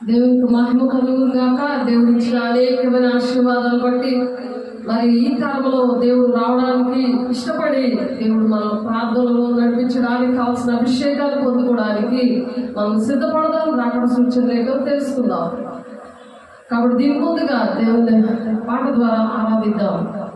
దేవునికి మహిమ కలుగును గాక. దేవుడి ఇచ్చిన అనేకమైన ఆశీర్వాదాలు బట్టి మరి ఈ తరంలో దేవుడు రావడానికి ఇష్టపడి దేవుడు మనం ప్రార్థనలో నడిపించడానికి కావాల్సిన అభిషేకాలు పొందుకోవడానికి మనం సిద్ధపడదాం. రాకడ సూచనలు ఏంటో తెలుసుకుందాం. కాబట్టి దీని ముందుగా దేవుని పాట ద్వారా ఆరాధిద్దాం.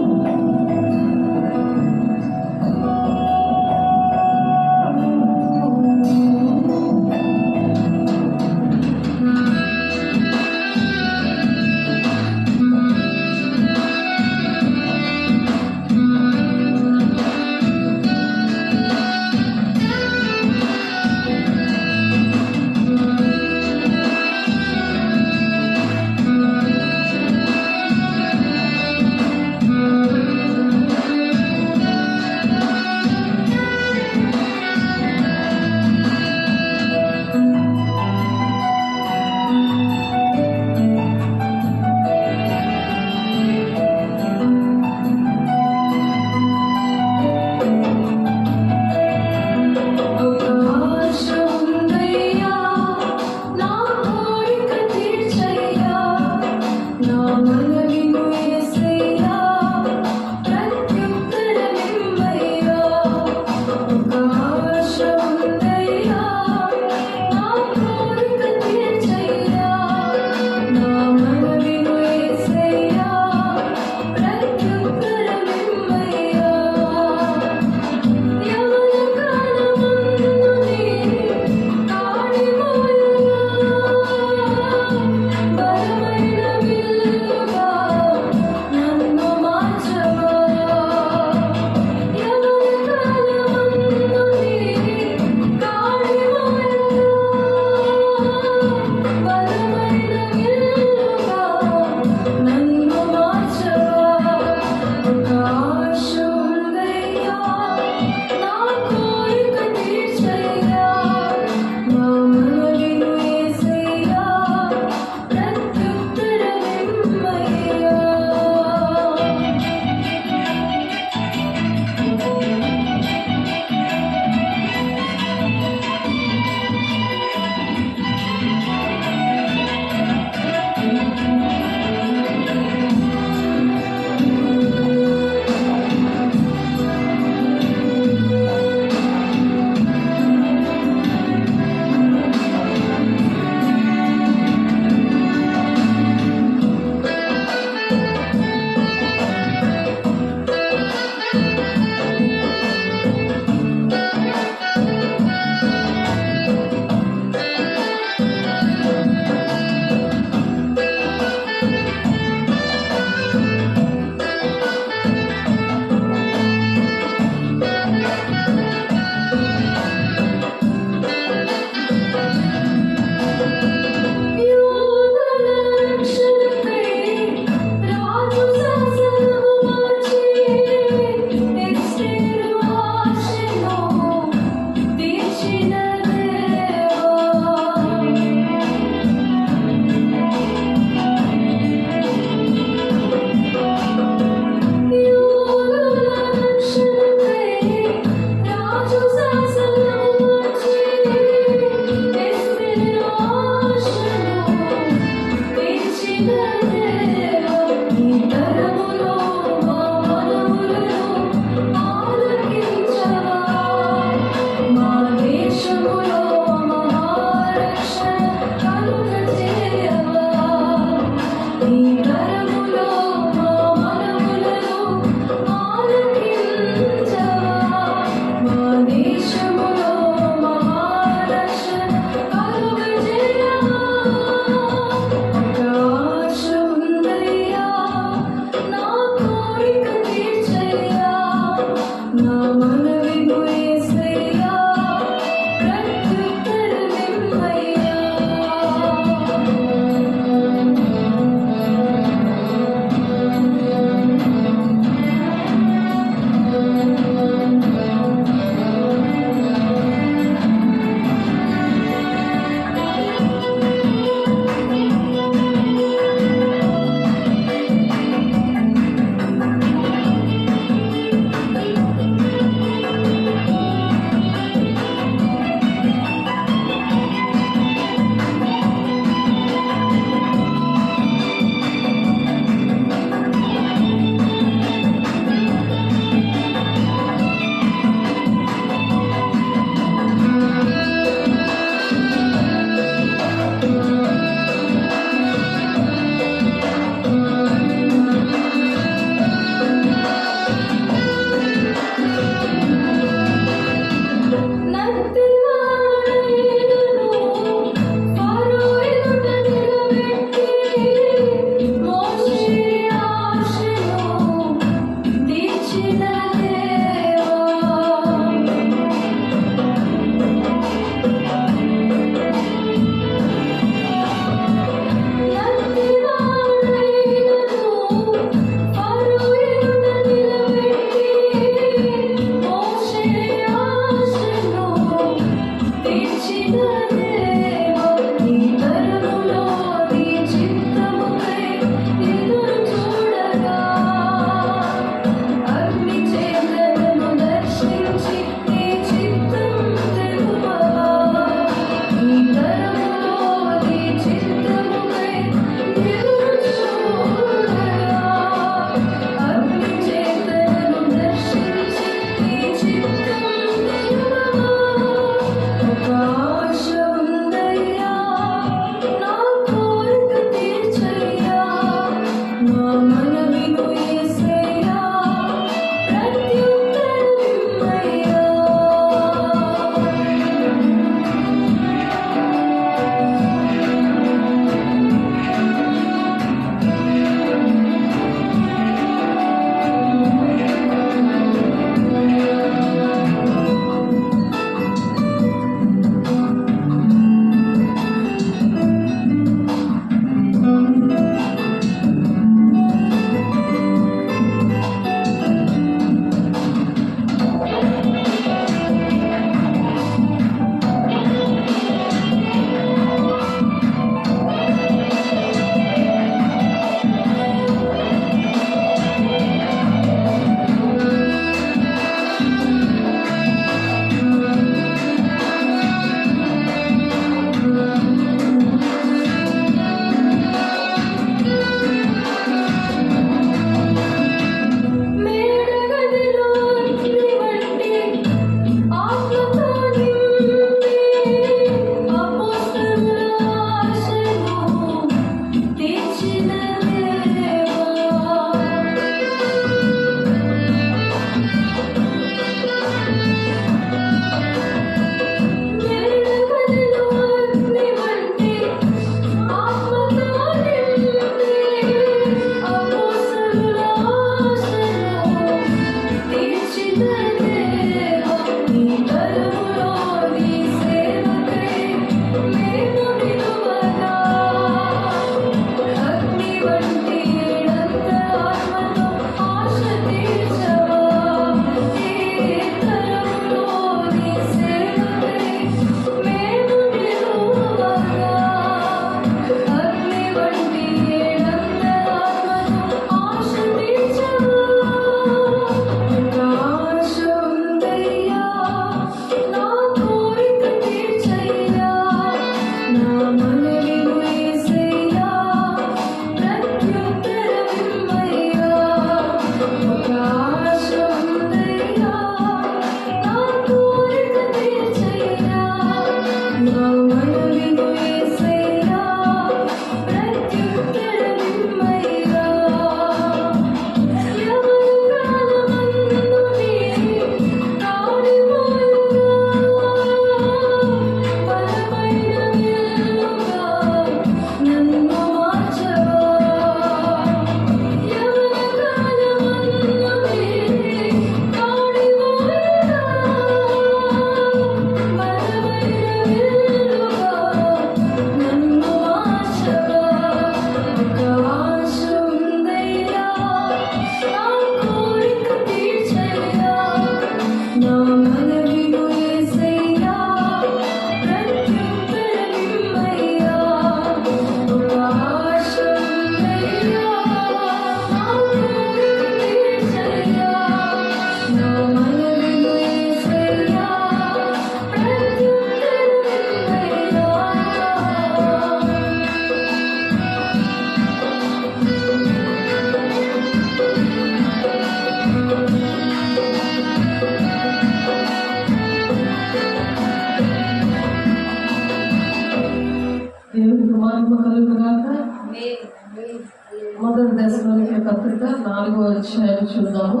మొదటి దశలోని పత్రిక 4వ అధ్యాయం చూద్దాము.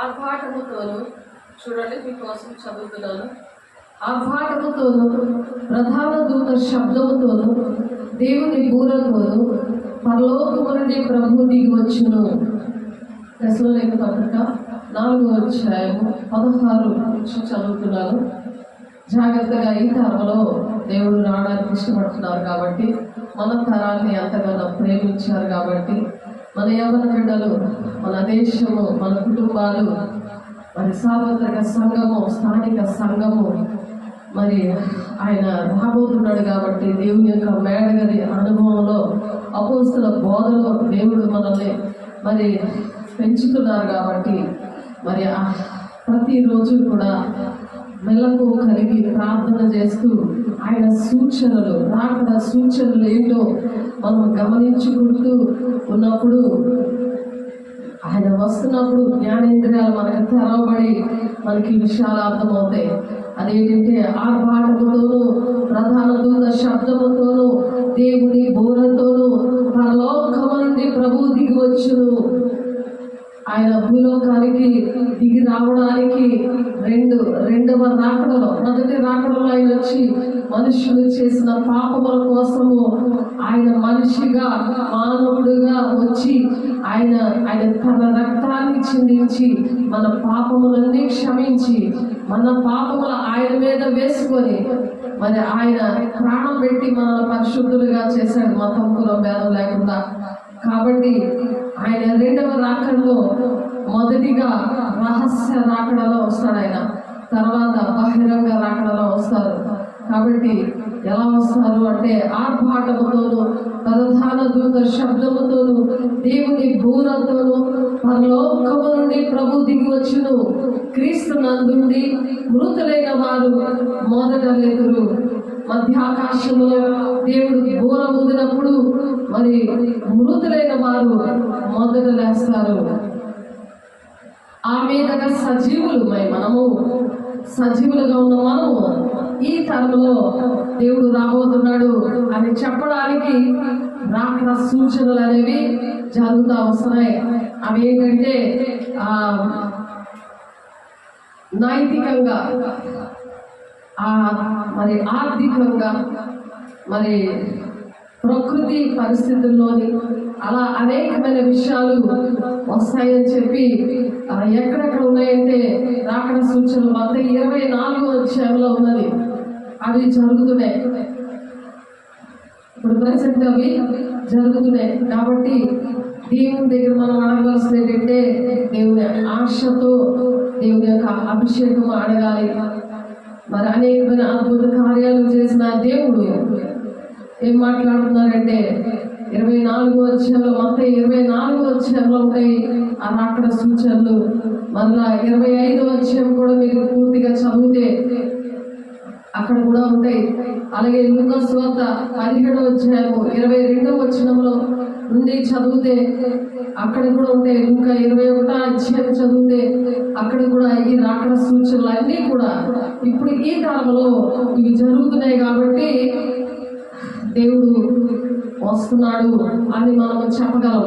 ఆర్భాటముతోను చూడండి, మీకోసం చదువుతున్నాను. ఆర్భాటముతోను ప్రధాన దూత శబ్దముతోను దేవుని బూరతోను పరలోకము నుండి ప్రభు దిగి వచ్చును. తెస్సలోనికీ పత్రిక 4:16 నుంచి చదువుతున్నాను. జాగ్రత్తగా ఈ తరంలో దేవుడు రావడానికి ఇష్టపడుతున్నారు కాబట్టి, మన తరాన్ని ఎంతగానో ప్రేమించారు కాబట్టి, మన యవ్వన బిడ్డలు, మన దేశము, మన కుటుంబాలు, మరి సార్వత్రిక సంఘము, స్థానిక సంఘము, మరి ఆయన రాబోతున్నాడు కాబట్టి దేవుని యొక్క మేడగది అనుభవంలో అపోస్తల బోధలో దేవుడు మనల్ని మరి పెంచుతున్నారు కాబట్టి, మరి ప్రతిరోజు కూడా మెలకు కలిగి ప్రార్థన చేస్తూ ఆయన సూచనలు, రాకడ సూచనలు ఏంటో మనం గమనించుకుంటూ ఉన్నప్పుడు, ఆయన వస్తున్నప్పుడు జ్ఞానేంద్రియాలు మనకు తెరవబడి మనకి విషయాలు అర్థమవుతాయి. అదేంటంటే ఆర్భాటముతోనూ ప్రధాన దూత శబ్దముతోనూ దేవుని బోరతోనూ పరలోకము నుండి ప్రభువు దిగి వచ్చును. ఆయన భూలోకానికి దిగి రావడానికి రెండవ రాకడలో, మొదటి రాకడలో ఆయన వచ్చి మనుషులు చేసిన పాపముల కోసము ఆయన మనిషిగా, మానవుడుగా వచ్చి ఆయన తన రక్తాన్ని చిందించి మన పాపములన్నీ క్షమించి మన పాపములు ఆయన మీద వేసుకొని మరి ఆయన ప్రాణం పెట్టి మన పరిశుద్ధులుగా చేశాడు, మతం కులం భేదం లేకుండా. కాబట్టి ఆయన రెండవ రాకడలో మొదటిగా రహస్య రాకడలో వస్తాడు ఆయన, తర్వాత బహిరంగ రాకడలో వస్తారు. కాబట్టి ఎలా వస్తారు అంటే ఆర్భాటముతోను ప్రధాన దూత శబ్దముతోను దేవుని బూరతోను పరలోకము నుండి ప్రభు దిగి వచ్చును. క్రీస్తు నందుండి మృతులైన వారు మొదట లేతురు. మధ్యాకాశంలో దేవుడు బూర ఊదినప్పుడు మరి మృతులైన వారు మొదట లేస్తారు. ఆ మీదగా మనము సజీవులుగా ఉన్న మనము ఈ తరంలో దేవుడు రాబోతున్నాడు అని చెప్పడానికి రాకడ సూచనలు అనేవి జరుగుతూ వస్తున్నాయి. అవి ఏంటంటే నైతికంగా, మరి ఆర్థికంగా, మరి ప్రకృతి పరిస్థితుల్లోని అలా అనేకమైన విషయాలు వస్తాయని చెప్పి ఎక్కడెక్కడ ఉన్నాయంటే రాకడ సూచనలు మొత్తం 24వ అధ్యాయంలో ఉన్నది. అవి జరుగుతున్నాయి, ఇప్పుడు ప్రజెంట్ అవి జరుగుతున్నాయి. కాబట్టి దేవుని దగ్గర మనం అడగవలసింది ఏంటంటే దేవుని ఆశతో దేవుని యొక్క అభిషేకం అడగాలి. మరి అనేకమైన అద్భుత కార్యాలు చేసిన దేవుడు ఏం మాట్లాడుతున్నారంటే 24వ అధ్యాయంలో, మొత్తం 24వ అధ్యాయంలో ఉంటాయి ఆ రాకడ సూచనలు. మళ్ళా 25వ అధ్యాయం కూడా మీరు పూర్తిగా చదివితే అక్కడ కూడా ఉంటాయి. అలాగే లూకా సువార్త 17వ అధ్యాయము 22వ వచనంలో నుండి చదివితే అక్కడ కూడా ఉంటాయి. లూకా 21వ అధ్యాయం చదివితే అక్కడ కూడా ఈ రాకడ సూచనలు అన్నీ కూడా ఇప్పుడు ఈ కాలంలో ఇవి జరుగుతున్నాయి. కాబట్టి దేవుడు వస్తున్నాడు అని మనం చెప్పగలం,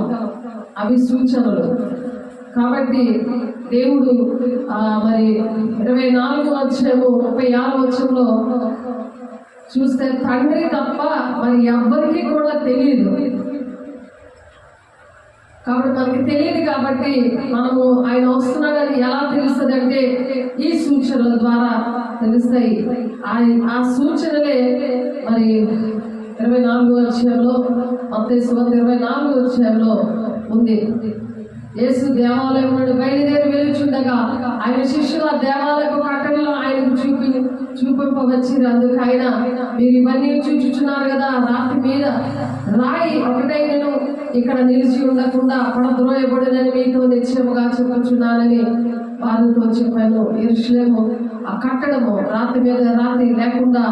అవి సూచనలు. కాబట్టి దేవుడు మరి 24వ అధ్యాయము 36వ వచనంలో చూస్తే తండ్రి తప్ప మరి ఎవ్వరికి కూడా తెలియదు. కాబట్టి మనకి తెలియదు కాబట్టి మనము ఆయన వస్తున్నాడని ఎలా తెలుస్తుంది అంటే ఈ సూచనల ద్వారా తెలుస్తాయి. ఆ సూచనలే మరి 24వ అధ్యాయంలో, మత్తయి సువార్త 24వ అధ్యాయంలో ఉంది. యేసు దేవాలయం నుండి బయలుదేరి వెలుచుండగా ఆయన శిష్యుల దేవాలయపు కట్టడిలో ఆయనకు చూపింపవచ్చింది. అందుకు ఆయన, మీరు ఇవన్నీ చూచుచున్నారు కదా, రాతి మీద రాయి ఒకటైనను ఇక్కడ నిలిచి ఉండకుండా పడద్రోయబడినని మీతో నిశ్చయముగా చెప్పుచున్నానని వారితో చెప్పాను. యెరూషలేము ఆ కట్టడము రాతి మీద రాతి లేకుండా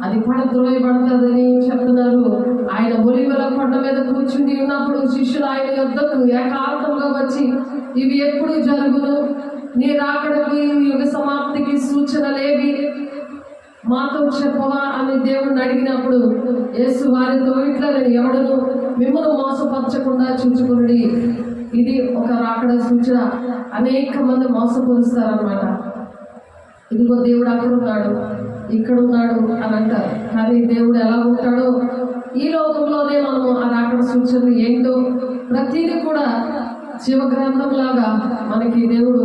అది పడద్రోయబడుతుందని చెప్తున్నారు. ఆయన ఒలీవల కొండ మీద కూర్చుని ఉన్నప్పుడు శిష్యులు ఆయన యొద్దకు ఏకాంతంగా వచ్చి, ఇవి ఎప్పుడు జరుగును, నీ రాకడకి యుగ సమాప్తికి సూచనలేవి మాతో చెప్పవా అని దేవుడిని అడిగినప్పుడు యేసు వారితో, ఇట్లా ఎవడును మిమ్మల్ని మోసపరచకుండా చూచుకోండి. ఇది ఒక రాకడ సూచన. అనేక మంది మోసపరుస్తారనమాట. ఇదిగో దేవుడు అక్కడ ఉన్నాడు, ఇక్కడ ఉన్నాడు అని అంటారు. కానీ దేవుడు ఎలా ఉంటాడో ఈ లోకంలోనే మనము ఆ రాకడ సూచనలు ఏంటో ప్రతిదీ కూడా జీవగ్రంథం లాగా మనకి దేవుడు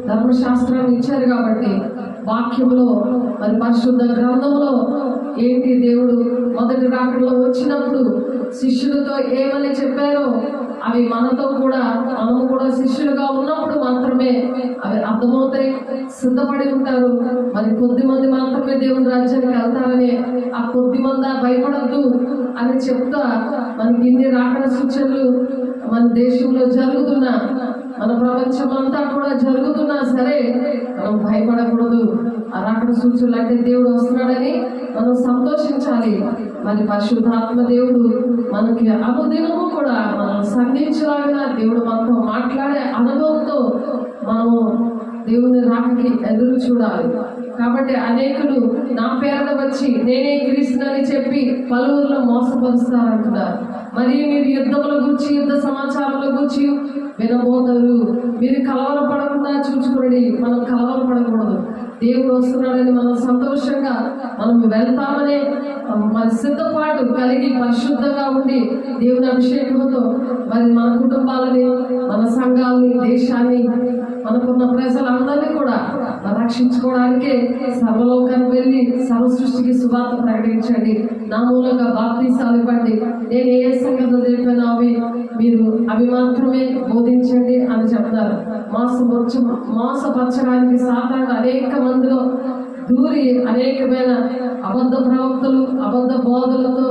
ధర్మశాస్త్రాన్ని ఇచ్చారు. కాబట్టి వాక్యంలో మరి పరిశుద్ధ గ్రంథంలో ఏంటి దేవుడు మొదటి రాకడలో వచ్చినప్పుడు శిష్యులతో ఏమని చెప్పారో అవి మనతో కూడా మనము కూడా శిష్యులుగా ఉన్నప్పుడు మాత్రమే అవి అర్థమవుతాయి, సిద్ధపడి ఉంటారు. మరి కొద్ది మంది మాత్రమే దేవుని రాజ్యానికి వెళ్తారని ఆ కొద్ది మంది భయపడద్దు అని చెప్తా మనకి ఇన్ని రాకడ సూచనలు మన దేశంలో జరుగుతున్నా, మన ప్రపంచం అంతా కూడా జరుగుతున్నా సరే మనం భయపడకూడదు. ఆ రాకడ సూచనలు అంటే దేవుడు వస్తున్నాడని మనం సంతోషించాలి. మరి పరిశుద్ధాత్మ దేవుడు మనకి అనుదినము కూడా మనం సంధించలాగా దేవుడు మనతో మాట్లాడే అనుభవంతో మనము దేవుని రాకకి ఎదురు చూడాలి. కాబట్టి అనేకులు నా పేరున వచ్చి నేనే క్రీస్తునని చెప్పి పలువురిలో మోసపరుస్తారంటున్నారు. మరి మీరు యుద్ధముల గురించి యుద్ధ సమాచారాల గురించి వినబోతారు. మీరు కలవరపడకుండా చూసుకుని మనం కలవరపడకూడదు. దేవుడు వస్తున్నాడని మనం సంతోషంగా మనం వెళ్తామనే మన సిద్ధపాటు కలిగి పరిశుద్ధంగా ఉండి దేవుని అభిషేకంతో మరి మన కుటుంబాలని, మన సంఘాలని, దేశాన్ని, మనకున్న ప్రజలందరినీ కూడా రక్షించుకోవడానికే సర్వలోకానికి వెళ్ళి సర్వ సృష్టికి సువార్త ప్రకటించండి, నా మూలంగా బాప్తీసాలు ఇవ్వండి, నేను ఏ సంగతి చెప్పినా మీరు అవి మాత్రమే బోధించండి అని చెప్తారు. మోసపరచడానికి సాతాను అనేక మందిలో దూరి అనేకమైన అబద్ధ ప్రవక్తలు అబద్ధ బోధలతో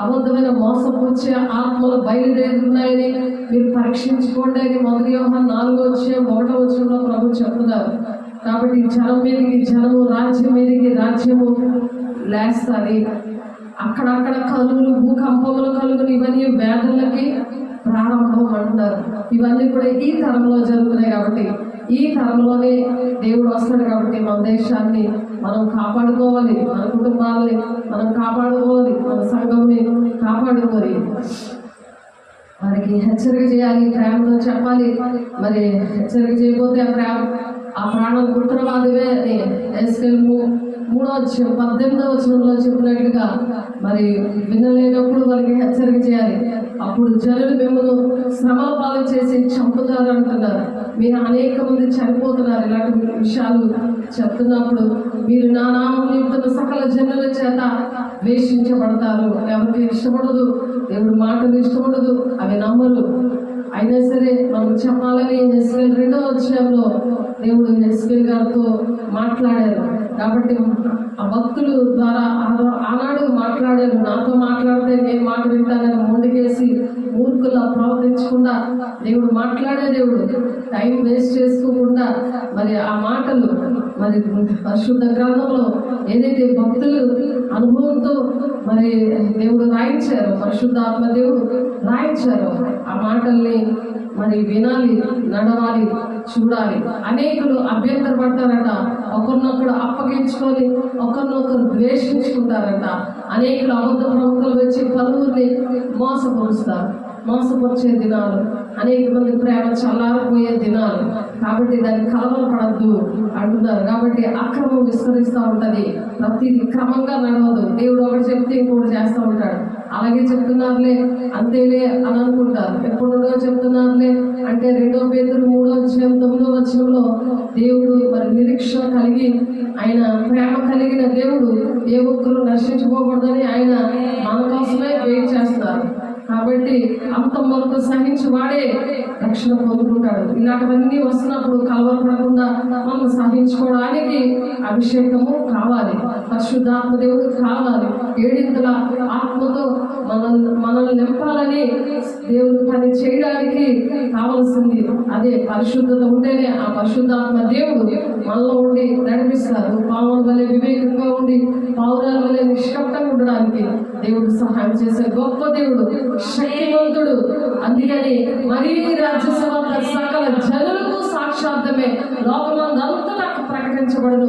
అబద్ధమైన మోసపుచ్చే ఆత్మలు బయలుదేరుతున్నాయని మీరు పరీక్షించుకోండి అని మొదటి యోహాను 4:1 ప్రభు చెప్తున్నారు. కాబట్టి జనం మీదకి జనము, రాజ్యం మీదకి రాజ్యము లేస్తుంది. అక్కడక్కడ కలుగులు, భూకంపములు కలుగులు, ఇవన్నీ వేదనలకి ప్రారంభం అంటున్నారు. ఇవన్నీ కూడా ఈ తరంలో జరుగుతున్నాయి. కాబట్టి ఈ తరంలోనే దేవుడు వస్తాడు. కాబట్టి మన దేశాన్ని మనం కాపాడుకోవాలి, మన కుటుంబాలని మనం కాపాడుకోవాలి, మన సంఘంని కాపాడుకోవాలి. వారికి హెచ్చరిక చేయాలి, ప్రేమతో చెప్పాలి. మరి హెచ్చరిక చేయకపోతే ఆ ప్రాణం పుత్రవాదివే అని ఎస్కేల్ 3:18 చెప్పినట్లుగా మరి వినలేనప్పుడు వారికి హెచ్చరిక చేయాలి. అప్పుడు జనులు మిమ్మల్ని శ్రమల పాలు చేసి చంపుతారు అంటున్నారు. మీరు అనేక మంది చనిపోతున్నారు. ఇలాంటి విషయాలు చెప్తున్నప్పుడు మీరు నా నామం నిమిత్తం సకల జనుల చేత ద్వేషించబడతారు. ఎవరికి ఇష్టపడదు, దేవుడి మాటలు ఇష్టపడదు, అవి నమ్మరు. అయినా సరే మనం చెప్పాలని ఎస్కేల్ 2:1 దేవుడు ఎస్కేల్ గారితో మాట్లాడారు. కాబట్టి ఆ భక్తులు ద్వారా ఆనాడు మాట్లాడారు. నాతో మాట్లాడితే నేను మాట వింటానని మొండికేసి మూర్ఖులా ప్రవర్తించకుండా దేవుడు మాట్లాడే దేవుడు, టైం వేస్ట్ చేసుకోకుండా మరి ఆ మాటలు మరి పరిశుద్ధ గ్రంథంలో ఏదైతే భక్తులు అనుభవంతో మరి దేవుడు రాయించారో, పరిశుద్ధాత్మ దేవుడు రాయించారో ఆ మాటల్ని మరి వినాలి, నడవాలి, చూడాలి. అనేకులు అభ్యంతరపడతారట, ఒకరినొకరు అప్పగించుకొని ఒకరినొకరు ద్వేషించుకుంటారట. అనేకులు అబద్ధ ప్రవక్తలు వచ్చి పలువురిని మోసపరుస్తారు. మోసపరిచే దినాలు, అనేక మంది ప్రేమ చల్లారిపోయే దినాలు. కాబట్టి దాన్ని కలవరపడద్దు అంటున్నారు. కాబట్టి అక్రమం విస్తరిస్తూ ఉంటుంది. ప్రతిదీ క్రమంగా నడవదు. దేవుడు ఒకటి చెప్తే ఇంకోటి చేస్తూ ఉంటాడు. అలాగే చెప్తున్నారులే, అంతేలే అని అనుకుంటారు. ఎప్పుడులో చెప్తున్నారులే అంటే 2 పేతురు 3:9 దేవుడు మరి నిరీక్షణ కలిగి, ఆయన ప్రేమ కలిగిన దేవుడు ఏ ఒక్కరు నశించుకోకూడదని ఆయన మన కోసమే వెయిట్ చేస్తారు. కాబట్టి అంతం వరకు సహించి వాడే రక్షణ పొందుకుంటాడు. ఇలాంటివన్నీ వస్తున్నప్పుడు కలవరపడకుండా మనం సహించుకోవడానికి అభిషేకము కావాలి, పరిశుద్ధాత్మ దేవుడు కావాలి. 7 ఆత్మతో మనల్ని నింపాలని దేవుడు పని చేయడానికి కావాల్సింది అదే పరిశుద్ధత ఉంటేనే ఆ పరిశుద్ధాత్మ దేవుడు మనలో ఉండి నడిపిస్తారు. పావుల వల్లే వివేకంగా ఉండి పావురాల వల్లే నిష్కపటంగా ఉండడానికి దేవుడు సహాయం చేసే గొప్ప దేవుడు, శక్తివంతుడు. అందుకని మరీ రాజ్యసభ సకల జనులకు సాక్షార్థమే లోకమందంతా ప్రకటించబడను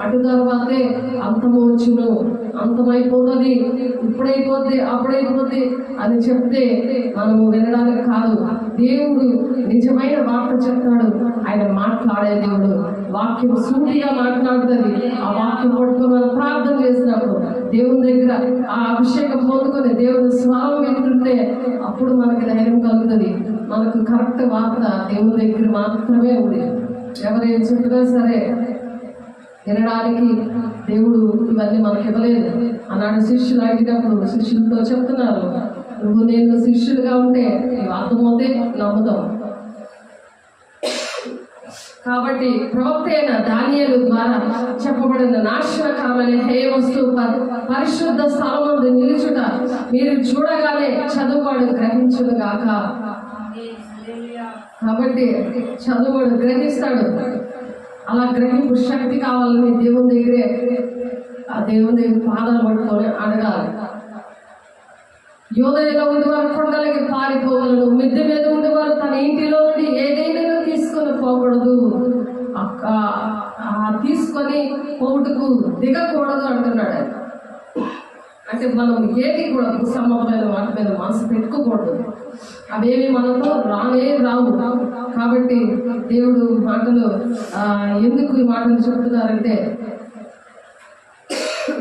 అటు తర్వాతే అంతము వచ్చును, అంతమైపోతుంది, ఇప్పుడైపోద్ది అప్పుడైపోద్ది అని చెప్తే మనము వినడానికి కాదు. దేవుడు నిజమైన వార్త చెప్తాడు. ఆయన మాట్లాడే దేవుడు. వాక్యం సూటిగా మాట్లాడుతుంది. ఆ వాక్యం పట్టుకొని మనం ప్రార్థన చేసినప్పుడు దేవుని దగ్గర ఆ అభిషేకం పొందుకొని దేవుని స్వరం వింటుంటే అప్పుడు మనకి ధైర్యం కలుగుతుంది. మనకు కరెక్ట్ వార్త దేవుని దగ్గర మాత్రమే ఉంది. ఎవరేం చెప్పినా సరే వినడానికి దేవుడు ఇవన్నీ మనకి ఇవ్వలేదు అన్నాడు. శిష్యులు అడిగినప్పుడు శిష్యులతో చెప్తున్నారు, నువ్వు నేను శిష్యులుగా ఉంటే నీవు అర్థమవుతే నమ్ముతావు. కాబట్టి ప్రవక్త అయిన దానియేలు ద్వారా చెప్పబడిన నాశనకరమైన హేయ వస్తువు పరిశుద్ధ స్థలమందు నిలుచుట మీరు చూడగానే చదువువాడు గ్రహించును గాక. కాబట్టి చదువువాడు గ్రహిస్తాడు. అలా గ్రహింపు శక్తి కావాలని దేవుని దగ్గరే ఆ దేవుని దగ్గర పాదాలు పట్టుకొని అడగాలి. యోదయలో ఉండేవారు కొండలకి పారిపోగలరు, మిద్దె మీద ఉండేవారు తన ఇంటిలో నుండి ఏదైనా తీసుకొని పోకూడదు, తీసుకొని పోటుకు దిగకూడదు అంటున్నాడు. అంటే మనం ఏది కూడా సంబంధమైన వాటి మీద మనసు పెట్టుకోకూడదు. అవేమి మనతో రావు. కాబట్టి దేవుడు మాటలు ఎందుకు ఈ మాటలు చెప్తున్నారంటే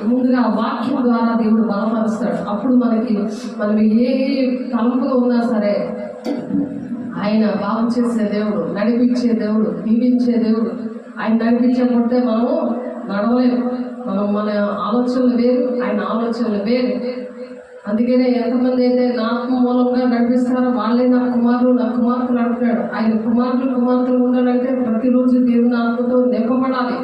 ముందుగా వాక్యం ద్వారా దేవుడు బలపరుస్తాడు. అప్పుడు మనం ఏ తలంపుగా ఉన్నా సరే ఆయన బాగు చేసే దేవుడు, నడిపించే దేవుడు, దీవించే దేవుడు. ఆయన నడిపించకపోతే మనము నడవలేము. మన ఆలోచనలు వేరు, ఆయన ఆలోచనలు వేరు. అందుకనే ఎంతమంది అయితే నా మూలంగా నడిపిస్తారో వాళ్ళే నా కుమార్తెలు అంటున్నాడు. ఆయన కుమార్తెలు ఉండాలంటే ప్రతిరోజు దేవుని ఆత్మతో నింపబడాలి.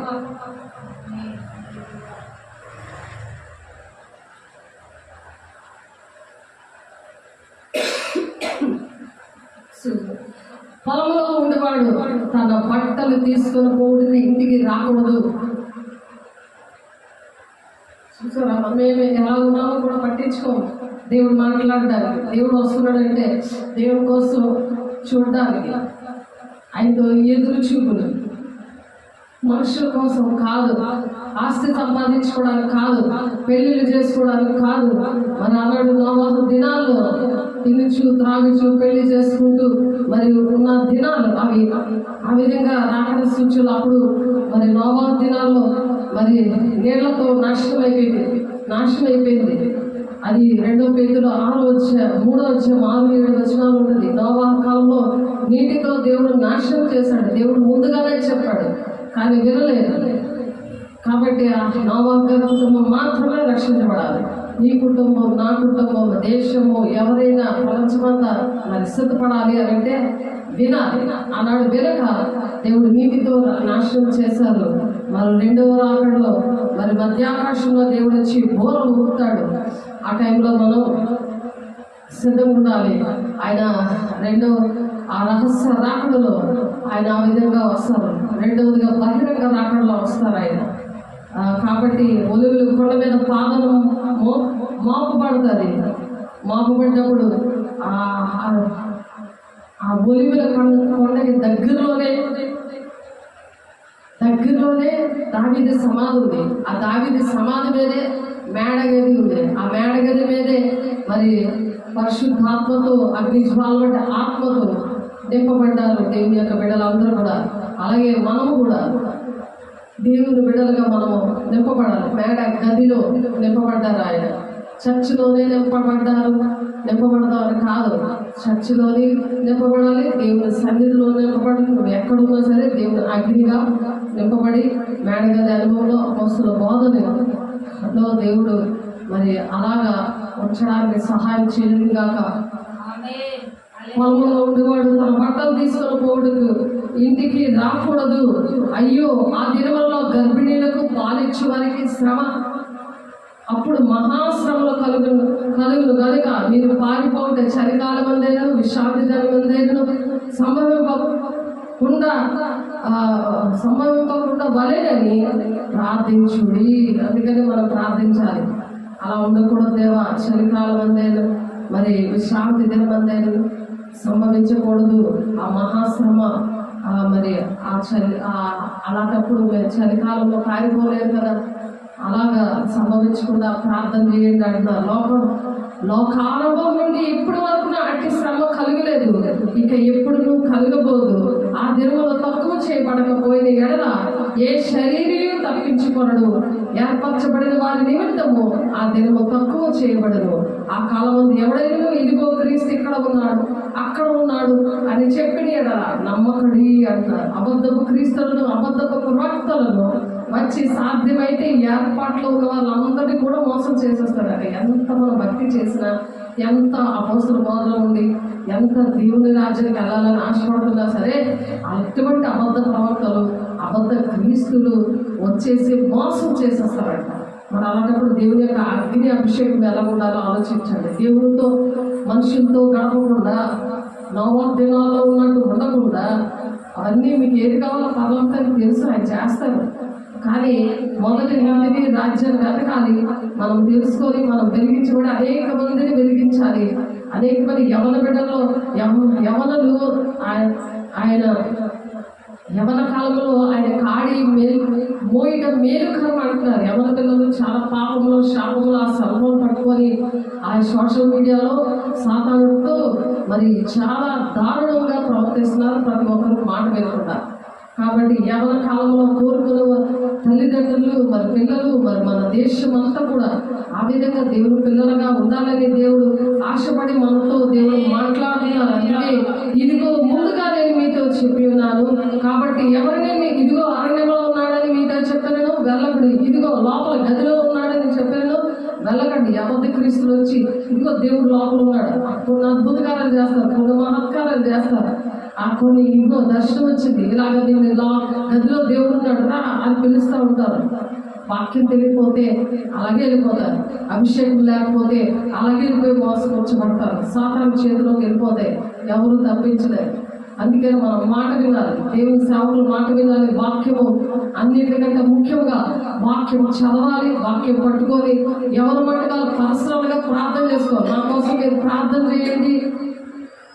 పొలంలో ఉండేవాడు తన బట్టలు తీసుకొని పోడిని ఇంటికి రాకూడదు. చూసారా, మేము ఎలా ఉన్నామో కూడా పట్టించుకోము. దేవుడు మాట్లాడడానికి, దేవుడు వస్తున్నాడంటే దేవుడి కోసం చూడడానికి, ఆయనతో ఎదురు చూపులు, మనుషుల కోసం కాదు, ఆస్తి సంపాదించుకోవడానికి కాదు, పెళ్లిళ్ళు చేసుకోవడానికి కాదు. మరి అన్నాడు నోవాహు దినాల్లో తినుచు త్రాగుచు పెళ్లి చేసుకుంటూ మరి ఉన్న దినాలు అవి ఆ విధంగా రాకడ సూచనలు. అప్పుడు మరి నోవాహు దినాల్లో మరి నీళ్లతో నాశనం అయిపోయింది. అది 2 పేతురు 3:6-7 వచనాలు ఉంటుంది. నోవాహు కాలంలో నీటితో దేవుడు నాశనం చేశాడు. దేవుడు ముందుగానే చెప్పాడు, కానీ వినలేదు. కాబట్టి ఆ నోవాహు గారి కుటుంబం మాత్రమే రక్షించబడాలి. నీ కుటుంబం, నా కుటుంబం, దేశము, ఎవరైనా ప్రపంచమంతా మరి సిద్ధపడాలి అని అంటే వినాలి. ఆనాడు వినక దేవుడు నీటితో నాశనం చేశారు. మరి 2వ రాకడలో మరి మధ్యాకాశంలో దేవుడు వచ్చి బోరం ఊపుతాడు. ఆ టైంలో మనం సిద్ధంగా ఉండాలి. ఆయన ఆ రహస్య రాకడలో ఆయన ఆ విధంగా వస్తారు. 2వదిగా బహిరంగ రాకడలో వస్తారు ఆయన. కాబట్టి ఒలివల కొండ మీద పాదం మోపబడుతుంది. మోపబడినప్పుడు ఆ ఒలివల కొండకి దగ్గరలోనే దావీదు సమాధి ఉంది. ఆ దావీదు సమాధి మీదే మేడగది ఉంది. ఆ మేడగది మీదే మరి పరిశుద్ధాత్మతో, అగ్నిజ్వాల ఆత్మతో నింపబడ్డారు దేవుని యొక్క బిడ్డలందరూ కూడా. అలాగే మనము కూడా దేవుని బిడ్డలుగా మనము నింపబడాలి. మేడ గదిలో నింపబడ్డారు. ఆయన చర్చిలోనే నింపబడదామని కాదు, చర్చిలోని నింపబడాలి, దేవుని సన్నిధిలో నింపబడాలి. నువ్వు ఎక్కడున్నా సరే దేవుని అగ్నిగా నింపబడి మేడగది అనుభవంలో అపోస్తుల బోధనలో దేవుడు మరి అలాగా ఉంచడానికి సహాయం చేయగాక. పొలంలో ఉండేవాడు తన బట్టలు తీసుకొని పోవడానికి ఇంటికి రాకూడదు. అయ్యో, ఆ దినములలో గర్భిణీలకు పాలిచ్చు వారికి శ్రమ, అప్పుడు మహాశ్రమలు కలుగును కనుక మీరు పారిపోతే చలికాలం అందేను, విశ్రాంతి దినం అందేను సంభవింపకుండా వలేనని ప్రార్థించుడి. అందుకని మనం ప్రార్థించాలి. అలా ఉండకూడదు దేవా, చలికాలం అందేను మరి విశ్రాంతి దినం అందేను సంభవించకూడదు. ఆ మహాశ్రమ మరి ఆ చలి అలాంటప్పుడు మేము చలికాలంలో కారిపోలేదు కదా, అలాగా సంభవించకుండా ప్రార్థన చేయండి అంటున్నారు. లోకానుభవం నుండి ఇప్పటి వరకు అట్టి శ్రమ కలగలేదు, ఇక ఎప్పుడు నువ్వు కలగబోదు. ఆ దినములు తక్కువ చేయబడకపోయిన ఎడల ఏ శరీరం తప్పించుకొనడు, ఏర్పరచబడిన వారి నిమిత్తము ఆ దినము తక్కువ చేయబడదు. ఆ కాలం ఎవడైనా ఇదిగో క్రీస్తు ఇక్కడ ఉన్నాడు, అక్కడ ఉన్నాడు అని చెప్పిన ఎడల నమ్మకడి అంటారు. అబద్ధపు క్రీస్తులను, అబద్ధపు ప్రవక్తలను వచ్చి సాధ్యమైతే ఏర్పాట్లో ఉన్న వాళ్ళందరినీ కూడా మోసం చేసేస్తారట. ఎంత మనం భక్తి చేసినా, ఎంత అపోస్తల బోధన ఉండి, ఎంత దేవుని రాజ్యానికి వెళ్ళాలని ఆశపడుతున్నా సరే, అటువంటి అబద్ధ ప్రవక్తలు, అబద్ధ క్రీస్తులు వచ్చేసి మోసం చేసేస్తారట. మరి అలాంటప్పుడు దేవుని యొక్క అగ్ని అభిషేకం ఎలా ఉండాలో ఆలోచించండి. దేవునితో మనుషులతో గడపకుండా, నోవా దినాల్లో ఉన్నట్టు ఉండకుండా, అవన్నీ మీకు ఏది కావాలో పర్వంతానికి తెలుసు, ఆయన చేస్తారు. కానీ మొదటి నీతిని రాజ్యాన్ని వెతకాలి, మనం తెలుసుకొని మనం వెలిగించబడి అనేక మందిని వెలిగించాలి. అనేక మంది యవన బిడ్డల్లో యవనలు ఆయన యవన కాలంలో ఆయన కాడి మోయడం మేలుకరం అంటున్నారు. యవన పిల్లలు చాలా పాపంలో, శాపంలో ఆ సెల్ఫోన్ పట్టుకొని ఆ సోషల్ మీడియాలో సాతానుడితో మరి చాలా దారుణంగా ప్రవర్తిస్తున్నారు, ప్రతి ఒక్కరు మాట వినకుండా. కాబట్టి యవన కాలంలో కోరుకున్న తల్లిదండ్రులు, మరి పిల్లలు, మరి మన దేశం అంతా కూడా ఆ విధంగా దేవుని పిల్లలుగా ఉండాలని దేవుడు ఆశపడి మనతో దేవుడు మాట్లాడుతున్నారు. అంటే ఇదిగో ముందుగా నేను మీతో చెప్పి ఉన్నాను, కాబట్టి ఎవరిని ఇదిగో అరణ్యంలో ఉన్నాడని మీతో చెప్పాను వెళ్ళకండి, ఇదిగో లోపల గదిలో ఉన్నాడని చెప్పాను వెళ్ళకండి. అబద్ధ క్రీస్తులు వచ్చి ఇదిగో దేవుడు లోపల ఉన్నాడు, కొన్ని అద్భుతకారాలు చేస్తారు, కొన్ని మహత్కారాలు చేస్తారు, కొన్ని ఇంకో దర్శనం వచ్చింది, ఇలాగ దీన్ని గదిలో దేవుడు ఉన్నాడు రా అని పిలుస్తూ ఉంటారు. వాక్యం తెలియకపోతే అలాగే వెళ్ళిపోతారు, అభిషేకం లేకపోతే అలాగే వెళ్ళిపోయి మోసపుచ్చబడతారు, సాతాను చేతిలోకి వెళ్ళిపోతే ఎవరు తప్పించలేరు. అందుకని మనం మాట వినాలి, దేవుని సేవకులు మాట వినాలి. వాక్యము అన్నిటికంటే ముఖ్యంగా వాక్యం చదవాలి, వాక్యం పట్టుకొని ఎవరి మటుకు పర్సనల్గా ప్రార్థన చేసుకోవాలి. నా కోసం మీరు ప్రార్థన చేయండి,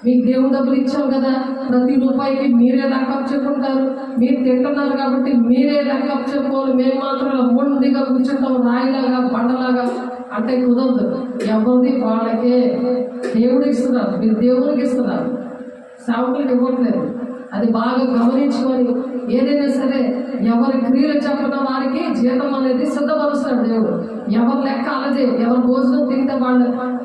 మీకు దేవుని డబ్బులు ఇచ్చాం కదా, ప్రతి రూపాయికి మీరే లెక్కప్ చెప్పుకుంటారు, మీరు తింటున్నారు కాబట్టి మీరే లెక్కప్ చెప్పుకోవాలి, మేము మాత్రం మొండిగా కూర్చుంటాం రాయిలాగా బండలాగా అంటే కుదరదు. ఎవరిది వాళ్ళకే దేవుడికి ఇస్తున్నారు, మీరు దేవునికి ఇస్తున్నారు, సేవకులకు ఇవ్వట్లేదు. అది బాగా గమనించుకొని ఏదైనా సరే ఎవరి క్రియలు చెప్పిన వారికి జీతం అనేది సిద్ధపరుస్తాడు దేవుడు. ఎవరి లెక్క అలాగే, ఎవరి భోజనం తింటే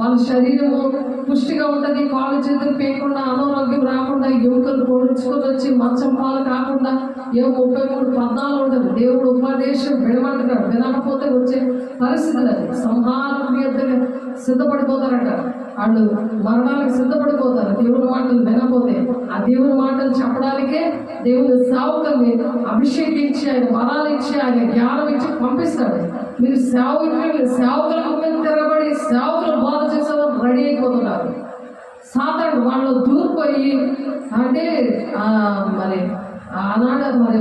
వాళ్ళ శరీరము పుష్టిగా ఉంటుంది, కాళ్ళు చేతులు పేయకుండా, అనారోగ్యం రాకుండా, ఎముకలు పొడుచుకొని వచ్చి మంచం పాలు కాకుండా 33 పద్నాలు ఉంటుంది. దేవుడు ఉపదేశం వినమంటున్నాడు, వినకపోతే వచ్చే పరిస్థితులు అది సంహారం యొద్దకు సిద్ధపడిపోతారట. వాళ్ళు మరణానికి సిద్ధపడిపోతారు దేవుని మాటలు వినకపోతే. ఆ దేవుని మాటలు చెప్పడానికే దేవుని సేవకుల్ని అభిషేకించి, ఆయన వరాలు ఇచ్చి, ఆయన జ్ఞానం ఇచ్చి పంపిస్తాడు. మీరు సేవకులకు మీద తిరగబడి సేవకులు బోధ చేసేవారు రెడీ అయిపోతున్నారు. సాతాను వాళ్ళు దూరిపోయి అంటే మరి ఆనాడు మరి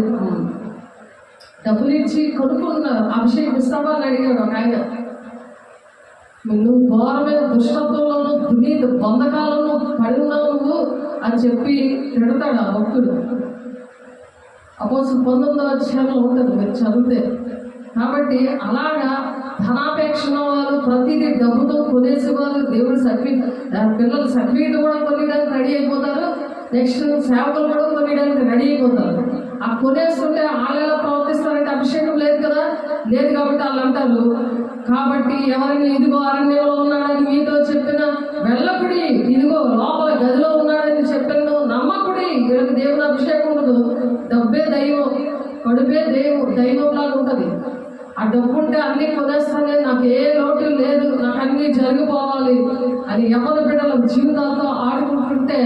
డబ్బులు ఇచ్చి కొనుక్కున్నారు, అభిషేకం ఇస్తావా అని అడిగాడు ఒక ఆయన. నువ్వు ఘోరమైన దుష్టత్వంలోనూ దునీతి బంధకాలను పడి ఉన్నావు నువ్వు అని చెప్పి తిడతాడు ఆ భక్తుడు. అపోస్తలుల 19వ అధ్యాయంలో ఉంటుంది, మీరు చదివితే. కాబట్టి అలాగా ధనాపేక్ష వాళ్ళు ప్రతిదీ డబ్బుతో కొనేసేవాళ్ళు. దేవుడు పిల్లలు సర్టిఫికేట్ కూడా కొనేయడానికి రెడీ అయిపోతారు, నెక్స్ట్ సేవకులు కూడా కొనేయడానికి రెడీ అయిపోతారు. ఆ కొనేస్తుంటే వాళ్ళు ఎలా ప్రవర్తిస్తారంటే అభిషేకం లేదు కదా, లేదు కాబట్టి వాళ్ళు అంటారు. కాబట్టి ఎవరిని ఇదిగో అరణ్యంలో ఉన్నాడని మీతో చెప్పిన వెళ్ళకుడి, ఇదిగో లోపల గదిలో ఉన్నాడని చెప్పిన నమ్మకుడి. వీళ్ళకి దేవుని అభిషేకం ఉండదు, డబ్బే దైవం, కడుపే దైవంలాగా ఉంటుంది. ఆ డబ్బు ఉంటే అన్నీ కొనేస్తానే, నాకు ఏ లోటు లేదు, నాకు అన్నీ జరిగిపోవాలి అని ఎవరి బిడ్డల జీవితాలతో ఆడుకుంటుంటే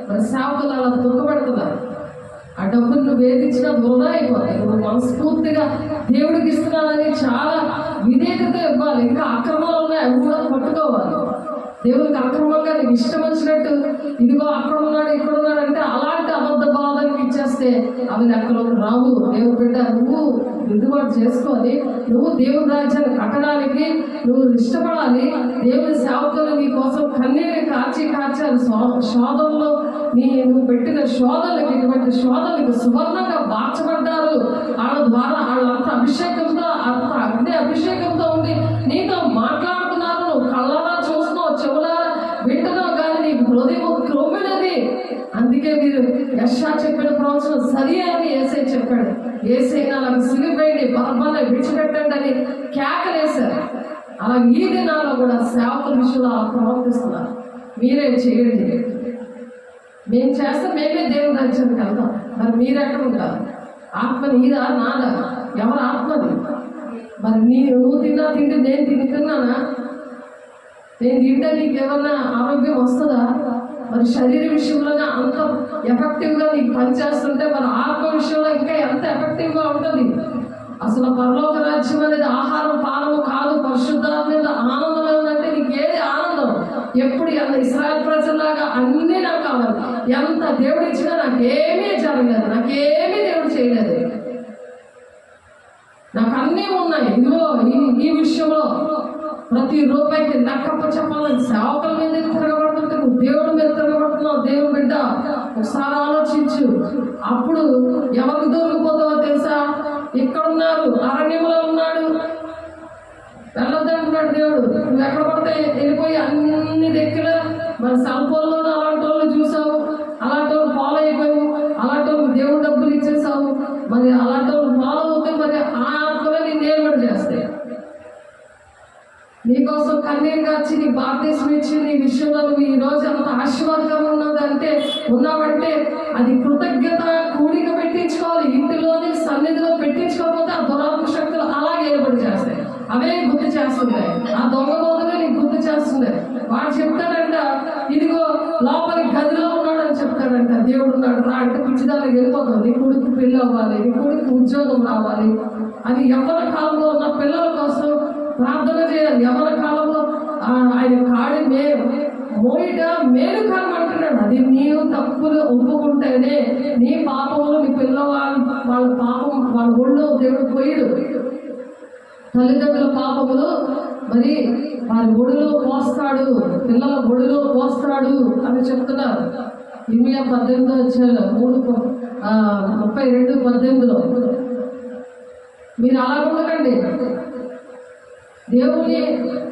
మరి సేవకులు అలా దుఃఖపెడుతున్నారు. ఆ డబ్బులు నువ్వు వేధించినా వృధా అయిపోతాయి. నువ్వు మనస్ఫూర్తిగా దేవుడికి ఇస్తున్నానని చాలా విధేయతతో ఇవ్వాలి. ఇంకా అక్రమాలు ఉన్నాయి, అవి కూడా పట్టుకోవాలి. దేవుడికి అక్రమంగా నీకు ఇష్టం వచ్చినట్టు ఇదిగో అక్కడ ఉన్నాడు ఇక్కడ ఉన్నాడు అంటే అలాంటి అబద్ధ బాధకి ఇచ్చేస్తే అవి లెక్కలోకి రావు. దేవుడు బిడ్డ, నువ్వు దిద్దుబాటు చేసుకొని నువ్వు దేవుని రాజ్యాన్ని కట్టడానికి నువ్వు ఇష్టపడాలి. దేవుని సేవకులు నీ కోసం కన్నీళ్ళు కార్చి శోధనలో నువ్వు పెట్టిన శోధనలకు, ఇటువంటి శోధనలకు సువర్ణంగా మార్చబడ్డారు. వాళ్ళ ద్వారా వాళ్ళంత అభిషేకంతో, అంత అగ్ని అభిషేకంతో ఉండి నీతో మాట్లాడుతున్నారు. నువ్వు కళ్ళలా చూస్తున్నావు, చెవులారా వింటున్నావు, కానీ నీకు హృదయం క్రోమినది. అందుకే మీరు యెషయా చెప్పిన ప్రవచనం సరి అని యేసయ్య చెప్పాడు. యేసయ్య నాకు సిలువేయండి, బరబ్బను విడిచిపెట్టండి అని కేకలేశారు. అలా ఈ దినాల్లో కూడా సేవకుల విషయంలో అలా ప్రవర్తిస్తున్నారు. మీరే చేయండి. మేము చేస్తే మేమే దేవుని రాజ్యానికి వెళ్తాం. మరి మీరెక్కడ ఉంటారు? ఆత్మ నీదా నాదా? ఎవరు ఆత్మది? మరి నువ్వు తిన్నా తింటే నేను తింటున్నానా? నేను తింటే నీకు ఏమన్నా ఆరోగ్యం వస్తుందా? మరి శరీర విషయంలోనే అంత ఎఫెక్టివ్గా నీకు పనిచేస్తుంటే మరి ఆత్మ విషయంలో ఇంకా ఎంత ఎఫెక్టివ్గా ఉంటుంది? అసలు పరలోక రాజ్యం అనేది ఆహారం పానము కాదు, పరిశుద్ధాత్మ మీద ఆనందం ఉందంటే నీకు ఏది ఆనందం? ఎప్పుడు ఎంత ఇశ్రాయేలు ప్రజల్లాగా అన్నీ నాకు కావాలి, ఎంత దేవుడు ఇచ్చినా నాకేమీ జరగలేదు, నాకేమీ దేవుడు చేయలేదు, నాకు అన్నీ ఉన్నాయి. ఇదిగో ఈ విషయంలో ప్రతి రూపాయికి లెక్కప్ప చెప్పాలని సేవకుల మీద తిరగబడుతుంటే నువ్వు దేవుడి మీద తిరగబడుతున్నావు. దేవుని బిడ్డ, ఒకసారి ఆలోచించు. అప్పుడు ఎవరికి దొరికిపోతావో తెలుసా? ఇక్కడున్నారు, అరణ్యంలో ఉన్నాడు, వెళ్ళొద్దంటున్నాడు దేవుడు. నువ్వు ఎక్కడ పడితే వెళ్ళిపోయి అన్ని దగ్గర మరి సంపూర్ణంలో అలాంటి వాళ్ళు చూసావు, అలాంటి వాళ్ళు ఫాలో అయిపోయి అలాంటి వాళ్ళు దేవుడు డబ్బులు ఇచ్చేసావు. మరి అలాంటి వాళ్ళు ఫాలో అవుతే మరి ఆ ఆత్మలో నీ దేవుడు చేస్తాయి. నీకోసం కన్నీరు కాచి నీ భారతదేశం ఇచ్చి నీ విషయంలో నువ్వు ఈ రోజు అంత ఆశీర్వాదంగా ఉన్నావంటే అది కృతజ్ఞత కూడిక పెట్టించుకోవాలి. ఇంటిలోని సన్నిధిలో పెట్టించుకోకపోతే ఆ దురాత్మ శక్తులు అలాగే ఏర్పడి చేస్తాయి. అవే గుర్తు చేస్తున్నాయి. ఆ దొంగ బోధనే నీకు గుర్తు చేస్తున్నాయి. వాడు చెప్తాడంట, ఇదిగో లోపలి గదిలో ఉన్నాడు అని చెప్తాడంట. దేవుడు ఉన్నాడు రా అంటే పిచ్చిదానికి వెళ్ళిపోతావు. నీ కొడుకు పెళ్ళి అవ్వాలి, నీ కొడుకు ఉద్యోగం రావాలి అని యవ్వన కాలంలో ఉన్న పిల్లల కోసం ప్రార్థన చేయాలి. యవ్వన కాలంలో ఆయన కాడి మోయిట మేలుకరం అంటున్నాడు. అది నీవు తప్పులు ఒప్పుకుంటేనే నీ పాపములు నీ వాళ్ళ పాపం వాళ్ళ ఒళ్ళో దేవుడు పోయిడు. తల్లిదండ్రుల పాపములు మరి వారి ఒడిలో పోస్తాడు, పిల్లల ఒడిలో పోస్తాడు అని చెప్తున్నారు. ఇర్మియా 18:32 మీరు అలా ఉండకండి. దేవుని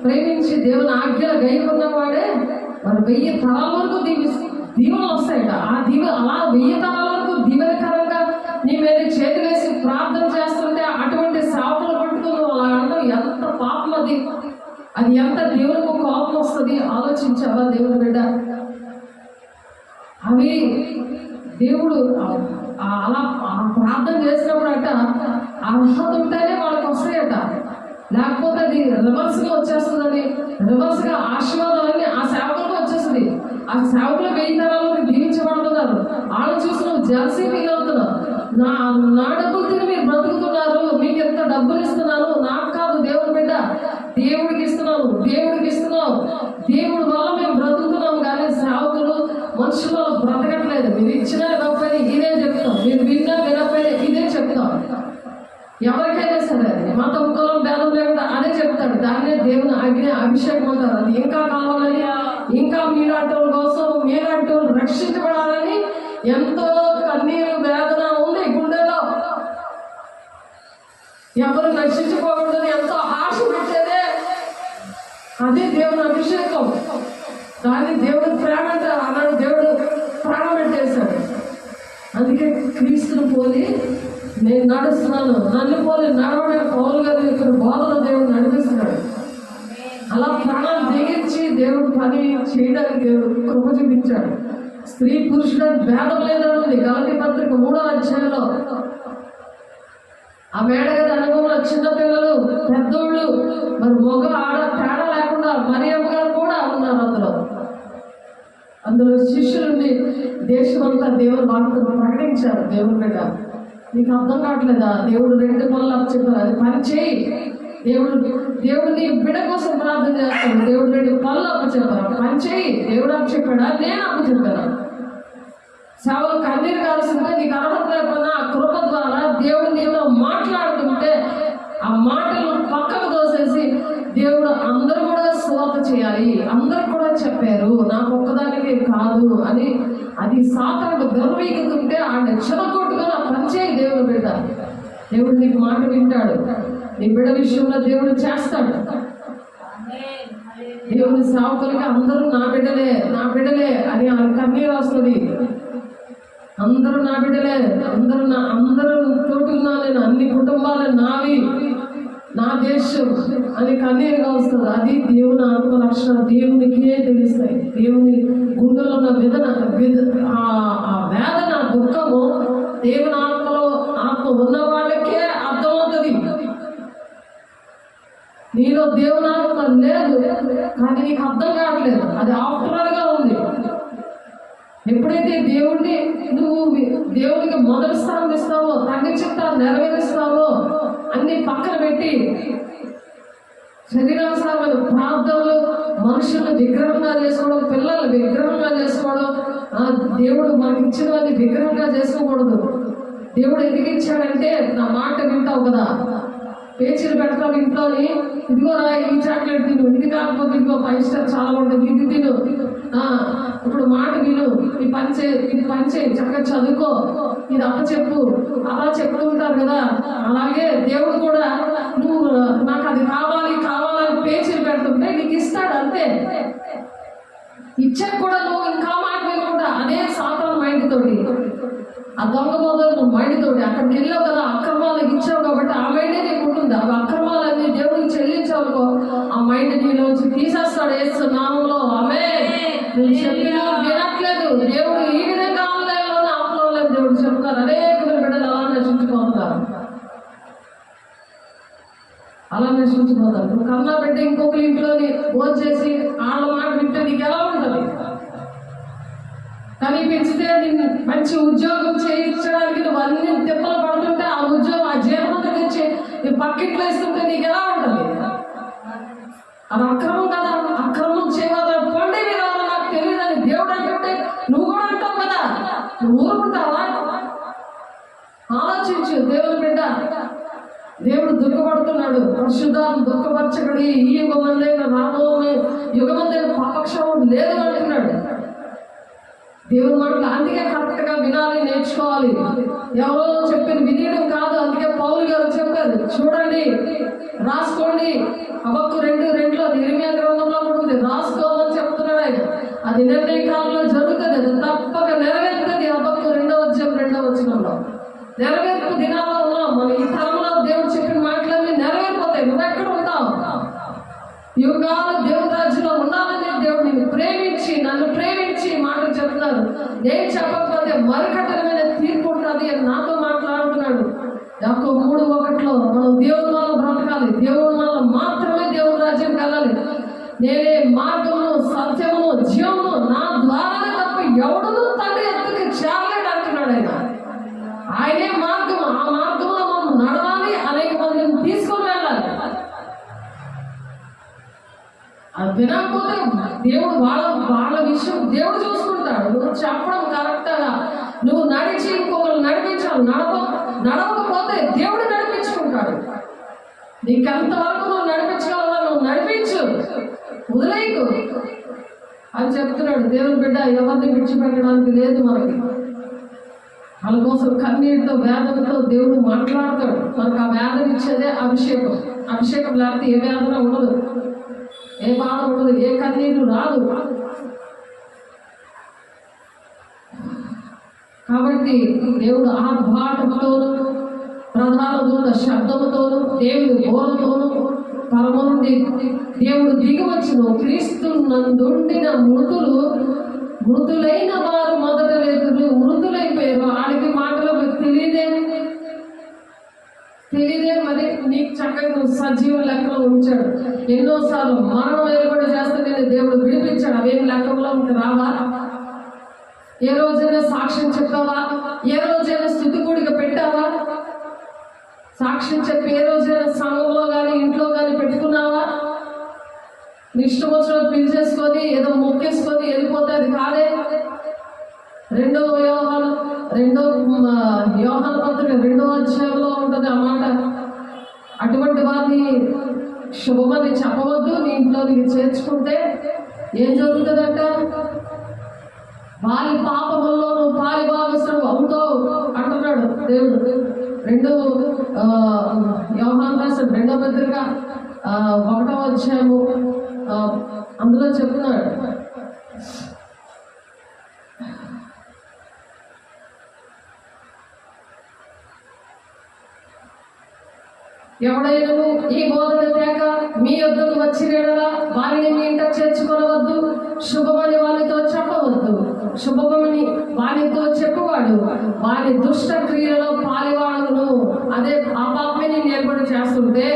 ప్రేమించి దేవుని ఆజ్ఞలు గైకొన్నవాడే మరి 1000 తరాల వరకు దీవెనలు వస్తాయట. ఆ అలా 1000 తరాల వరకు దీవెనకరంగా నీ మీద చేతి వేసి ప్రార్థన చేస్తుంటే అటువంటి సేవకులు పట్టుకుని అలా అనడం ఎంత పాపం! అది ఎంత దేవునికి కోపం వస్తుంది ఆలోచించావా దేవుని బిడ్డ? అవి దేవుడు అలా ప్రార్థన చేసినప్పుడు అట అర్హత ఉంటేనే వాళ్ళకి వస్తాయట. లేకపోతే అది రివర్స్గా వచ్చేస్తుందని, రివర్స్గా ఆశీర్వాదాలన్నీ ఆ సేవకులకు వచ్చేస్తుంది. ఆ సేవకులు 1000 తరాలు దీవించబడుతున్నారు. వాళ్ళని చూసి నువ్వు జలసీ ఫీల్ అవుతున్నావు. నా డబ్బులు తిని మీరు బ్రతుకుతున్నారు, మీకు ఎంత డబ్బులు ఇస్తున్నాను, నాకు కాదు దేవుని బిడ్డ, దేవుడికి ఇస్తున్నావు. దేవుడి వల్ల మేము బ్రతుకుతున్నాం. కానీ సేవకులు మనుషులు బ్రతకట్లేదు. మీరు ఇచ్చినా గొప్పని ఇదే చెప్తాం, మీరు విన్నా వినకపోయినా ఇదే చెప్తాం. ఎవరికైనా సరే మత కులం భేదం లేకుండా అదే చెప్తాడు. దాన్నే దేవుని అభిషేకం అంటారు. అది ఇంకా కావాలని, ఇంకా మీలాంటి కోసం మీలాంటి రక్షించబడాలని ఎంతో కన్నీరు వేదన ఉంది గుండెలో. ఎవరు రక్షించుకోకూడదని ఎంతో ఆశ పెట్టేదే అదే దేవుని అభిషేకం. దాన్ని దేవుడు ప్రేమ అంటారు. అన్నాడు దేవుడు ప్రాణం పెట్టేశాడు. అందుకే క్రీస్తుని పోలి నేను నడుస్తున్నాను, నన్ను పోలి నడవడానికి పౌలు గారు ఇక్కడ బోధన దేవుడు నడిపిస్తున్నాడు. అలా ప్రాణాలు దిగించి దేవుడు పని చేయడానికి దేవుడు కృప చూపించాడు. స్త్రీ పురుషుడు భేదం లేదనుంది గలతీ పత్రిక 3వ అధ్యాయంలో. ఆ మేడగది అనుభవంలో చిన్నపిల్లలు, పెద్దోళ్ళు, మరి మగ ఆడ తేడా లేకుండా మరియమ్మ గారు కూడా ఉన్నారు. అందులో శిష్యులని దేశమంతా దేవుని వార్తను ప్రకటించారు. దేవుని బిడ్డ, నీకు అర్థం కావట్లేదా? దేవుడు 2 పనులు అప్పచెప్పారు, అది పని చేయి. దేవుడిని బిడ్డ కోసం ప్రార్థన చేస్తాడు. దేవుడు 2 పనులు అప్పచెప్పారు, పని చేయి. దేవుడు అప్పచెప్పాడా? నేను అప్పచెప్పాను. సేవలు కన్నీరు కాల్సింటే నీకు అర్హత లేకపోయినా ఆ కృప ద్వారా దేవుడు నీతో మాట్లాడుతుంటే ఆ మాటలు పక్కకు తోసేసి దేవుడు అందరూ కూడా సువార్త చేయాలి, అందరూ కూడా చెప్పారు, నాకు ఒక్కదానికి కాదు అని అది సాతానుడు గర్వీగుతుంటే ఆయన చెరగొట్టుకొని ఆ పంచేయి దేవుడు బిడ్డ. దేవుడు నీకు మాట వింటాడు, నీ బిడ్డ విషయంలో దేవుడు చేస్తాడు. దేవుని సేవకులకి అందరూ నా బిడ్డలే నా బిడ్డలే అని ఆ కన్నీరు వస్తుంది. అందరూ నా బిడ్డలే, అందరూ తోటి ఉన్నా, నేను అన్ని కుటుంబాలు నావి, నా దేశం అని కన్నీరుగా వస్తుంది. అది దేవుని ఆత్మ లక్షణాలు దేవునికే తెలుస్తాయి. దేవుని గుండెలో ఉన్న ఆ వేదన దుఃఖము దేవుని ఆత్మ ఉన్న వాళ్ళకే అర్థమవుతుంది. నీలో దేవుని ఆత్మ లేదు కానీ నీకు అర్థం కావట్లేదు, అది ఆఫ్టరల్ గా ఉంది. ఎప్పుడైతే నువ్వు దేవునికి మొదటి స్థానం ఇస్తావో, తండ్రి చిత్తాన్ని నెరవేరుస్తావో, అన్ని పక్కన పెట్టి శరీరానుసారమైన ప్రార్థనలు, మనుషులను విగ్రహంగా చేసుకోవడం, పిల్లలు విగ్రహంగా చేసుకోవడం, దేవుడు మనకి ఇచ్చినవన్నీ విగ్రహంగా చేసుకోకూడదు. దేవుడు ఎందుకు ఇచ్చాడంటే నా మాట వింటావు కదా, పేచీలు పెడతావు ఇంట్లోని, ఇదిగో రా ఈ చాక్లెట్ తిను, ఇది కాకపోతే ఇదిగో 5 స్టార్ చాలా ఉంటుంది, ఇది తిను, ఇప్పుడు మాట విను, ఇది పంచే చక్కగా చదువుకో, ఇది అప్పచెప్పు, అలా చెప్తూ ఉంటారు కదా. అలాగే దేవుడు కూడా నువ్వు నాకు అది కావాలని పేచీలు పెడుతుంటే నీకు ఇస్తాడు అంతే. ఇచ్చాక కూడా నువ్వు ఇంకా మాట వినకుండా అదే సాతాను మైండ్ తోటి, ఆ దొంగ మొదలు మైండ్ తోటి అక్కడికి వెళ్ళావు కదా, అక్రమాలకు ఇచ్చావు కాబట్టి ఆ మైండే నీకు ఉంటుంది. అవి అక్రమాలన్నీ దేవుడికి చెల్లించావుకో ఆ మైండ్ నీలోంచి తీసేస్తాడు యేసు నామములో. ఆమేన్. నువ్వు చెప్పినా వినట్లేదు, దేవుడు ఈ విధంగా ఆన్లైన్లోనే ఆఫ్లైన్లో దేవుడు చెప్తారు. అనేక బిడ్డలు అలా నశించిపోతున్నారు. నువ్వు కన్నా బిడ్డ ఇంకొకరి ఇంట్లోని భోజనం చేసి వాళ్ళ మాట వింటే నీకు ఎలా ఉంటుంది? కానీ పెంచితే నిన్ను మంచి ఉద్యోగం చేయించడానికి నువ్వు అన్ని తిప్పలు పడుతుంటే ఆ ఉద్యోగం ఆ జీవనం నుంచి నువ్వు పక్కిట్లో వేస్తుంటే నీకు ఎలా ఉంటుంది? అది అక్రమం కదా. అక్రమం చేయవద్దు, పండి మీరు నాకు తెలియదని దేవుడు అంటుంటే నువ్వు కూడా అంటావు కదా, నువ్వు ఊరుకుంటావా? ఆలోచించు దేవుని బిడ్డ. దేవుడు దుఃఖపడుతున్నాడు, పరిశుద్ధాత్మ దుఃఖపరచబడి ఈ యుగమందైన రాబోయే యుగమందైన పాపక్షేమం లేదు అంటున్నాడు దేవుని మాటలు. అందుకే కరెక్ట్ గా వినాలి, నేర్చుకోవాలి. ఎవరో చెప్పిన వినడం కాదు. అందుకే పౌలు గారు చెప్పారు, చూడండి, రాసుకోండి. హబక్కు 2:2 ఇర్మియా గ్రంథంలో కూడా ఉంది, రాసుకోవాలని చెప్తున్నాడు ఆయన. అది నిర్ణయ కాలంలో జరుగుతుంది, అది తప్పక నెరవేరుతుంది. హబక్కు 2:2 నెరవేర్పు దినాల్లో ఉన్నాం మనం. ఈ తరంలో దేవుడు చెప్పిన మాటలన్నీ నెరవేరిపోతాయి. నువ్వు ఎక్కడ ఉంటావు? యుగాలు దేవుని రాజ్యంలో ఉండాలని దేవుడు నిన్ను ప్రేమించి నన్ను ప్రేమించి మాటలు చెప్తున్నారు. నేను చెప్పకపోతే మరికట్టమైన తీర్పు ఉంటుంది అని నాతో మాట్లాడుతున్నాడు. యాకోబు 3:1 మనం దేవుని వల్ల బ్రతకాలి, దేవుని వల్ల మాత్రమే దేవుని రాజ్యం వెళ్ళాలి. నేనే మార్గమును సత్యమును జీవమును, నా ద్వారానే తప్ప ఎవడును తండ్రి ఎత్తుకు చేరలేడు అంటున్నాడు ఆయన. ఆయనే మార్గము, ఆ మార్గంలో మనం నడవాలి, అనేక మందిని తీసుకొని వెళ్ళాలి. అది వినకపోతే దేవుడు వాళ్ళ విషయం దేవుడు చూసుకుంటాడు. నువ్వు చెప్పడం కరెక్ట్గా నువ్వు నడిచి ఇంకొకరు నడిపించాలి. నడవకపోతే దేవుడు నడిపించుకుంటాడు. నీకెంతవరకు నువ్వు నడిపించగలవా నువ్వు నడిపించు, వదిలేయకు అని చెప్తున్నాడు. దేవుని బిడ్డ ఎవరిని విడిచిపెట్టడానికి లేదు మనకి. వాళ్ళ కోసం కన్నీటితో వేదనతో దేవుడు మాట్లాడతాడు. మనకు ఆ వేదన ఇచ్చేదే అభిషేకం. అభిషేకం లేకపోతే ఏ వేదన ఉండదు, ఏ బాధ ఉండదు, ఏ కన్నీరు రాదు. కాబట్టి దేవుడు ఆర్భాటముతోను, ప్రధాన దూత శబ్దముతోను, దేవుడి బోధతోను పరమ నుండి దేవుడు దిగివచ్చును. క్రీస్తు నందుండిన మృతులైన వారు మొదట రేతులు మృతులైపోయారు. ఆడికి మాటలు తెలియదే మరి నీకు చక్కగా నువ్వు సజీవ లెక్కలో ఉంచాడు. ఎన్నోసార్లు మరణం ఏర్పడి చేస్తే నేను దేవుడు విడిపించాడు. అవేం లెక్కలో రావా? ఏ రోజైనా సాక్ష్యం చెప్పావా? ఏ రోజైనా స్థుతి కూడిక పెట్టావా? సాక్ష్యం చెప్పి ఏ రోజైనా సంఘంలో కానీ ఇంట్లో కానీ పెట్టుకున్నావా? నీ ఇష్టం వచ్చిన పిలిచేసుకొని ఏదో మొక్కేసుకొని వెళ్ళిపోతే అది కాదే. యోహాను పత్రిక 2వ అధ్యాయంలో ఉంటుంది ఆ మాట. అటువంటి వారిని శుభమని చెప్పవద్దు, నీ ఇంట్లోనికి చేర్చుకుంటే ఏం జరుగుతుందంట? వారి పాపముల్లో నువ్వు పాలి భాగస్వామి అవుతావు అంటున్నాడు దేవుడు. యోహాను రాసిన 2వ పత్రిక 1వ అధ్యాయము అందులో చెప్తున్నాడు. ఎవడైనా ఈ బోధన తేక మీ యొద్దకు వచ్చిన యెడల వారిని మీ ఇంట చేర్చుకొనవద్దు, శుభమని వారితో చెప్పవద్దు. శుభమని వారితో చెప్పువాడు వారి దుష్ట క్రియలలో పాలివాడును. అదే ఆ పాపమే నేను ఏర్పాటు చేస్తుంటే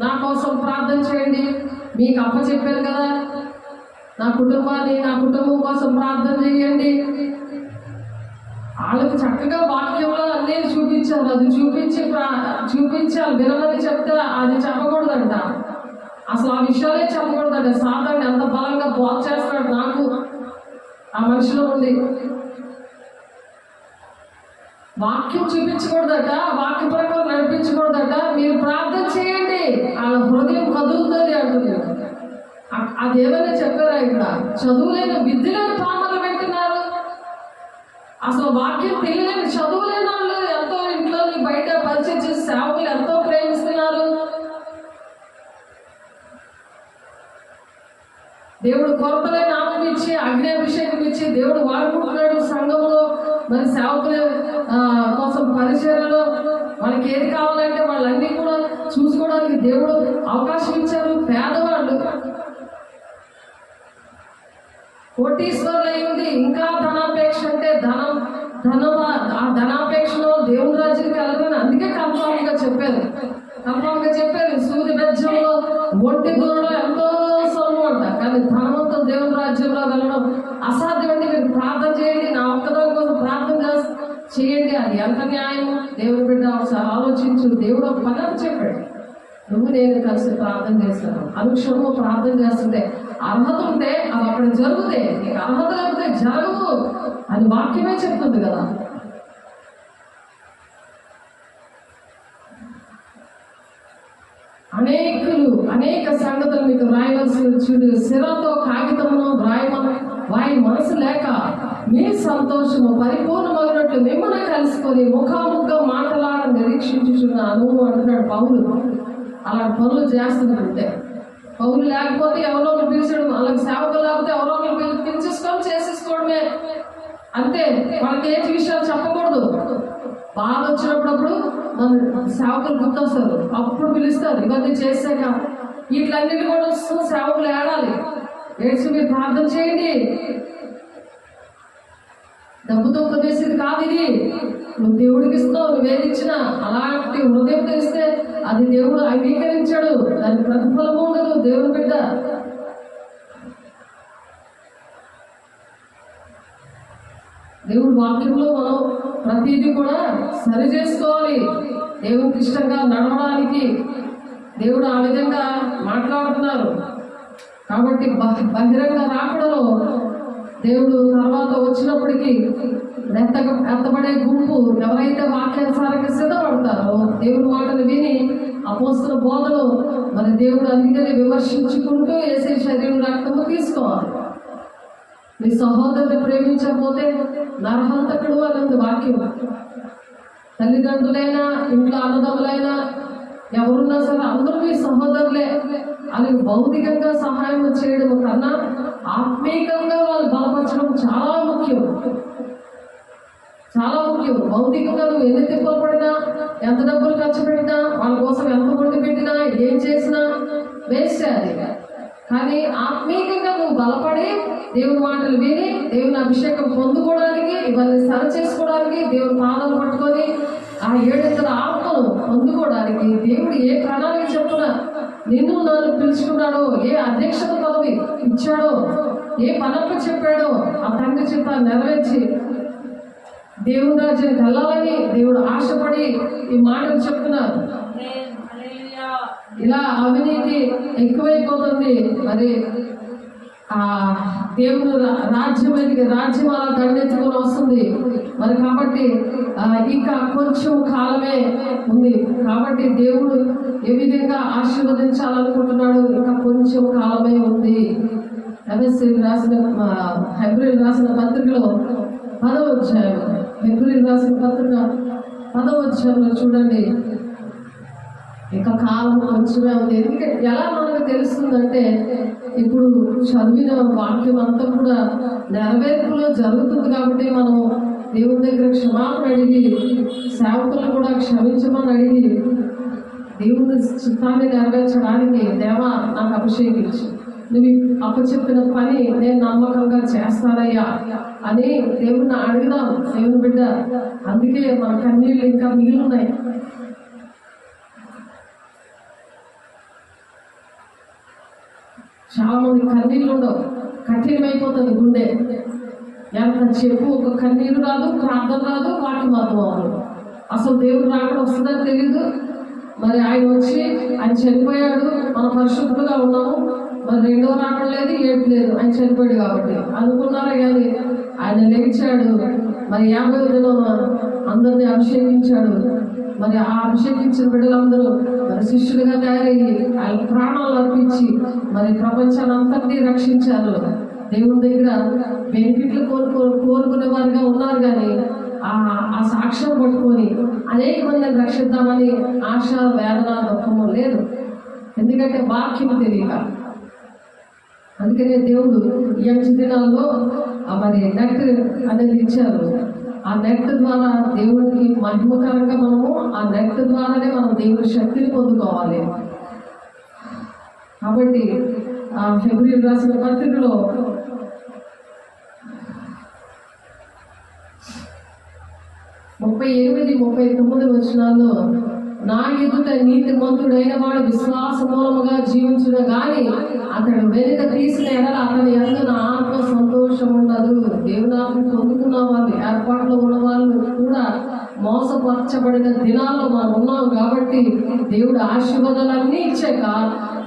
నా కోసం ప్రార్థన చేయండి, మీకు అప్పచెప్పాను కదా, నా కుటుంబం కోసం ప్రార్థన చేయండి. వాళ్ళకి చక్కగా వాక్యంలో అన్నీ చూపించారు. అది చూపించాలి వినమని చెప్తే అది చెప్పకూడదంట. అసలు ఆ విషయాలే చెప్పకూడదంట. సాతాను ఎంత బలంగా బోధ చేస్తాడు నాకు ఆ మనిషిలో ఉండి. వాక్యం చూపించకూడదట, వాక్య ప్రకారం నడిపించకూడదట. మీరు ప్రార్థన చేయండి, వాళ్ళ హృదయం కదులుతుంది అంటుంది. అదేమైనా చెప్పారా? ఇక్కడ చదువులేని విద్యలను పామలు పెట్టినారు. అసలు వాక్యం తెలియలేని చదువులేని వాళ్ళు ఎంతో ఇంట్లో బయట పరిచయం చేసి సేవకులు ఎంతో ప్రేమిస్తున్నారు. దేవుడు కొరతలే నామం ఇచ్చి అగ్నిభిషేకం ఇచ్చి దేవుడు వాడుకుంటున్నాడు సంఘంలో. మరి సేవకుల కోసం పరిచర్యలో వాళ్ళకి ఏది కావాలంటే వాళ్ళన్నీ కూడా చూసుకోవడానికి దేవుడు అవకాశం ఇచ్చారు. పేదవాళ్ళు కోటీశ్వరులు అయింది, ఇంకా ధనాపేక్ష అంటే ఆ ధనాపేక్షలో దేవుని రాజ్యానికి వెళ్ళదని అందుకే కన్ఫామ్గా చెప్పారు. సూర్య బెజ్జంలో ఒంటి దూరంలో ఎంతో సొమ్ము అంట, కానీ ధనవంతో దేవుని రాజ్యంలో వెళ్ళడం అసాధ్యం. అంటే మీరు ప్రార్థన చేయండి, నా ఒక్కదాని కోసం ప్రార్థన చేయండి. అది ఎంత న్యాయం? దేవుని బిడ్డ ఒకసారి ఆలోచించు. దేవుడు ఒక పని చెప్పాడు, నువ్వు నేను కలిసి ప్రార్థన చేస్తాను. అనుక్షణము ప్రార్థన చేస్తుంటే అర్హత ఉంటే అవి అక్కడ జరుగుతాయి, నీకు అర్హత లేకపోతే జరగవు అని వాక్యమే చెప్తుంది కదా. అనేక సంగతులు మీకు రాయవలసి చూడు. సిరతో కాగితమును వారి మనసు లేక మీ సంతోషము పరిపూర్ణమైనట్లు మిమ్మల్ని కలుసుకొని ముఖాముఖంగా మాట్లాడ నిరీక్షించుచున్నాను అంటున్నాడు పౌలు. అలాంటి పనులు చేస్తుందంటే పౌలు లేకపోతే ఎవరో పిలిచడం, అలాగే సేవకులు లేకపోతే ఎవరో పిలిచేసుకొని చేసేసుకోవడమే అంతే. వాళ్ళకి ఏ విషయాలు చెప్పకూడదు. బాగా వచ్చినప్పుడు మన సేవకులు గుర్తొస్తారు, అప్పుడు పిలుస్తారు. ఇవన్నీ చేశాక వీటిలన్నిటి కూడా వస్తూ సేవకులు ఏడాలి. ఏడ్చి మీరు ప్రార్థన చేయండి. డబ్బుతో ఉపదేశింది కాదు ఇది. నువ్వు దేవుడికి ఇస్తావు, నువ్వేదిచ్చినా అలాంటి హృదయం తెలిస్తే అది దేవుడు అంగీకరించాడు. దాని ప్రతిఫలము ఉండదు. దేవుని బిడ్డ దేవుడి వాక్యంలో మనం ప్రతిదీ కూడా సరి చేసుకోవాలి. దేవునికి ఇష్టంగా నడవడానికి దేవుడు ఆ విధంగా మాట్లాడుతున్నారు. కాబట్టి బహిరంగ రాకడలో దేవుడు తర్వాత వచ్చినప్పటికీ ఎత్తబడే గుంపు ఎవరైతే వాక్యానుసారంగా సిద్ధపడతారో దేవుడి మాటలు విని అపోస్తల బోధలు మరి దేవుడు అందుకని విమర్శించుకుంటూ వేసే శరీరం రక్తము తీసుకోవాలి. మీ సహోదరుని ప్రేమించకపోతే నరహంతకుడు అనేది వాక్యం. తల్లిదండ్రులైనా ఇంట్లో అన్నదమ్ములైనా ఎవరున్నా సరే అందరూ మీ సహోదరులే. అది భౌతికంగా సహాయం చేయడం కన్నా ఆత్మీయంగా వాళ్ళు బలపరచడం చాలా ముఖ్యం. భౌతికంగా నువ్వు ఎన్ని తిప్పలు పడినా, ఎంత డబ్బులు ఖర్చు పెట్టినా, వాళ్ళ కోసం ఎంత వండి పెట్టినా, ఏం చేసినా వేస్ట్ అది. కానీ ఆత్మీయంగా నువ్వు బలపడి దేవుని మాటలు విని దేవుని అభిషేకం పొందుకోవడానికి, ఇవన్నీ సరి చేసుకోవడానికి, దేవుని పాదాలు పట్టుకొని ఆ 7 ఆత్మను పొందుకోవడానికి దేవుడు ఏ ప్రణాళిక చెప్పున నిన్ను నన్ను పిలుచుకున్నాడో, ఏ అధ్యక్షత పదవి ఇచ్చాడో, ఏ పనప్ప చెప్పాడో ఆ తండ్రి చేత నెరవేర్చి దేవుని రాజ్యానికి వెళ్ళాలని దేవుడు ఆశపడి ఈ మాటలు చెప్తున్నారు. ఇలా అవినీతి ఎక్కువైపోతుంది. మరి ఆ దేవుడు రాజ్యం అలా దండెత్తుకొని వస్తుంది మరి. కాబట్టి ఇంకా కొంచెం కాలమే ఉంది. కాబట్టి దేవుడు ఏ విధంగా ఆశీర్వదించాలనుకుంటున్నాడు, ఇంకా కొంచెం కాలమే ఉంది. హెబ్రీయులకు రాసిన పత్రికలో 10వ అధ్యాయం, హెబ్రీయులకు రాసిన పత్రిక 10వ అధ్యాయంలో చూడండి, ఇంకా కాలం కొంచెమే ఉంది. ఎందుకంటే ఎలా మనకు తెలుస్తుందంటే, ఇప్పుడు చదివిన వాక్యం అంతా కూడా నెరవేర్పులో జరుగుతుంది. కాబట్టి మనం దేవుని దగ్గర క్షమాపణ అడిగి, సేవకులను కూడా క్షమించమని అడిగి, దేవుని చిత్తాన్ని నెరవేర్చడానికి దేవా నాకు అభిషేకించు, నువ్వు అప్పచెప్పిన పని నేను నమ్మకంగా చేస్తానయ్యా అని దేవుడిని అడుగుదాం. దేవుని బిడ్డ, అందుకే మన కన్నీళ్ళు ఇంకా మిగిలి ఉన్నాయి. చాలా మంది కన్నీళ్ళు ఉండవు, కఠినమైపోతుంది గుండె. ఎంత చెప్పు ఒక కన్నీరు రాదు, ప్రార్థన రాదు, వాక్యం అర్థం అవ్వదు. అసలు దేవుడు రాకడం వస్తుందని తెలియదు. మరి ఆయన వచ్చి ఆయన చనిపోయాడు, మనం పరిశుద్ధులుగా ఉన్నాము, మరి రెండవ రాకడం లేదు, ఏడు లేదు, ఆయన చనిపోయాడు కాబట్టి అనుకున్నారా. కానీ ఆయన లేచాడు, మరి 50వ దినం అందరినీ అభిషేకించాడు. మరి ఆ అభిషేకించిన బిడ్డలందరూ మరి శిష్యులుగా తయారయ్యి ఆయన ప్రాణాలు అర్పించి మరి ప్రపంచాన్ని అంతటినీ రక్షించారు. దేవుని దగ్గర బెనిఫిట్లు కోరుకునే వారిగా ఉన్నారు. కానీ ఆ సాక్ష్యం పట్టుకొని అనేక మందిని రక్షిద్దామని ఆశ, వేదన, దుఃఖము లేదు. ఎందుకంటే వాక్యం తెలియక. అందుకనే దేవుడు ఈ 5 దినాల్లో మరి నెట్ అనేది ఇచ్చారు. ఆ నెట్ ద్వారా దేవుడికి మహిమకరంగా మనము ఆ నెట్ ద్వారానే మనం దేవుడి శక్తిని పొందుకోవాలి. కాబట్టి ఆ హెబ్రీయులకు రాసిన పత్రికలో 38-39 వచనాల్లో, నా ఎదుట నీతిమంతుడైన వాడు విశ్వాస మూలముగా జీవించును గాని అతడు వెనుక తీసిన ఎడల అతని యందు నా ఆత్మ సంతోషం ఉండదు. దేవుని ఆత్మ పొందుకున్న వాళ్ళు, ఏర్పాట్లో ఉన్న వాళ్ళు కూడా మోసపరచబడిన దినాల్లో మనం ఉన్నాం. కాబట్టి దేవుడు ఆశీర్వాదాలన్నీ ఇచ్చాక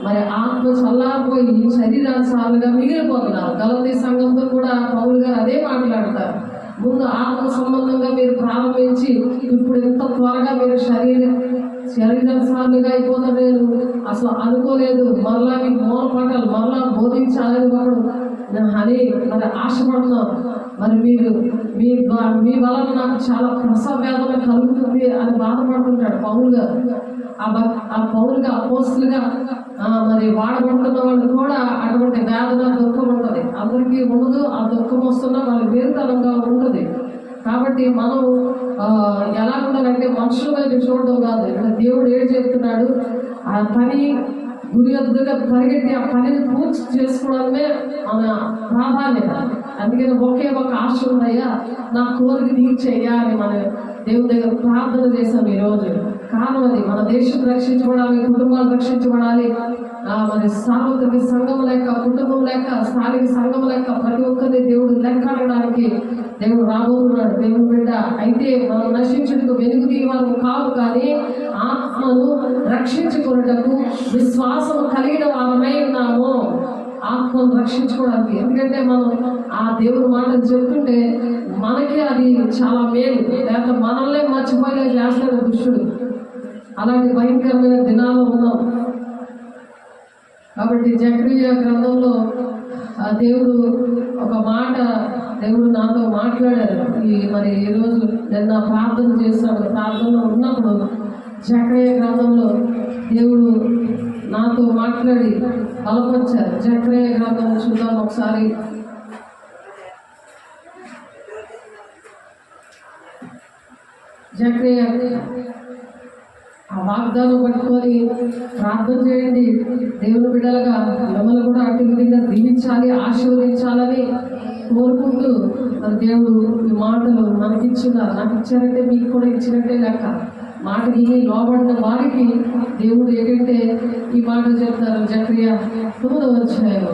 మరి ఆత్మ చల్లారిపోయి శరీరానుసారులుగా మిగిలిపోతున్నారు. గలతీ సంఘంతో కూడా పౌలు గారు అదే మాట్లాడతారు. ముందు ఆత్మ సంబంధంగా మీరు ప్రారంభించి ఇప్పుడు ఎంత త్వరగా మీరు శరీరానుసారులుగా అయిపోతారు, నేను అసలు అనుకోలేదు. మరలా మీకు మూలపాఠాలు మరలా బోధించాలని వాడు అని మరి ఆశపడుతున్నాం. మరి మీ వలన నాకు చాలా ప్రసవ వేదన కలుగుతుంది అని బాధపడుతుంటాడు పౌలు గారు. ఆ పౌలుగా అపోస్తులుగా మరి వాడబడుతున్న వాళ్ళు కూడా అటువంటి వేదన, దుఃఖం ఉంటుంది. అందరికీ ఉండదు. ఆ దుఃఖం వస్తున్నా వాళ్ళకి వేరుతనంగా ఉంటుంది. కాబట్టి మనం ఎలా ఉండాలంటే మనుషుల వైపు చూడడం కాదు. ఇక్కడ దేవుడు ఏడు చెప్తున్నాడు, ఆ పని గురి వద్దగా పరిగెత్తి ఆ పనిని పూర్తి చేసుకోవడమే మన ప్రాధాన్యత. అందుకని ఒకే ఒక ఆశ ఉందయ్యా, నా కోరిక తీర్చేయ్యా అని మన దేవుని దగ్గర ప్రార్థన చేశాం ఈరోజు. కారణం అది, మన దేశం రక్షించబడాలి, కుటుంబాలు రక్షించబడాలి. మరి సార్వత్రిక సంఘం లెక్క, కుటుంబం లెక్క, స్థానిక సంఘం లెక్క ప్రతి ఒక్కరిని దేవుడు లెక్క అడగడానికి దేవుడు రాబోతున్నాడు. దేవుని బిడ్డ అయితే మనం నశించుటకు వెలుగు తీయవారు కాదు, కానీ ఆత్మను రక్షించుకున్నటకు విశ్వాసం కలిగిన వారమై ఉన్నాము. ఆత్మను రక్షించుకోవడానికి. ఎందుకంటే మనం ఆ దేవుని మాటలు చెప్తుంటే మనకి అది చాలా మేలు. లేకపోతే మనల్నే మర్చిపోయేలా చేస్తాడు దుష్టుడు. అలాంటి భయంకరమైన దినాల్లో ఉన్నాం. కాబట్టి జకరియా గ్రంథంలో దేవుడు ఒక మాట దేవుడు నాతో మాట్లాడారు. మరి ఈరోజు నిన్న ప్రార్థన చేశాడు. ప్రార్థనలో ఉన్నప్పుడు జకరియా గ్రంథంలో దేవుడు నాతో మాట్లాడి బలపరిచారు. జకరియా గ్రంథం చూద్దాం ఒకసారి. జకరియా ఆ వాగ్దానం పట్టుకొని ప్రార్థన చేయండి. దేవుని బిడ్డలుగా మిమ్మల్ని కూడా అటు విధంగా దీవించాలి, ఆశీర్వదించాలని కోరుకుంటూ మరి దేవుడు ఈ మాటలు నాకు ఇచ్చారంటే మీకు కూడా ఇచ్చినట్టే లెక్క. మాట విని లోబడిన వారికి దేవుడు ఏంటంటే ఈ మాట చెప్తారు. జకరియా 9వ అధ్యాయం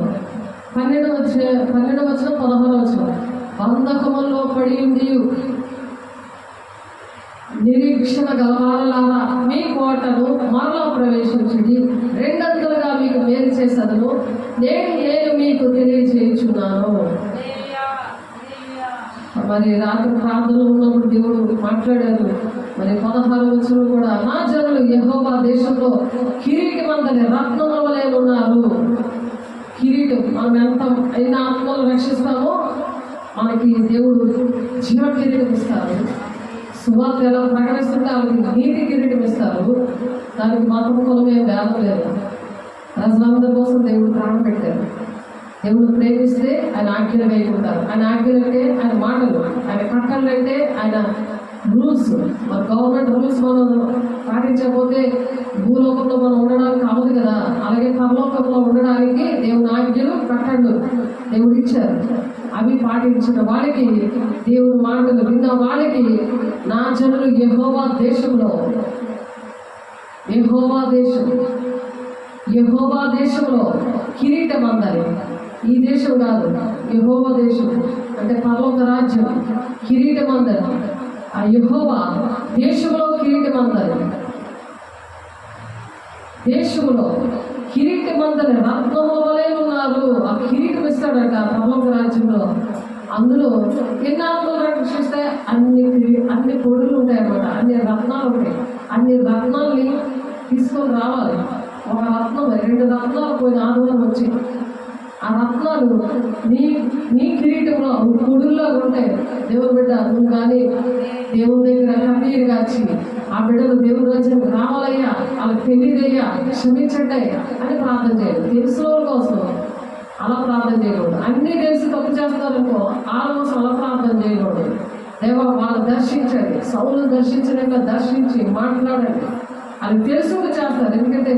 12వ వచనం 16వ వచనం, బంధకములో పడి ఉండి నిరీక్షణ గలవారలారా మీ కోటను మరలా ప్రవేశించుడి, రెండంతలుగా మీకు మేలు చేసేదను. నేను మీకు తెలియజేయ మరి రాత్రి ప్రార్థనలో ఉన్నప్పుడు దేవుడు మాట్లాడారు. మరి 16వ వచనంలో కూడా నా జనులు యెహోవా దేశంలో కిరీటం అందరి రత్నముల వలె ఉన్నారు. కిరీటం మనం ఎంత అయినా ఆత్మలు రక్షిస్తామో మనకి దేవుడు జీవ కిరీటం ఇస్తారు. సువార్త ఎలా ప్రకటిస్తుంటే వాళ్ళకి నీతి కిరీటం ఇస్తారు. దానికి మాత్రం కులమే వేదం లేదు. ప్రజలందరి కోసం దేవుడు ప్రాణం పెట్టారు. దేవుడు ప్రేమిస్తే ఆయన ఆజ్ఞలు వేయకుంటారు. ఆయన ఆజ్ఞలు అంటే ఆయన మాటలు, ఆయన కట్టలు అంటే ఆయన రూల్స్. మన గవర్నమెంట్ రూల్స్ మనం పాటించకపోతే భూలోకంలో మనం ఉండడానికి అవ్వదు కదా. అలాగే పరలోకంలో ఉండడానికి దేవుని ఆజ్ఞలు కట్టండు దేవుడు ఇచ్చారు. అవి పాటించిన వాడికి, దేవుడు మాటలు విన్న వాడికి నా జనులు యెహోవా దేశంలో, యెహోవా దేశంలో కిరీటం అందరి. ఈ దేశం కాదు, యెహోవా దేశం అంటే పరలోక రాజ్యం. కిరీటం అందరి ఆ యెహోవా దేశంలో కిరీటం అందరి. దేశంలో కిరీటం అందరి రత్నముల వలె ఉన్నారు. ఆ కిరీటం ఇస్తాడట పరలోక రాజ్యంలో. అందులో ఎన్ని ఆత్మలు రక్షిస్తే అన్ని పొడులు ఉంటాయి అన్నమాట. అన్ని రత్నాలు ఉంటాయి. అన్ని రత్నాల్ని తీసుకొని రావాలి. ఒక రత్నం 2 రత్నాలు పోయిన ఆదివారం వచ్చి ఆ రత్నాలు నీ కిరీటంలో పొడుల్లో ఉంటాయి. దేవుని బిడ్డ నువ్వు కానీ దేవుని దగ్గర కన్నీరు కాచి ఆ బిడ్డలు దేవుని రాజ్యం రావాలయ్యా, వాళ్ళకి తెలియదయ్యా, క్షమించండి అని ప్రార్థన చేయాలి. తెలిసిన వాళ్ళ కోసం అలా ప్రార్థన చేయకూడదు. అన్నీ తెలిసి తప్పు చేస్తారనుకో వాళ్ళ కోసం అలా ప్రార్థన చేయకూడదు. దేవా వాళ్ళు దర్శించండి, సౌలు దర్శించడంగా దర్శించి మాట్లాడండి. అది తెలుసుకుంటూ చేస్తారు. ఎందుకంటే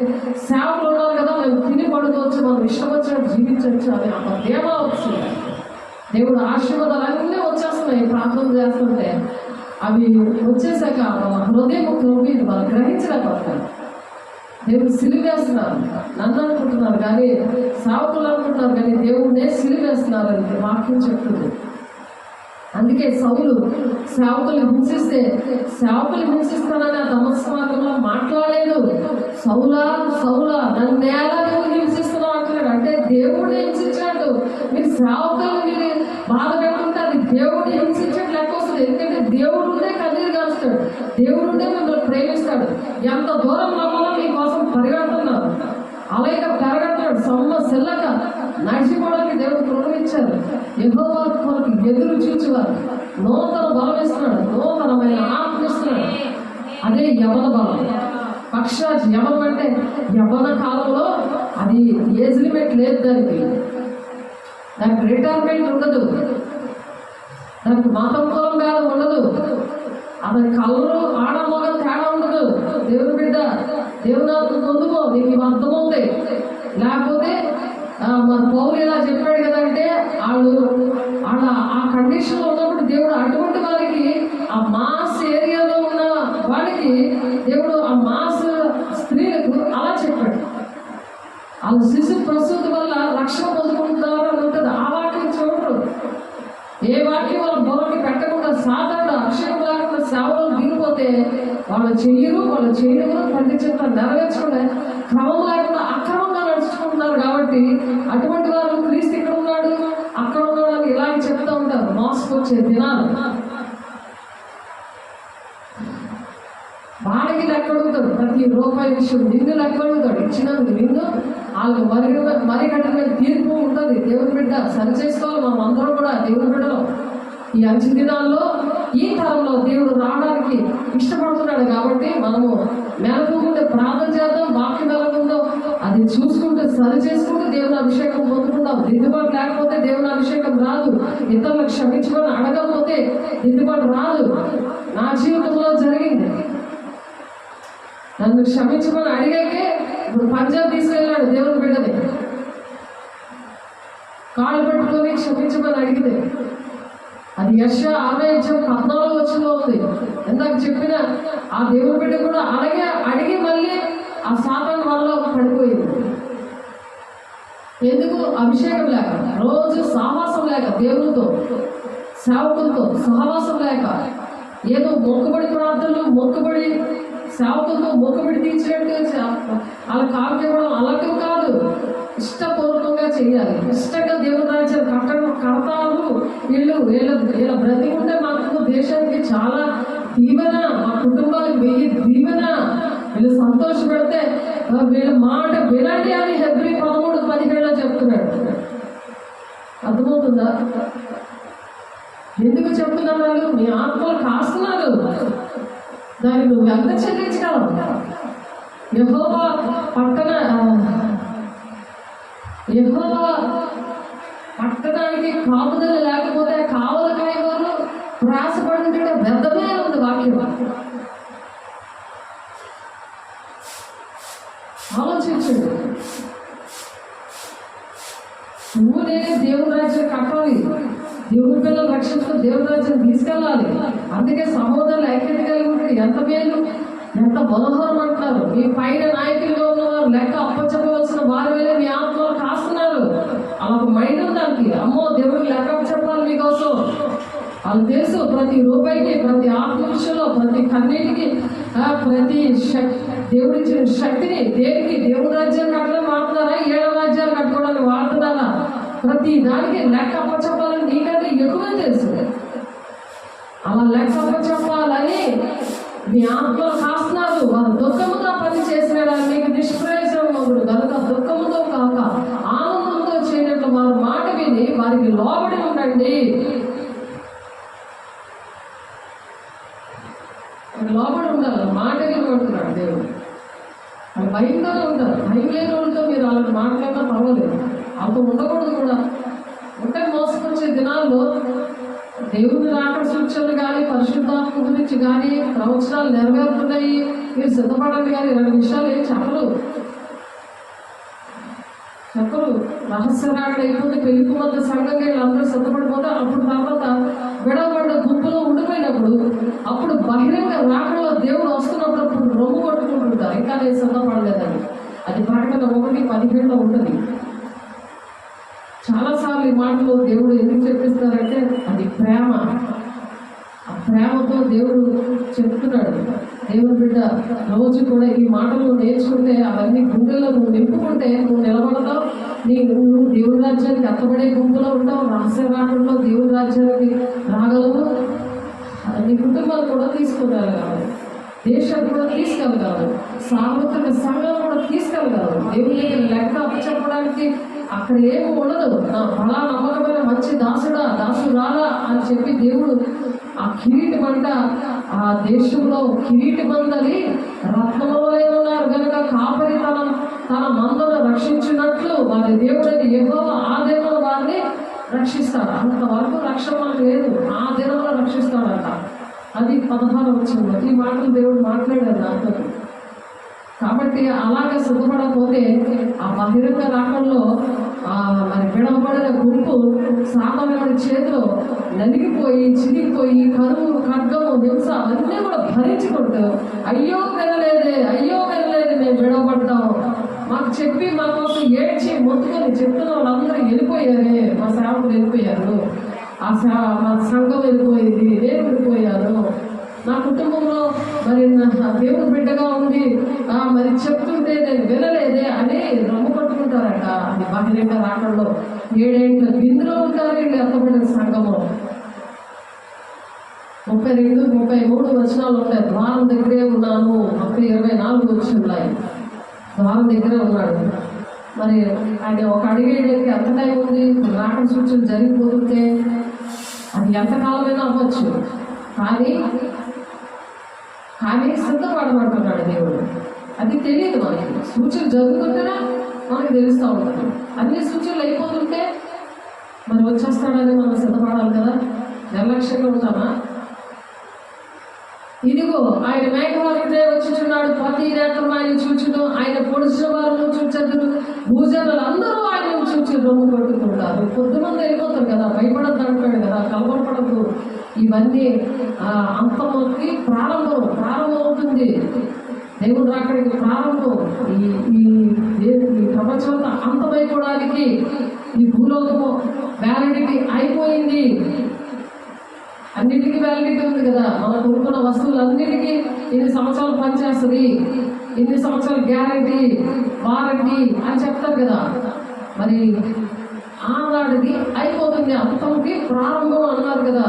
సేవలు ఉన్నారు కదా, మేము తిని పడుకోవచ్చు, మనం ఇష్టం వచ్చినట్టు జీవించవచ్చు అని ఒక దేవా వచ్చింది. దేవుడు ఆశీర్వాదాలు అన్నీ వచ్చేస్తున్నాయి ప్రార్థన చేస్తుంటే. అవి వచ్చేసాక మన హృదయం కృపి మనం గ్రహించలేకపోతారు. దేవుడు సిలివేస్తున్నారు నన్ను అనుకుంటున్నారు కానీ, సేవకులు అనుకుంటున్నారు కానీ దేవుడినే సిలివేస్తున్నారు అని వాక్యం చెప్తుంది. అందుకే సౌలు సేవకులు హింసిస్తానని ఆ దమస్కు మార్గంలో మాట్లాడలేదు. సౌలా నన్ను ఎలా దేవుడు హింసిస్తున్నావు అంటున్నాడు. అంటే దేవుడిని హింసించాడు. మీరు సేవకులు మీరు బాధ పెట్టుకుంటే అది దేవుడిని హింసించడం లెక్క వస్తుంది. ఎందుకంటే దేవుడు ఉండే కన్నీరు కాలుస్తాడు, దేవుడు ఉండే మిమ్మల్ని ప్రేమిస్తాడు. ఎంత దూరం రమ్మన్నా మీకోసం పరిగెడుతున్నారు, అలాగే పెరగట్టాడు. సెల్లక నడిచిపోవడానికి దేవుడు కృపనిచ్చారు. యెహోవా కొరకు ఎదురు చూచేవారు నూతన బలం ఇస్తున్నాడు, నూతనమైన ఆత్మ ఇస్తున్నాడు. అదే యవన బలం. పక్షరాజు యవనం అంటే యవన కాలంలో అది ఏజ్ లిమిట్ లేదు. దానికి రిటైర్మెంట్ ఉండదు, దానికి మతం కులం భేదం ఉండదు, అతని కళ్ళు ఆడమోగ తేడా ఉండదు. దేవుని బిడ్డ దేవునాథం పొందుకో, నీకు ఇవి అర్థమవుతాయి. లేకపోతే మన పౌలు ఇలా చెప్పాడు కదంటే వాళ్ళు ఆ కండిషన్లో ఉన్నప్పుడు దేవుడు అటువంటి వారికి, ఆ మాస్ ఏరియాలో ఉన్న వాడికి దేవుడు ఆ మాస్ స్త్రీలకు అలా చెప్పాడు. వాళ్ళు శిశు ప్రసూతి వల్ల రక్షణ పొందుకుంటున్నారు అని ఉంటుంది. ఆ వాక్యం చూడరు. ఏ వాక్యం వాళ్ళ బొరకి పెట్టకుండా సాధారణ అక్షరం లేకుండా సేవలు దిగిపోతే వాళ్ళు చేయరు తండ్రి చేత నెరవేర్చుకుంటే క్రమం లేకుండా అక్రమంగా నడుచుకుంటున్నారు. కాబట్టి అటువంటి వారు క్రీస్తు ఇక్కడ ఉన్నాడు అక్కడ ఉన్నాడు అని ఇలాగే చెప్తూ ఉంటారు. మోసకొచ్చే దినాలు వాడికి లెక్క అడుగుతాడు. ప్రతి రూపాయి విషయం నిన్ను లెక్క అడుగుతాడు. ఇచ్చినందుకు నిన్ను వాళ్ళకి మరి కఠిన తీర్పు ఉంటుంది. దేవుని బిడ్డ సరి చేసుకోవాలి. మనం అందరం కూడా దేవుని బిడ్డలో ఈ అంచు దినాల్లో ఈ తరంలో దేవుడు రావడానికి ఇష్టపడుతున్నాడు. కాబట్టి మనము మెలకుంటే ప్రార్థన చేద్దాం. వాక్యం మెలకుందో అది చూసుకుంటూ సరి చేసుకుంటూ దేవుని అభిషేకం పొందుకుందాం. దిద్దుబాటు లేకపోతే దేవుని అభిషేకం రాదు. ఇతరులకు క్షమించమని అడగకపోతే దిద్దుబాటు రాదు. నా జీవితంలో జరిగింది. నన్ను క్షమించమని అడిగాకే ఇప్పుడు పంజాబ్ తీసుకెళ్ళాడు దేవుని బిడ్డని. కాళ్ళు పట్టుకొని క్షమించమని అడిగితే అది యెషయా 6:14 ఉంది. ఇందాక చెప్పిన ఆ దేవుని బిడ్డ కూడా అలాగే అడిగి మళ్ళీ ఆ సాతాను వాళ్ళలో పడిపోయింది. ఎందుకు? అభిషేకం లేక, రోజు సహవాసం లేక, దేవునితో సేవకులతో సహవాసం లేక, ఏదో మొక్కుబడి ప్రార్థనలు మొక్కుబడి సేవకులతో మొక్కుబడి తీర్చినట్టు వాళ్ళ కాపు ఇవ్వడం అలాగే కాదు. ఇష్టపూర్వకంగా చేయాలి. ఇష్టంగా దేవుని రాజ్యం కడతారు. వీళ్ళ బ్రతికి ఉంటే మాకు దేశానికి చాలా దీవెన, మా కుటుంబాలకు వెయ్యి దీవెన, వీళ్ళు సంతోషపెడితే వీళ్ళ మాట వినండి అని హెబ్రీ 13:17 చెప్తున్నాడు. అర్థమవుతుందా? ఎందుకు చెప్తున్నారు? వాళ్ళు మీ ఆత్మలు కాస్తున్నారు, దానికి నువ్వు ఎంత చెల్లించగలవు? యెహోవా పట్టణానికి కాపుదల లేకపోతే కావలి కాయవారు ప్రయాసపడుతుంటే వ్యర్థమే ఉంది వాక్యం. ఆలోచించండి. నువ్వు నేనే దేవుని రాజ్యం కట్టాలి, దేవుని పిల్లలు రక్షించుకుని దేవుని రాజ్యం తీసుకెళ్ళాలి. అందుకే సహోదరులు ఐక్యత కలిగి ఉంటే ఎంత మేలు, ఎంత మనోహరం అంటున్నారు. మీ పైన నాయకులుగా ఉన్నవారు లెక్క అప్పచెప్పవలసిన వారి వేలే మీ ఆత్మలు కాస్తున్నారు. అలా ఒక మైండ్ ఉంది దానికి. అమ్మో దేవుడికి లెక్క చెప్పాలి మీకోసం. వాళ్ళు తెలుసు ప్రతి రూపాయికి, ప్రతి ఆత్మ విషయంలో, ప్రతి కన్నీటికి, ప్రతి దేవుడిచ్చిన శక్తిని దేనికి దేవుడి రాజ్యాన్ని కట్టడం వాడుతున్నారా, 7 రాజ్యాలు కట్టుకోవడానికి వాడుతున్నారా? ప్రతి దానికి లెక్క అప్పచెప్పాలని నీకంటే ఎక్కువే తెలుసు. అలా లెక్క అప్పచెప్పాలని మీ ఆత్మలు కాస్తున్నారు. వారు దుఃఖముతో పని చేసిన మీకు నిష్ప్రయోజనముడు కనుక దుఃఖముతో కాక ఆనందంతో చేయనట్లు వారి మాట విని వారికి లోబడి ఉండండి. లోబడి ఉండాలి, మాట వినబడుతున్నాడు దేవుడు. అది భయంతోనే ఉంటారు. భయం లేని వాళ్ళతో మీరు అలాంటి మాట్లాడినా పర్వాలేదు, అంత ఉండకూడదు కూడా. ఉంటే మోసకొచ్చే దినాల్లో దేవుని రాకడ సూచనలు కానీ, పరిశుద్ధాత్మ గురించి కానీ, ప్రవచనాలు నెరవేరుతున్నాయి, మీరు సిద్ధపడండి కానీ 2 విషయాలు ఏం చెప్పరు. రహస్య రాకడ అయిపోతే పెళ్లికి వద్ద సంఘంగా వీళ్ళందరూ సిద్ధపడిపోతే అప్పుడు తర్వాత విడవబడ్డ గుంపులో ఉండిపోయినప్పుడు అప్పుడు బహిరంగ రాకడలో దేవుడు వస్తున్నప్పుడు అప్పుడు రొమ్ము కొట్టుకుంటుంటారు, ఇంకా నేను సిద్ధపడలేదని. అది ప్రకటన 1:17 ఉంటుంది. చాలాసార్లు ఈ మాటలు దేవుడు ఎందుకు చెప్పిస్తారంటే అది ప్రేమ. ఆ ప్రేమతో దేవుడు చెప్తున్నాడు. దేవుని బిడ్డ రోజు కూడా ఈ మాటలు నేర్చుకుంటే అవన్నీ గుండెల్లో నువ్వు నింపుకుంటే నువ్వు నిలబడతావు. నువ్వు దేవుడి రాజ్యానికి అత్తబడే గుంపులో ఉంటావు. రహస్య రాకడలో దేవుడి రాజ్యానికి రాగలవు. నీ కుటుంబాలు కూడా తీసుకురాగలవు, దేశాన్ని కూడా తీసుకెళ్ళగలవు, సార్వత్రిక సంఘాలు కూడా తీసుకెళ్ళగలవు. దేవుని లెక్క అప్పచెప్పడానికి అక్కడ ఏమి ఉండదు. బలా నమ్మకమైన మంచి దాసురాలా అని చెప్పి దేవుడు ఆ కిరీటం అంట ఆ దేశంలో కిరీటి మందని రత్నములే ఉన్నారు కనుక కాపరి తన మందను రక్షించినట్లు వారి దేవుడైన యెహోవా ఆ దినంలో వారిని రక్షిస్తాడు. అంతవరకు రక్షణ మనకు లేదు, ఆ దినంలో రక్షిస్తాడంట. అది 16వ వచనంలో ఈ మాటలు దేవుడు మాట్లాడారు నాతో. కాబట్టి అలాగే సిద్ధపడకపోతే ఆ బహిరంగ రాకల్లో మరి విడవబడిన గుంపు సాతానుడి చేతిలో నలిగిపోయి చిరిగిపోయి కరువు ఖడ్గము హింస అవన్నీ కూడా భరించుకుంటూ అయ్యో వినలేదే మేము విడవబడ్డాం మాకు చెప్పి మా కోసం ఏడ్చి మొత్తుకొని చెప్తున్న వాళ్ళందరూ వెళ్ళిపోయారే, మా సేవకులు వెళ్ళిపోయారు, మా సంఘం వెళ్ళిపోయింది, నేను వెళ్ళిపోయాను, నా కుటుంబంలో మరి దేవుని బిడ్డగా ఉంది మరి చెప్తుంటే నేను వినలేదే అని రమ్ము పట్టుకుంటారట. అది బహిరంగ రాకడలో 7 ఏళ్ళ బిందులో ఉంటారు వీళ్ళు ఎత్తబడిన సంఘము. 32, 33 వచనాలు ఉంటాయి. ద్వారం దగ్గరే ఉన్నాను, 24 వచనాలు ద్వారం దగ్గరే ఉన్నాడు. మరి ఆయన ఒక అడిగేయడానికి ఎంత టైం ఉంది? రాకడ సూచన జరిగిపోతుంటే అది ఎంతకాలమైనా అవ్వచ్చు, కానీ సిద్ధపడమంటున్నాడు దేవుడు. అది తెలియదు మనకి. సూచన జరుగుతుంటేనే మనకు తెలుస్తూ ఉంటుంది. అన్ని సూచనలు అయిపోతుంటే మరి వచ్చేస్తాడని మనం సిద్ధపడాలి కదా. నిర్లక్ష్యంగా ఉంటామా? ఇదిగో ఆయన మేఘవారిదే వచ్చుచున్నాడు, ప్రతి నేత్రం ఆయన చూచును, ఆయన పొడిచిన వారిని చూచెదరు, భూజనులు అందరూ ఆయన చూచి రొమ్ము కొట్టుకుంటారు. కొద్దిమంది వెళ్ళిపోతారు కదా, భయపడద్దు అంటాడు కదా, కలవరపడద్దు. ఇవన్నీ అంతమకి ప్రారంభమవుతుంది. దేవుడు రాకడికి ప్రారంభం. ఈ ప్రపంచంతో అంతమైపోవడానికి ఈ భూలోకము వ్యాలిడిటీ అయిపోయింది. అన్నిటికీ వ్యాలిడిటీ ఉంది కదా. మనం కొనుక్కున్న వస్తువులన్నిటికీ ఇన్ని సంవత్సరాలు పనిచేస్తుంది, ఇన్ని సంవత్సరాలు గ్యారంటీ వారంటీ అని చెప్తారు కదా. మరి ఆనాడిది అయిపోతుంది, అంతంకి ప్రారంభం అన్నారు కదా.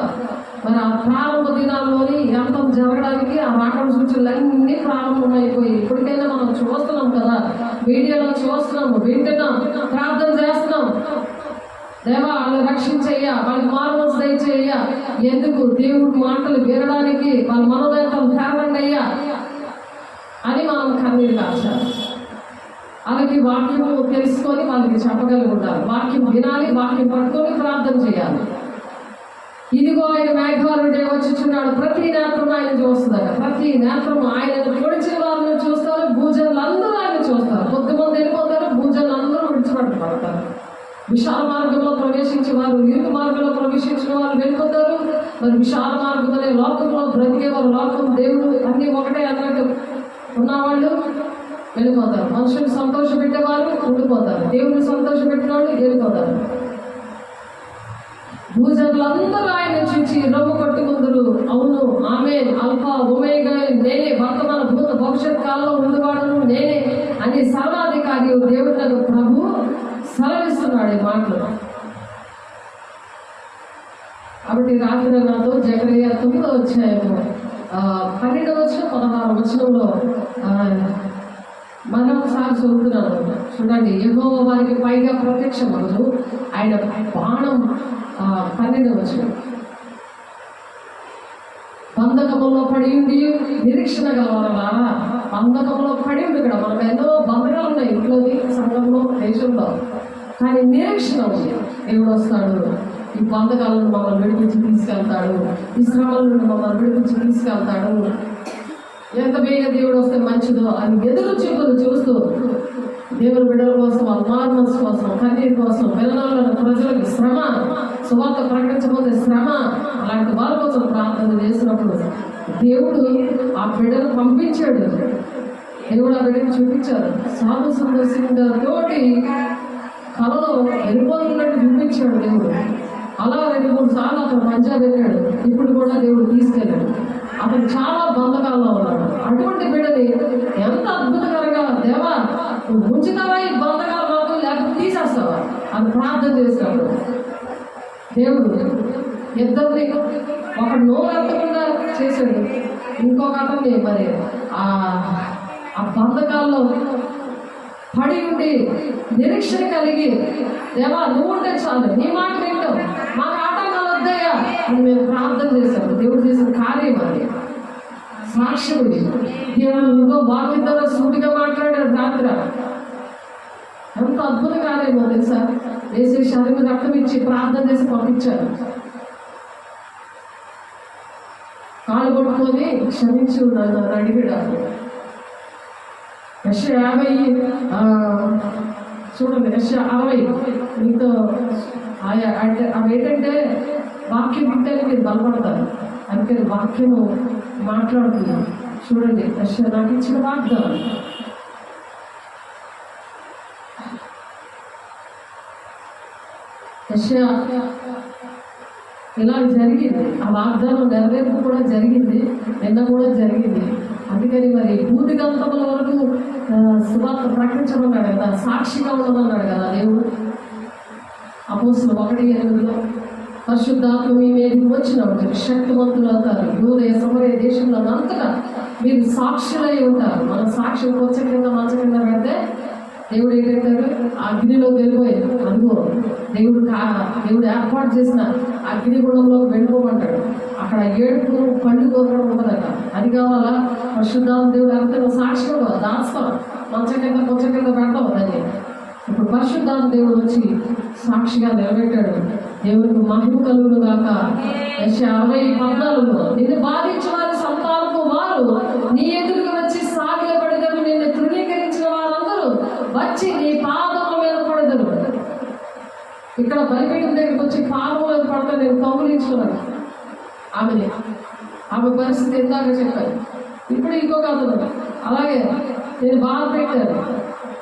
మరి ఆ ప్రారంభ దినాల్లోని అంతం జరగడానికి ఆ రాకడ సూచనలన్నీ ప్రారంభమైపోయి ఇప్పటికైనా మనం చూస్తున్నాం కదా, మీడియాలో చూస్తున్నాము, వింటున్నాం, ప్రార్థన చేస్తున్నాం. దేవా వాళ్ళని రక్షించయ్యా, వాళ్ళకి మార్మల్స్ దయచేయ్యా. ఎందుకు? దేవుడి మాటలు వినడానికి వాళ్ళ మనోవేతలు తెరవండి అయ్యా అని మనం కన్నీరు కాచాలి. వాళ్ళకి వాక్యం తెలుసుకొని వాళ్ళకి చెప్పగలిగి ఉండాలి. వాక్యం వినాలి, వాక్యం పట్టుకొని ప్రార్థన చేయాలి. ఇదిగో ఆయన మేఘాలుడే వచ్చుచున్నాడు, ప్రతి నేత్రం ఆయన చూస్తుందట. ప్రతి నేత్రం ఆయన పొడిచిన వారిని చూస్తారు, భూజనులు అందరూ ఆయన చూస్తారు. కొద్దిమంది వెళ్ళిపోతారు, భూజనులు అందరూ విడిచిపెట్టబడతారు. విశాల మార్గంలో ప్రవేశించే వారు, ఇరుకు మార్గంలో ప్రవేశించిన వారు వెళ్ళిపోతారు. మరి విశాల మార్గం అనే లోకంలో బ్రతికేవారు, లోకం దేవుడు అన్ని ఒకటే అన్నట్టు ఉన్నవాళ్ళు వెళ్ళిపోతారు. మనుషులు సంతోష పెట్టేవారు ఉండిపోతారు, దేవుని సంతోష పెట్టిన వాళ్ళు వెళ్ళిపోతారు. భూజనులందరూ ఆయన చూచి రొమ్ము కొట్టుకుందరు, అవును ఆమేన్, అల్ఫా ఒమేగా నేనే, వర్తమాన భూత భవిష్యత్ కాలంలో ఉండేవాడును నేనే అని సర్వాధికారి దేవుడు ప్రభు సెలవిస్తున్నాడు ఈ మాటలు. కాబట్టి రాత్రి నాతో జకరియా 9వ అధ్యాయము 12వ వచనం 16వ వచనంలో మరొకసారి చదువుతున్నాను. చూడండి, యెహోవా వారికి పైగా ప్రత్యక్షమగును, ఆయన బాణం 12వ వచనం. బంధకములో పడి ఉండి నిరీక్షణ గలవారా, బంధకంలో పడి ఉంది ఇక్కడ. మనకు ఎన్నో బంధకాలు ఉన్నాయి ఇంట్లోని, సంఘంలో, దేశంలో, కానీ నిరీక్షణ ఉంది. దేవుడు వస్తాడు, ఈ బంధకాలను మమ్మల్ని విడిపించి తీసుకెళ్తాడు, ఈ శ్రమల నుండి మమ్మల్ని విడిపించి తీసుకెళ్తాడు. ఎంత వేగ దేవుడు వస్తే మంచిదో అని ఎదురు చూపులు చూస్తూ దేవుని బిడ్డల కోసం, మార్మల్స్ కోసం, కన్నీటి కోసం, పిల్లల ప్రజలకు శ్రమ, సువార్త ప్రకటించబోతే శ్రమ, అలాంటి వారి కోసం ప్రార్థన చేసినప్పుడు దేవుడు ఆ బిడ్డను పంపించాడు. దేవుడు ఆ బిడ్డను చూపించాడు. సాధు సందర్శించడంతో కళలో వెళ్ళిపోతున్నట్టు చూపించాడు దేవుడు. అలా 2-3 సార్లు అతను పంజాబ్ వెళ్ళాడు. ఇప్పుడు కూడా దేవుడు తీసుకెళ్ళాడు. అతను చాలా బంధకాల్లో ఉన్నాడు. అటువంటి బిడ్డని ఎంత అద్భుతకరంగా, దేవా ఉంచుతావా ఈ బంధకాల మాత్రం, లేకపోతే తీసేస్తావా అని ప్రార్థన చేస్తాడు దేవుడు. ఇద్దరిని ఒకడు నోరు ఎత్తకుండా చేశాడు, ఇంకొక అతన్ని మరి ఆ బంధకాల్లో పడి ఉండి నిరీక్షణ కలిగి, దేవా నువ్వు ఉంటే చాలు, నీ మాట వింటాం, మాకు ఆటంకాలు వద్దయ్యా అని మేము ప్రార్థన చేశాము. దేవుడు చేసిన కార్యం అది. సాక్షుడు దేవుడు ఇంకో వాక్యం ద్వారా సూటిగా మాట్లాడాడు రాత్రి. ఎంత అద్భుత కార్యమో తెలుసా. వేసే శరీరం రక్తం ఇచ్చి ప్రార్థన చేసి పంపించారు. కాలు కొట్టుకొని క్షమించు నన్ను అడిగాడు. యెషయా 50 చూడండి, యెషయా 60 మీతో అంటే అవి ఏంటంటే వాక్యం వింటేనే మీరు బలపడతారు. అందుకని వాక్యము మాట్లాడుతున్నాను. చూడండి, యెషయా నాకు ఇచ్చిన వాగ్దానం. యెషయా ఇలా జరిగింది, ఆ వాగ్దానం నెరవేర్పు కూడా జరిగింది, నిన్న కూడా జరిగింది. అందుకని మరి భూదిగంతముల వరకు సువార్త ప్రకటించమన్నాడు కదా, సాక్షిగా ఉండమన్నాడు కదా దేవుడు. అపోస్తులు 1:8 పరిశుద్ధాత్మ మీ మీదకి వచ్చినప్పుడు శక్తివంతులు అవుతారు, యూదయ సమరయ దేశంలో అంతటా మీరు సాక్షులై ఉంటారు. మన సాక్షులు కొంచె కింద మంచ కింద పెడితే దేవుడు ఏంటంటారు, అగ్నిలో వెళ్ళిపోయారు అనుకో, దేవుడు ఏర్పాటు చేసిన అగ్నిగుణంలో వెళ్ళిపోమంటాడు. అక్కడ ఏడుపు పండు కోరడం ఉండదట. అది కావాలా? పరిశుద్ధాత్మ దేవుడు అంతా సాక్షిగా దాస్తాం, మంచం కింద కొంచెం కింద పెడతాం అని. ఇప్పుడు పరిశుద్ధాత్మ దేవుడు వచ్చి సాక్షిగా నిలబెట్టాడు. దేవుడికి మహిమ కలుగును గాక. యెషయా 60:14 నిన్ను బాధించిన వారి సంతానము వారు నీ ఎదురుగా వచ్చి సాగిలపడేదరు, నిన్ను తృణీకరించిన వారందరూ వచ్చి నీ పాదముల మీద పడేదరు. ఇక్కడ బలిపీఠం దగ్గరికి వచ్చి పాదముల మీద పడతా నేను కౌగులించుకున్నాను ఆమె పరిస్థితి ఎందాక చెప్పాను. ఇప్పుడు ఇంకొక అతను అలాగే నేను బాధ పెట్టాను,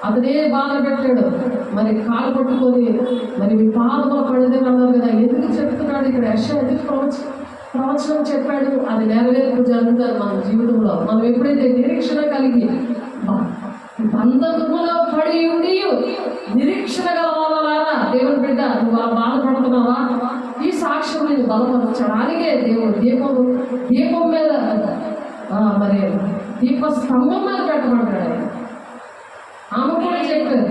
అతనే బాధ పెట్టాడు. మరి కాలు పట్టుకొని మరి మీ పాదముల పడేదని అన్నారు కదా. ఎందుకు చెప్తున్నాడు ఇక్కడ? యెషయా ఎందుకు ప్రవచనం చెప్పాడు? అది నెరవేర్పు జరుగుతుంది మన జీవితంలో. మనం ఎప్పుడైతే నిరీక్షణ కలిగి బంధములో పడి ఉండి నిరీక్షణ గల వాళ్ళారా దేవుని బిడ్డ లేదా నువ్వు బాధపడుతున్నావా, ఈ సాక్ష్యం నేను బలపరచడానికే దేవుడు దీపం మీద మరి దీప స్తంభం మీద పెట్టమంటాడు. ఆమె కూడా చెప్పారు,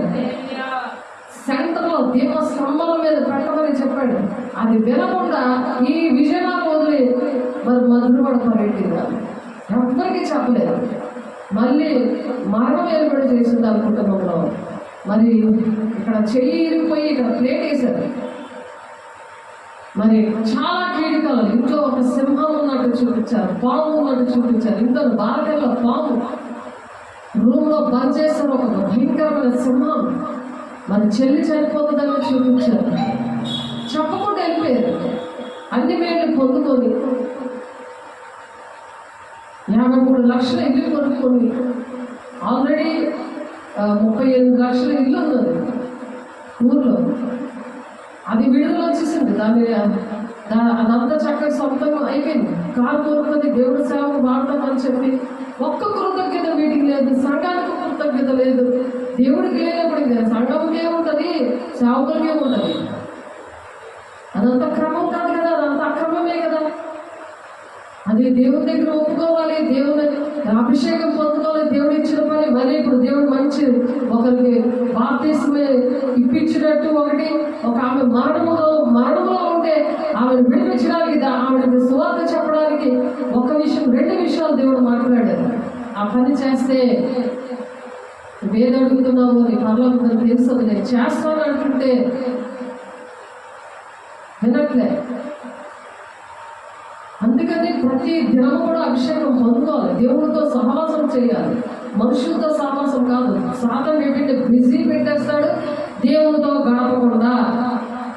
సెంటర్లో దీప స్తంభం మీద పెట్టమని చెప్పాడు. అది వినకుండా ఈ విజయనాలు వదిలి మరి మధురపడతారు. ఎవ్వరికీ చెప్పలేదు. మళ్ళీ మరణం ఏర్పడి చేసింది ఆ కుటుంబంలో. మరి ఇక్కడ చెయ్యి ఇరిగిపోయి ఇక్కడ ప్లేట్ వేశారు. మరి చాలా కీడికలు, ఇంట్లో ఒక సింహం ఉన్నట్టు చూపించారు, పాము ఉన్నట్టు చూపించారు. ఇంట్లో బారకెళ్ళ పాము, రూమ్లో బంద్ చేశారు ఒక భయంకరమైన సింహం. మరి చెల్లి చనిపోతుందని చూపించారు. చెప్పకుండా వెళ్ళిపోయారు. అన్ని మేళ్ళు పొందుకొని 53 లక్షల ఇల్లు కొనుక్కొని ఆల్రెడీ 38 లక్షల ఇల్లు ఉన్నది ఊర్లో. అది విడుదల వచ్చేసింది. అదంతా చక్కగా సొంతంగా అయిపోయింది. కారు కొనుక్కొని దేవుడి సేవకు వాడతామని చెప్పి ఒక్క కృతజ్ఞత మీటింగ్ లేదు, సంఘానికి కృతజ్ఞత లేదు. దేవుడికి లేనప్పుడు సంఘంకి ఏముంటుంది, సేవకులకి ఏముంటుంది? అదంతా క్రమం కాదు కదా, అదంతా అక్రమమే కదా. అది దేవుని దగ్గర ఒప్పుకోవాలి, దేవుని అభిషేకం పొందుకోవాలి, దేవుడు ఇచ్చిన పని. మరి ఇప్పుడు దేవుడు మంచి ఒకరికి బాప్తిస్మే ఇప్పించినట్టు ఒక ఆమె మరణంలో ఉంటే ఆమెను విడిపించడానికి, ఆమెకు సువార్త చెప్పడానికి 2 విషయాలు దేవుడు మాట్లాడారు. ఆ పని చేస్తే వేద అడుగుతున్నావు, నీ పరలోకం తెలుస్తుంది, నేను చేస్తాను అంటుంటే వినట్లే. అందుకని ప్రతి దినం కూడా అభిషేకం పొందుకోవాలి, దేవుడితో సహవాసం చేయాలి, మనుషులతో సహవాసం కాదు. సాతాను ఏంటంటే బిజీ పెట్టేస్తాడు దేవుడితో గడపకుండా.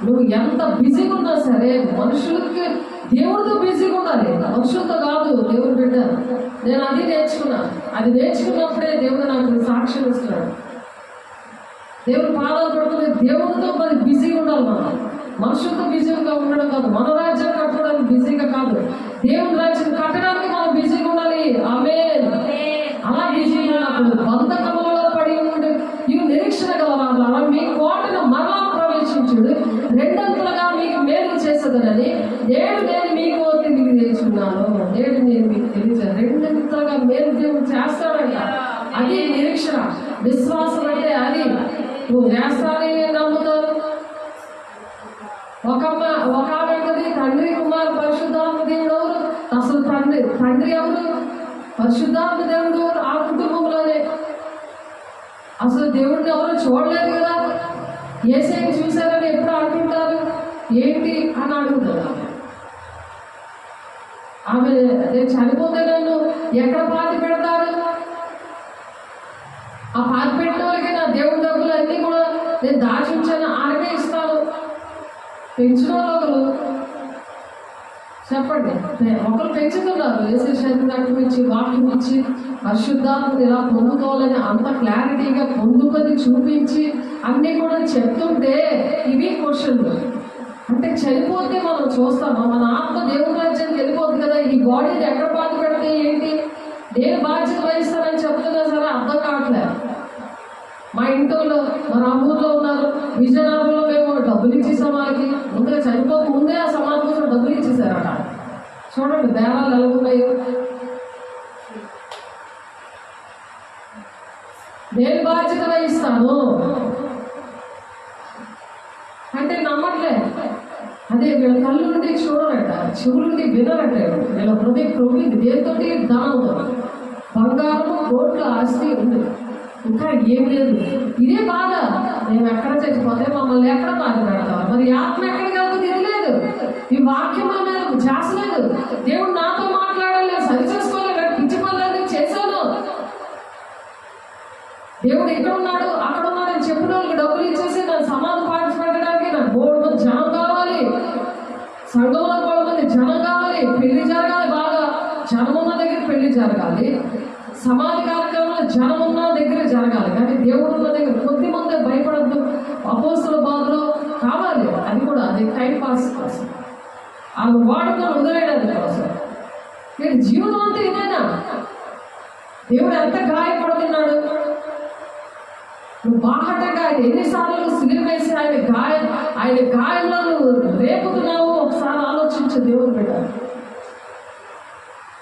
నువ్వు ఎంత బిజీగా ఉన్నా సరే మనుషులకి దేవుడితో బిజీగా ఉండాలి, మనుషులతో కాదు. దేవుడు బిడ్డ, నేను అది నేర్చుకున్నాను. అది నేర్చుకున్నప్పుడే దేవుడు నాకు సాక్ష్యం ఇస్తున్నాడు. దేవుడు పాదాలు పడుతుంది, దేవుడితో మరి బిజీగా ఉండాలి. మనం మనుషులతో బిజీగా ఉండడం కాదు, మన రాజ్యం కట్టడానికి బిజీగా కాదు, దేవుని రాజ్యం కట్టడానికి మనం బిజీగా ఉండాలి. ఆమేన్. అలా బిజీగా ఉన్నప్పుడు బంధకములలో పడి ఉండి ఇవి నిరీక్షణ గలవారు అలా మీ కోటను మరలా ప్రవేశించుడు, 2 మీకు మేలు చేసేదనని నేను మీకు తిరిగి తెలుసుకున్నాను. నేను మీకు తెలియజేశాను. 2 మేలు దేవుడు చేస్తాడంట. అది నిరీక్షణ, విశ్వాసం అంటే అది. నువ్వు చేస్తానని నమ్ముతారు. ఒక ఆమె తండ్రి, కుమారు, పరిశుద్ధాత్మ దేవుడు ఎవరు? అసలు తండ్రి ఎవరు? పరిశుద్ధాత్మ దేవుడు ఎవరు? ఆ కుటుంబంలోనే అసలు దేవుడిని ఎవరు చూడలేదు కదా. యేసయ్యని చూశారని ఎప్పుడు అనుకుంటారు, ఏంటి అని అడుగుతారు. ఆమె నేను చనిపోతే నన్ను ఎక్కడ పాతి పెడతారు? ఆ పాతి పెట్టిన వాళ్ళకి నా దేవుడి డబ్బులు అన్నీ కూడా నేను దాచించాను, ఆడకే ఇస్తాను. పెంచిన వాళ్ళు చెప్పండి, ఒకరు పెంచుతున్నారు. యేసు శరీరం ఇచ్చి, వాక్యం ఇచ్చి, పరిశుద్ధాత్మని ఇలా పొందుకోవాలని అంత క్లారిటీగా పొందుకొని చూపించి అన్నీ కూడా చెప్తుంటే ఇవి క్వశ్చన్లు. అంటే చనిపోతే మనం చూస్తామా? మన ఆత్మ దేవుని రాజ్యానికి వెళ్ళిపోతుంది కదా. ఈ బాడీని ఎక్కడ బాధ పెడితే ఏంటి, నేను బాధ్యత వహిస్తానని చెప్తున్నా సరే అర్థం కావట్లేదు. మా ఇంట్లో మన ఊర్లో ఉన్నారు, విజయనగరంలో మేము డబ్బులు ఇచ్చేసాం. వాళ్ళకి ముందుగా చనిపోక ముందే ఆ సమాజం కోసం డబ్బులు ఇచ్చేసారట. చూడండి బేరాలు ఎలా ఉన్నాయో. నేను బాధ్యత వహిస్తాను అంటే నమ్మట్లే. అదే వీళ్ళ కళ్ళు నుండి చూడరట, చెవులుండి వినరట. వీళ్ళ హృదయ ప్రవృత్తి దేంతో? ధనంతో. బంగారము, కోట్లు, ఆస్తి ఉంది, ఇంకా ఏం లేదు. ఇదే బాధ. మేము ఎక్కడ చచ్చిపోతే మమ్మల్ని ఎక్కడ బాధ పెడతాం? మరి ఆత్మ ఎక్కడికి వెళ్తుంది? ఇది లేదు. ఈ వాక్యం అనేది చేసలేదు. దేవుడు నాతో మాట్లాడలేదు, సరి చేసుకోలేదు, పిచ్చి పనులు చేశాను. దేవుడు ఇక్కడ ఉన్నాడు, అక్కడ ఉన్నాడు అని చెప్పిన వాళ్ళకి డబ్బులు ఇచ్చేసి నన్ను సమాధి పాటించడానికి నాకు బోర్డు జనం కావాలి, సంఘంలో బోర్డు జనం కావాలి, పెళ్లి జరగాలి, బాగా జనం ఉన్న దగ్గర పెళ్లి జరగాలి, సమాధి కార్యక్రమాలు జనం ఉన్న దగ్గర జరగాలి. కానీ దేవుడు ఉన్న దగ్గర కొద్ది మంది భయపడద్దు. అపోస్తుల బాధలో కావాలి. అది కూడా అది టైం పాస్ కోసం, వాళ్ళు వాడుకొని వదిలేయడానికి కోసం. మీరు జీవితం అంతా ఇదేనా? దేవుడు ఎంత గాయపడుతున్నాడు. నువ్వు బాహటంగా ఆయన ఎన్నిసార్లు సిలువ వేసి ఆయన గాయంలో రేపుతున్నావు ఒకసారి ఆలోచించు. దేవుని బిడ్డ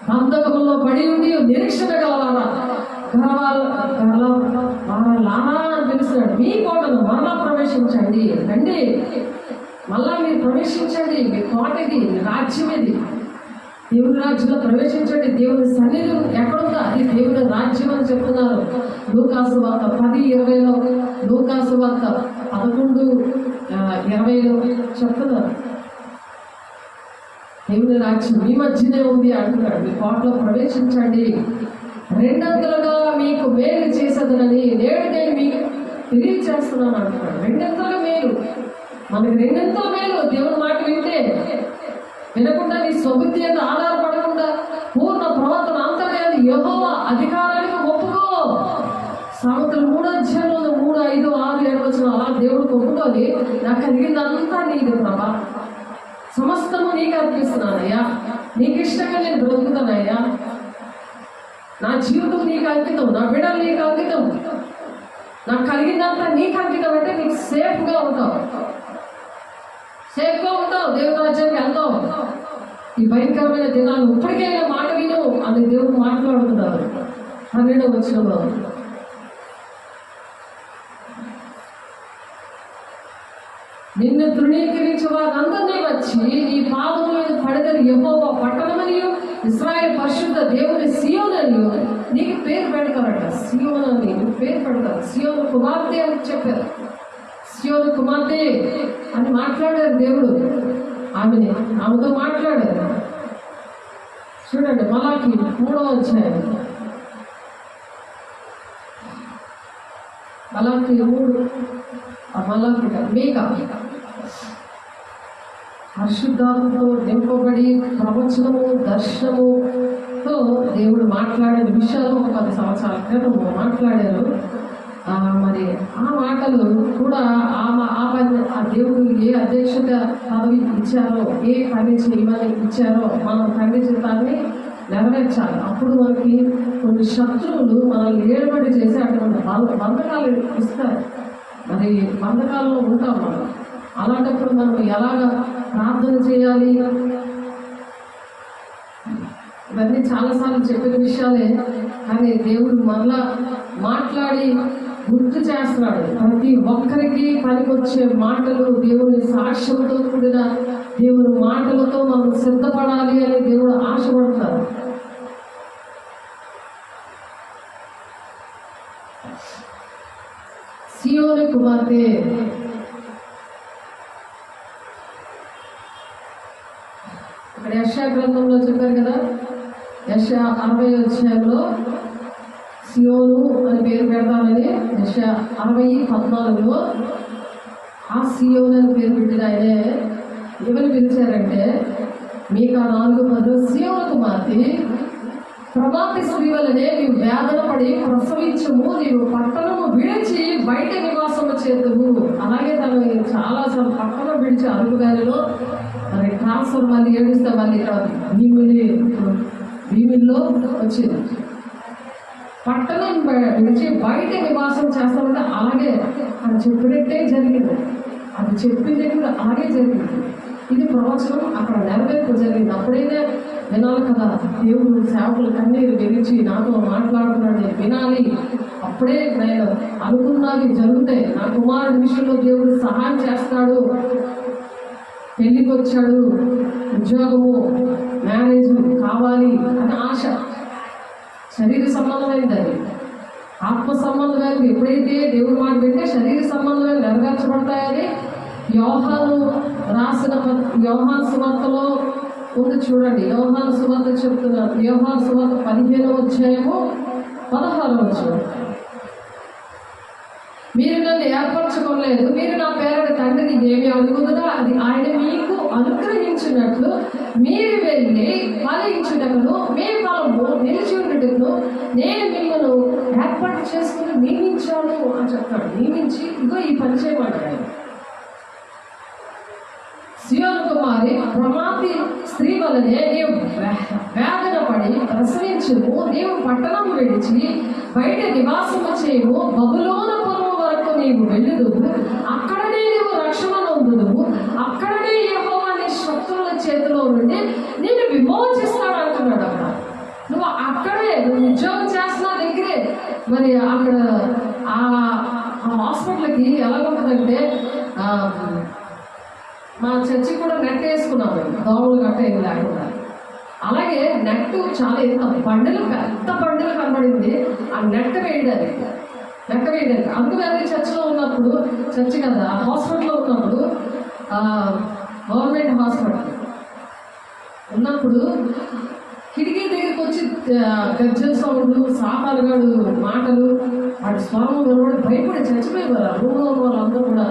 బంధకములో పడి ఉండి నిరీక్షణ గలవారా లానా అని పిలుస్తున్నాడు. మీ కోటను మరలా ప్రవేశించండి, రండి మళ్ళా మీరు ప్రవేశించండి. మీ కోటకి రాజ్యం ఇది, దేవుని రాజ్యంలో ప్రవేశించండి. దేవుని సన్నిధి ఎక్కడుందో అది దేవుని రాజ్యం అని చెప్తున్నారు. లూకాసు వార్త 10:20లో, లూకాసు వార్త 11:20లో చెప్తున్నారు. దేవుని రాజ్యం మీ మధ్యనే ఉంది అంటున్నాడు. మీ కోటలో ప్రవేశించండి, రెండంతలుగా మీకు మేలు చేసేదనని నేడు నేను మీకు తెలియచేస్తున్నాను అంటున్నాడు. రెండంతలు మేలు, మనకి రెండంతల మేలు. దేవుని మాట వింటే, వినకుండా నీ స్వబుద్ధి మీద ఆధారపడకుండా పూర్ణ ప్రవర్తన అంతర్యాన్ని యెహోవా అధికారానికి ఒప్పుకో. సామెతలు 3:3, 5, 6, 7 అలా దేవుడికి ఒప్పుకొని నాకు కలిగిందంతా నీది ప్రభా, సమస్తము నీకు అర్పిస్తున్నానయ్యా, నీకు ఇష్టంగా నేను బ్రతుకుతానయ్యా, నా జీవితం నీకు అంకితం, నా బిడ్డలు నీకు అంకితం, నాకు కలిగిందంతా నీకు అంకితం అంటే నీకు సేఫ్గా ఉంటావు, దేవుని రాజ్యానికి వెళ్తావు. ఈ భయంకరమైన దినాలు ఇప్పటికే మాట విను అని దేవుడు మాట్లాడుతున్నారు. 12వ వచనంలో నిన్ను తృణీకరించే వారందరినీ వచ్చి నీ పాదముల మీద పడదని యెహోవా పట్టణమనియు ఇశ్రాయేలు పరిశుద్ధ దేవుని సీయోననియు నీకు పేరు పెడతారట. సీయోనని పేరు పెడతారు. సీయోను కుమార్తె అని చెప్పారు. సీయోను కుమార్తె అని మాట్లాడారు దేవుడు. ఆమెతో మాట్లాడారు. చూడండి మలాకి 3వ అధ్యాయం, మలాకి 3, మీకా పరిశుద్ధాత్మతో నింపబడి ప్రవచనము దర్శనముతో దేవుడు మాట్లాడిన విషయాలు 10 సంవత్సరాల క్రితం మాట్లాడారు. మరి ఆ మాటలు కూడా ఆ దేవుడు ఏ అధ్యక్షత పదవి ఇచ్చారో, ఏ పని చేయమని ఇచ్చారో మనం ఖండించడాన్ని నెరవేర్చాలి. అప్పుడు మనకి కొన్ని శత్రువులు మనల్ని ఏర్పడి చేసి అటువంటి బంధకాలు ఇస్తారు. మరి బంధకాల్లో ఉంటాం మనం. అలాంటప్పుడు మనం ఎలాగ ప్రార్థన చేయాలి, ఇవన్నీ చాలాసార్లు చెప్పిన విషయాలే. కానీ దేవుడు మరలా మాట్లాడి గుర్తు చేస్తున్నాడు. ప్రతి ఒక్కరికి పనికొచ్చే మాటలు, దేవుని సాక్ష్యంతో కూడిన దేవుని మాటలతో మనం సిద్ధపడాలి అని దేవుడు ఆశపడతారు. సీయోను కుమార్తె ఇక్కడ యెషయా గ్రంథంలో చెప్పారు కదా, యెషయా 60వ అధ్యాయంలో సీయోను అని పేరు పెడతామని యెషయా 60:14లో ఆ సీయోను అని పేరు పెట్టిన ఆయనే ఎవరు పిలిచారంటే మీకా 4:10 సీయోను కుమార్తె ప్రభాతి స్త్రీ వలనే నీవు వేదన పడి ప్రసవించము, నీవు పట్టణము విడిచి బయట నివాసము చేతువు. అలాగే తను చాలాసార్లు పట్టణం విడిచి అరుగుగాలిలో మరి ట్రాన్స్ఫర్ మళ్ళీ ఏడుస్తే మళ్ళీ ఇక్కడ భీమిల్లో వచ్చింది. పట్టణం విడిచి బయట నివాసం చేస్తామంటే అలాగే అది చెప్పినట్టే జరిగింది. అది చెప్పింది కూడా అలాగే జరిగింది. ఇది ప్రవచనం అక్కడ నెరవేర్పు జరిగింది. అప్పుడైనా వినాలి కదా, దేవుడు సేవకులు కన్నీరు విరిచి నాతో మాట్లాడుతున్నాడు, వినాలి. అప్పుడే నేను అనుకున్నవి జరుగుతాయి. నా కుమారుడి విషయంలో దేవుడు సహాయం చేస్తాడు, పెళ్ళికి వచ్చాడు, ఉద్యోగము మ్యారేజ్ కావాలి అని ఆశ. శరీర సంబంధమైనది, అది ఆత్మ సంబంధమైనది. ఎప్పుడైతే దేవుడు మాట వింటే శరీర సంబంధమైన నెరవేర్చబడతాయని యోహాను రాసిన యోహాను సువార్తలో ఉంది. చూడండి, యోహాను సువార్త చెప్తున్నారు. యోహాను సువార్త 15వ అధ్యాయము 16వ వచనం. మీరు నన్ను ఏర్పరచుకోలేదు, మీరు నా పేరట తండ్రిని ఏమి అడుగుతుందో అది ఆయన మీకు అనుగ్రహించినట్లు మీరు వెళ్ళి ఫలించుటకును మీ ఫలము నిలిచి ఉండటకును నేను మిమ్మల్ని ఏర్పాటు చేసుకుని నియమించాను అని చెప్తాడు. నియమించి ఇగో ఈ పని చేయమంటాడు. సీయోను కుమారి ప్రమాది స్త్రీ వలనే నీవు వేదన పడి ప్రసవించుము, నీవు పట్టణం విడిచి బయట నివాసము చేయము, బబులోను పురము వరకు వరకు నీవు వెళ్ళుదువు, అక్కడనే నీవు రక్షణ నొందుదువు, అక్కడనే యెహోవా నీ శత్రువుల చేతిలో నుండి నేను విమోచిస్తాడు అంటున్నాడు. అక్కడ నువ్వు అక్కడే నువ్వు ఉద్యోగం చేస్తున్న దగ్గరే. మరి అక్కడ ఆ హాస్పిటల్కి ఎలాగుంటుందంటే, మా చర్చి కూడా నెట్ వేసుకున్నాం మేము, దోమలు గట్ట ఏం లేకుండా. అలాగే నెట్ చాలా ఎంత బండలు, పెద్ద బండలు కనబడింది ఆ నెట్ వేయడానికి. అందుకు అదే చర్చిలో ఉన్నప్పుడు, చర్చి కదా హాస్పిటల్లో ఉన్నప్పుడు, గవర్నమెంట్ హాస్పిటల్ ఉన్నప్పుడు కిటికీ దగ్గరికి వచ్చి గజ్జల సౌండ్లు, సాతానుగాడు మాటలు, వాడి స్వరం వినబడి భయపడి చచ్చిపోయేవారు ఆ రూమ్లో ఉన్న వాళ్ళందరూ కూడా.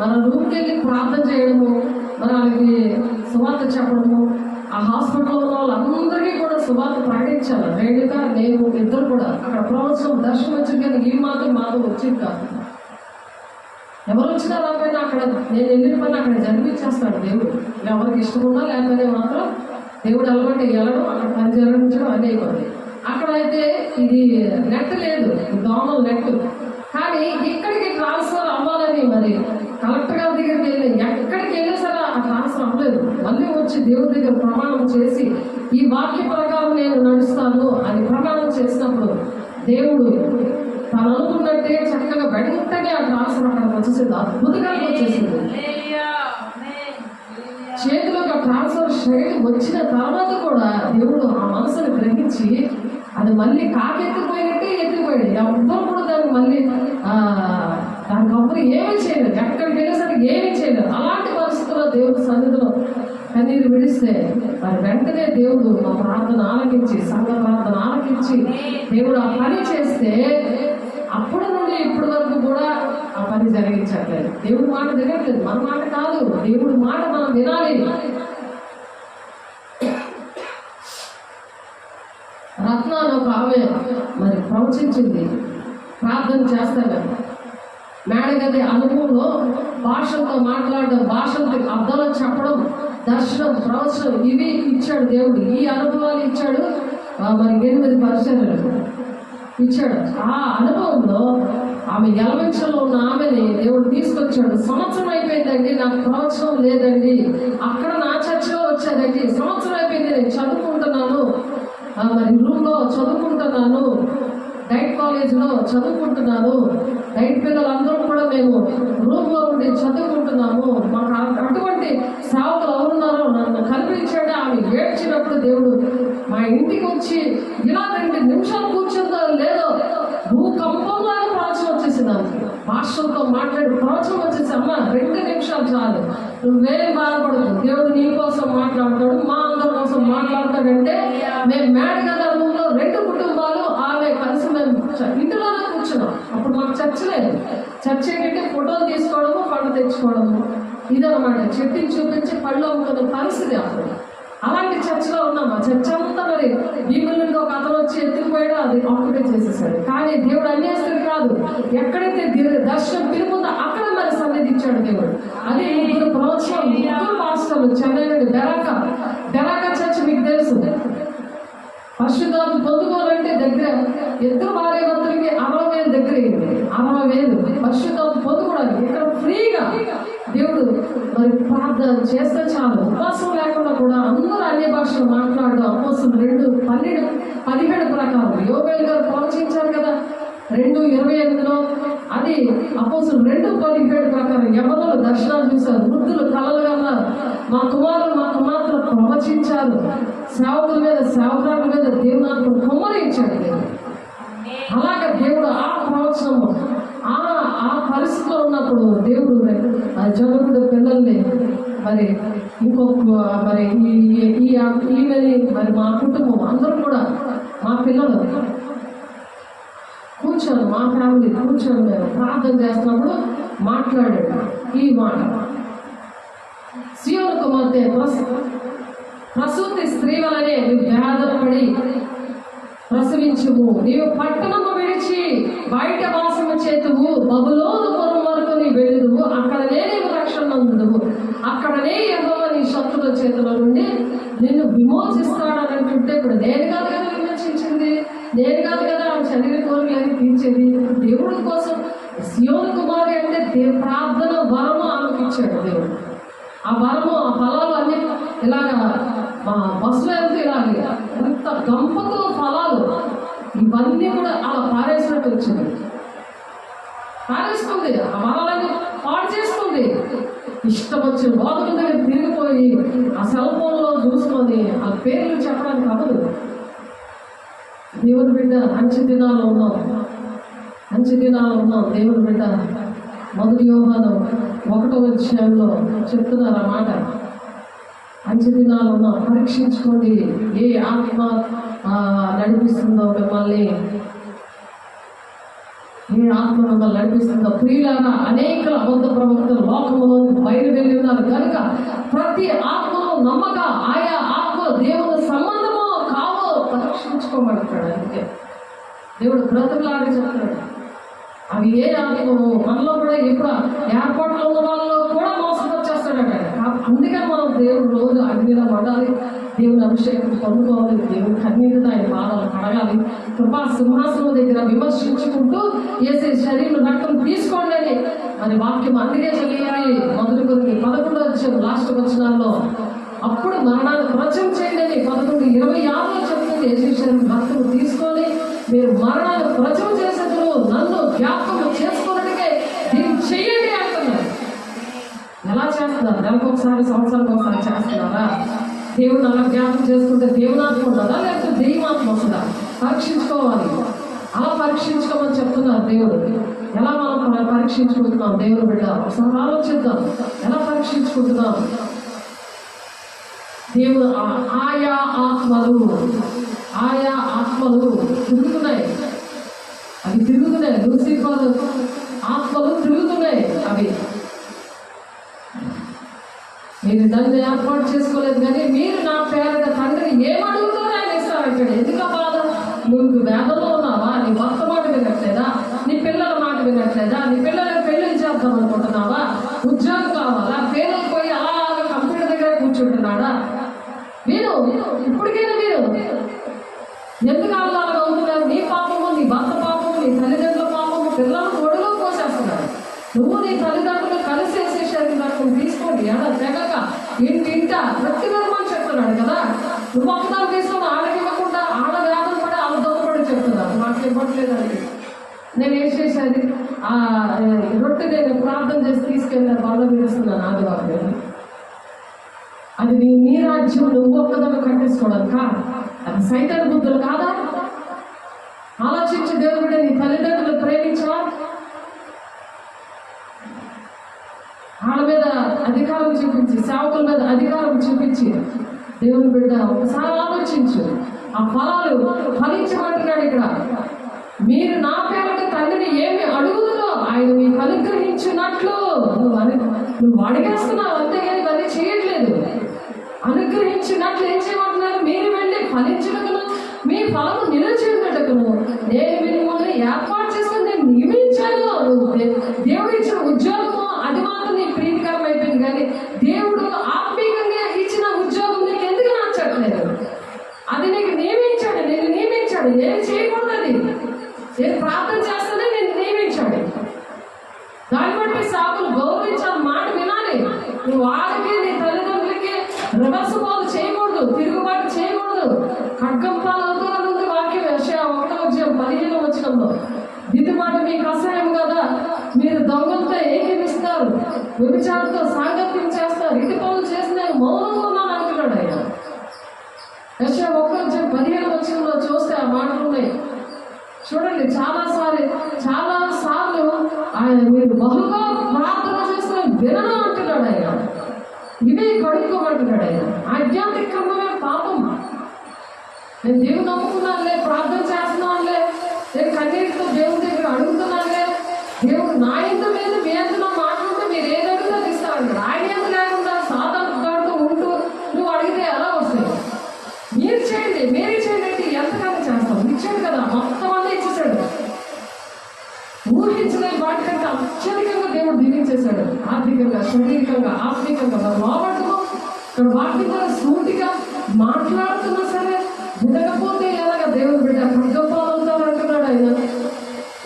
మన రూమ్కి వెళ్ళి ప్రార్థన చేయడము, మన వాళ్ళకి సువార్త చెప్పడము, ఆ హాస్పిటల్లో ఉన్న వాళ్ళందరికీ కూడా సువార్త ప్రకటించాలి. రేణుక నేను ఇద్దరు కూడా అక్కడ ప్రవచనం దర్శనం వచ్చింది, కానీ ఈ మాత్రం వచ్చింది కాదు. ఎవరు వచ్చినా రాకపోయినా అక్కడ నేను వెళ్ళిన పని అక్కడ జరిపించేస్తాడు దేవుడు. ఎవరికి ఇష్టం ఉన్నా లేకపోతే మాత్రం దేవుడు అలవాటు వెళ్ళడం, అక్కడ పని జరిగించడం అనే అయిపోయింది. అక్కడైతే ఇది నెట్ లేదు, దోమల నెట్. కానీ ఇక్కడికి ట్రాన్స్ఫర్ అవ్వాలని మరి కలెక్టర్ గారి దగ్గరికి వెళ్ళి ఎక్కడికి వెళ్ళినా సరే ఆ ట్రాన్స్ఫర్ అవ్వలేదు. మళ్ళీ వచ్చి దేవుడి దగ్గర ప్రమాణం చేసి ఈ వాక్య ప్రకారం నేను నడుస్తాను అని ప్రమాణం చేసినప్పుడు దేవుడు తను అనుకున్నట్టే చక్కగా వెంటనే ఆ ట్రాన్స్ఫర్ అక్కడికి వచ్చేసింది, అద్భుతంగా వచ్చేసింది. చేతిలోకి ఆ ట్రాన్స్ఫర్ షైడ్ వచ్చిన తర్వాత కూడా దేవుడు ఆ మనసును గ్రహించి అది మళ్ళీ కాకెత్తిపోయినట్టే ఎత్తిపోయాడు. ఎవ్వరు కూడా దాన్ని మళ్ళీ దానికి అప్పుడు ఏమీ చేయలేదు, ఎక్కడికి వెళ్ళేసరికి ఏమీ చేయలేదు. అలాంటి పరిస్థితుల్లో దేవుడి సన్నిధిలో కన్నీరు విడిస్తే మరి వెంటనే దేవుడు మా ప్రార్థన ఆలకించి, సంఘ ప్రార్థన ఆలకించి దేవుడు ఆ పని చేస్తే అప్పుడు నుండి ఇప్పటి వరకు కూడా ఆ పని జరిగించట్లేదు. దేవుడి మాట జరగట్లేదు, మన మాట కాదు, దేవుడి మాట మనం వినాలి. రత్నాలు ఒక ఆమె మరి ప్రవచించింది, ప్రార్థన చేస్తాను మేడగది అనుభవంలో భాషలతో మాట్లాడడం, భాషలతో అర్థాలు చెప్పడం, దర్శనం, ప్రవచనం ఇవి ఇచ్చాడు దేవుడు. ఈ అనుభవాలు ఇచ్చాడు. మరి 8 పరిచర్యలు ఇచ్చాడు. ఆ అనుభవంలో ఆమె ఎలవెన్షన్లో ఉన్న ఆమెని దేవుడు తీసుకొచ్చాడు. సంవత్సరం అయిపోయిందండి, నాకు ప్రవచనం లేదండి, అక్కడ నా చర్చలో వచ్చాదండి, సంవత్సరం అయిపోయింది, నేను చదువుకుంటున్నాను, మరి రూమ్లో చదువుకుంటున్నాను, డైట్ కాలేజ్లో చదువుకుంటున్నాను, డైట్ పిల్లలందరూ కూడా మేము రూమ్లో ఉండి చదువుకుంటున్నాము, మాకు అటువంటి సేవకులు ఎవరున్నారో నన్ను కల్పించాడు. ఆమె ఏడ్చినప్పుడు దేవుడు మా ఇంటికి వచ్చి ఇలా 2 నిమిషాలు కూర్చుందో లేదో భూకంపంలో ప్రవచనం వచ్చేసింది. భాషలతో మాట్లాడి ప్రవచనం వచ్చేసి, అమ్మ 2 నిమిషాలు చాలు, నువ్వేం బాధపడదు, దేవుడు నీ కోసం మాట్లాడతాడు, మా అందరి కోసం మాట్లాడతాడంటే మేము మేడగద రూమ్లో 2 కుటుంబాలు ఆమె కలిసి మేము ఇంటిలోనే కూర్చున్నాం. అప్పుడు మాకు చర్చ లేదు. చర్చ ఏంటంటే ఫోటోలు తీసుకోవడము, పండు తెచ్చుకోవడము, ఇదనమాట. చెట్టుని చూపించి పళ్ళు అమ్ముకునే పరిస్థితి అప్పుడు. అలాంటి చర్చలో ఉన్నాం. ఆ చర్చ అంతా మరి భీముల నుండి ఒక అతను వచ్చి ఎత్తుకుపోయాడో అది ఆక్యుపై చేసేసాడు. కానీ దేవుడు అన్యాస్తుడు కాదు, ఎక్కడైతే దర్శనం పిలుపుందో అక్కడ మరి సన్నిధి ఇచ్చాడు దేవుడు. అది 3 ప్రవచనం, 3 మాస్టర్లు చెన్నై నుండి బెరాకా చర్చ్ మీకు తెలుసు. పరిశుద్ధాత్మ పొందుకోవాలంటే దగ్గర 2 భార్యాభర్తలకి 60,000 దగ్గర అయింది. 60,000 పరిశుద్ధాత్మ పొందుకోవడానికి ఇక్కడ ఫ్రీగా దేవుడు మరి ప్రార్థన చేస్తే చాలు. ఉపవాసం లేకుండా కూడా అందరూ అన్య భాషలు మాట్లాడడం. అపోస్తులు 2:17 ప్రకారం యోగేల్ గారు ప్రవచించారు కదా 2:28లో. అది అపోస్తులు 2:17 ప్రకారం యవ్వనులు దర్శనాలు చూశారు, వృద్ధులు కలలు కన్నారు, మా కుమారులు మా కుమార్తెలు ప్రవచించారు, సేవకుల మీద సేవకుల మీద దేవునాత్మ కుమ్మరించాడు దేవుడు. అలాగే దేవుడు ఆ ప్రవచనము ఆ పరిస్థితిలో ఉన్నప్పుడు దేవుడు జగనుడు పిల్లల్ని మరి ఇంకొక మరి ఈమెని మరి మా కుటుంబం అందరూ కూడా మా పిల్లలు కూర్చొని, మా ఫ్యామిలీ కూర్చొని మేము ప్రార్థన చేస్తున్నప్పుడు మాట్లాడాడు ఈ మాట, సీయోను కుమార్తె ప్రసూతి స్త్రీ వలనే నువ్వు వేదనపడి ప్రసవించుము, నీవు పట్టణము విడిచి బయట వాసము చేతువు, బబులోను పురం వరకు నీ వెళ్ళుదువు, అక్కడనే నీవు రక్షణ నందుదువు, అక్కడనే యెహోవా నీ శత్రుల చేతుల నుండి నిన్ను విమోచిస్తాడని అంటుంటే, ఇప్పుడు నేను కాదు కదా విమోచించింది, నేను కాదు కదా ఆమె శరీర కోరికలని తీర్చేది, దేవుడి కోసం సియోను కుమారి అంటే ప్రార్థన వరము ఆమెకి ఇచ్చాడు దేవుడు. ఆ వరము, ఆ ఫలాలు అన్ని ఇలాగా మా బస్సులో వెళ్తే ఇలాగే ఎంత గంపతో ఫలాలు ఇవన్నీ కూడా అలా పారేసినట్టు వచ్చింది. పారేస్తుంది, ఆ వరాలన్నీ పాడు చేస్తుంది. ఇష్టం వచ్చిన లోకం దగ్గర తిరిగిపోయి ఆ సెల్ ఫోన్లో చూసుకొని ఆ పేర్లు చెప్పడానికి అవ్వదు. దేవుని బిడ్డ మంచి దినాలు ఉన్నాం, మంచి దినాలు ఉన్నాం. దేవుని బిడ్డ మొదటి యోహాను 1వ అధ్యాయంలో చెప్తున్నారు ఆ మాట. మంచి దినాలు ఉన్నాం, పరీక్షించుకోండి ఏ ఆత్మ నడిపిస్తుందో మిమ్మల్ని, ఏ ఆత్మ మిమ్మల్ని నడిపిస్తుందో. ప్రియులారా, అనేక అబద్ధ ప్రవక్తలు లోకములో బయలుదేరి ఉన్నారు కనుక ప్రతి ఆత్మను నమ్మక ఆయా ఆత్మ దేవుని సంబంధమో కావో పరీక్షించుకోమంటాడు. అందుకే దేవుడు బ్రతుకులాడి చెప్తాడు. అవి ఏ ఆత్మను మనలో కూడా ఇప్పుడు ఏర్పాట్లో ఉన్న వాళ్ళలో కూడా మోసపరిచేస్తాడట. అందుకని మనం దేవుడు రోజు అగ్నిలో పడాలి, దేవుని అభిషేకం పొందుకోవాలి, దేవుని కన్నీటితో ఆయన పాదాలు కడగాలి, కృపా సింహాసనం దగ్గర విమర్శించుకుంటూ వేసే శరీరం రక్తం తీసుకోండి అని మరి వాక్యం అందుకే చదివాలి. మొదటి కొరికి 11వ అధ్యాయం లాస్ట్ వచనాల్లో అప్పుడు మరణాన్ని ప్రచం చేయండి అని 11:26 చెప్తుంది. వేసే శరీరం రక్తం తీసుకొని మీరు మరణాన్ని ప్రచం చేసేందుకు నన్ను జ్ఞాపకం చేసుకోవడానికే దీన్ని చెయ్యండి అంటున్నారు. ఎలా చేస్తున్నారు? నెలకు ఒకసారి, సంవత్సరానికి ఒకసారి చేస్తున్నారా? దేవుని అలా జ్ఞాపకం చేసుకుంటే దేవునాత్మ ఉంటుందా లేకపోతే దెయ్యమాత్మ వస్తుందా? పరీక్షించుకోవాలి. అలా పరీక్షించుకోమని చెప్తున్నారు దేవుడు. ఎలా మనం పరీక్షించుకుంటున్నాం? దేవుని బిడ్డ ఒకసారి ఆలోచిద్దాం, ఎలా పరీక్షించుకుంటున్నాం? దేవుడు ఆయా ఆత్మలు తిరుగుతున్నాయి, అవి తిరుగుతున్నాయి. లూసిఫర్ ఆత్మలు తిరుగుతున్నాయి. అవి మీరు నన్ను ఏర్పాటు చేసుకోలేదు కానీ మీరు నా పేరుగా తండ్రిని ఏమడుగుతారో ఆయన ఇస్తారంటాడు. ఎందుకు బాధ? నువ్వు వేదంలో ఉన్నావా? నీ భర్త మాట వినట్లేదా? నీ పిల్లల మాట వినట్లేదా? నీ పిల్లలకు పెళ్లి చేద్దాం అనుకుంటున్నావా? ఉద్యోగం కావాలా? పేరుకు పోయి అలాగా కంప్యూటర్ దగ్గర కూర్చుంటున్నాడా? మీరు ఇప్పటికైనా మీరు ఎందుకు అలాగా అవుతున్నారు? నీ పాపము, నీ భర్త పాపము, నీ తల్లిదండ్రుల పాపము పిల్లలను ఒడిలో పోసేస్తున్నారు. నువ్వు నీ తల్లిదండ్రులు కలిసి వేసే శరీరం తీసుకోండి అలా తెగక ఇంట ప్రతిరోజు చెప్తున్నాడు కదా. నువ్వు ఒకదాన్ని తీసుకొని ఆడకి ఇవ్వకుండా ఆడ వేదం పడి ఆడ దొంగపడి చెప్తున్నాను. నాకు ఇవ్వట్లేదండి. నేను ఏం చేసేది రొట్టె నేను ప్రార్థన చేసి తీసుకెళ్ళాను, బాగా విరుస్తున్నాను ఆదివారం. అది నీ రాజ్యం నువ్వు ఒక్కదాన్ని కట్టేసుకోవడానికి అది సైతాన్ బుద్ధులు కాదా? ఆలోచించి దేవుడు నీ తల్లిదండ్రులు ప్రేమించవా? వాళ్ళ మీద అధికారం చూపించి, సేవకుల మీద అధికారం చూపించి దేవుని బిడ్డ ఒకసారి ఆలోచించు. ఆ ఫలాలు ఫలించమంటున్నాడు ఇక్కడ. మీరు నా పేరుకి తండ్రిని ఏమి అడుగుతుందో ఆయన మీకు అనుగ్రహించినట్లు. నువ్వు అడిగేస్తున్నావు అంతేగాని ఇవన్నీ చేయట్లేదు. అనుగ్రహించినట్లు ఏం చేయమంటున్నారు? మీరు వెళ్ళి ఫలించుటకును మీ ఫలము నిలిచేటకును నేను మిమ్మల్ని ఏర్పాటు చేసుకుని నేను నియమించాను. దేవుడు ఇచ్చిన ఉద్యోగము అది మాత్రం నీకు ప్రీతికరం అయిపోయింది కానీ దేవుడు ఆత్మీయంగా ఇచ్చిన ఉద్యోగం నీకు ఎందుకు నచ్చట్లేదు? అది నీకు నియమించాడు, నేను నియమించాడు. నేను చేయకూడదు, అది నేను ప్రార్థన చేస్తేనే నేను నియమించాడు. దాన్ని బట్టి సాకులు గౌరవించాలి, మాట వినాలి. నువ్వు వాళ్ళకి నీ తల్లిదండ్రులకి రివర్స్ బాల్ చేయకూడదు, తిరుగుబాటు చేయకూడదు. ఖడ్గం పాలవుతారనుంది వాక్యం. యెషయా 1:15 దిద్దుబాటు మీకు అసహ్యం కదా, మీరు దొంగలతో ఏకీపిస్తారు, వ్యభిచారంతో సాంగత్యం చేస్తారు, ఇటు పనులు చేసి నేను మౌనంగా ఉన్నాను అంటున్నాడు ఆయన. యెషయా 1:15 చూస్తే ఆ మాటలు ఉన్నాయి చూడండి. చాలా సార్లు ఆయన మీరు బహుగా ప్రార్థన చేసిన వినను అంటున్నాడు ఆయన. ఇవే కడుక్కోమంటున్నాడు ఆయన. ఆధ్యాత్మిక క్రమమే పాపం. నేను దేవుని నమ్ముకున్నానులే, ప్రార్థన చేస్తున్నానులే, నేను కన్నీటితో దేవుని దగ్గర అడుగుతున్నానులే, దేవుడు నా ఇంత మీద మీ ఎంత మాట్లాడుతూ మీరు ఏది అడుగుతా ఇస్తానంటాడు. ఆయన ఎంత లేకుండా సాధారణతో ఉంటూ నువ్వు అడిగితే ఎలా వస్తాయి? మీరు చేయండి అంటే ఎంతగానో చేస్తాం. ఇచ్చాడు కదా, మొత్తం అంతా ఇచ్చేసాడు. ఊహించలేని వాటికంటే అత్యధికంగా దేవుడు దీవించేశాడు. ఆర్థికంగా, శారీరకంగా, ఆత్మికంగా. రావటము ఇక్కడ వాటి ద్వారా సూటిగా మాట్లాడుతున్నా సరే వినకపోతే ఎలాగ దేవుని బిడ్డ ఖడ్గపాలు అవుతారు అంటున్నాడు ఆయన.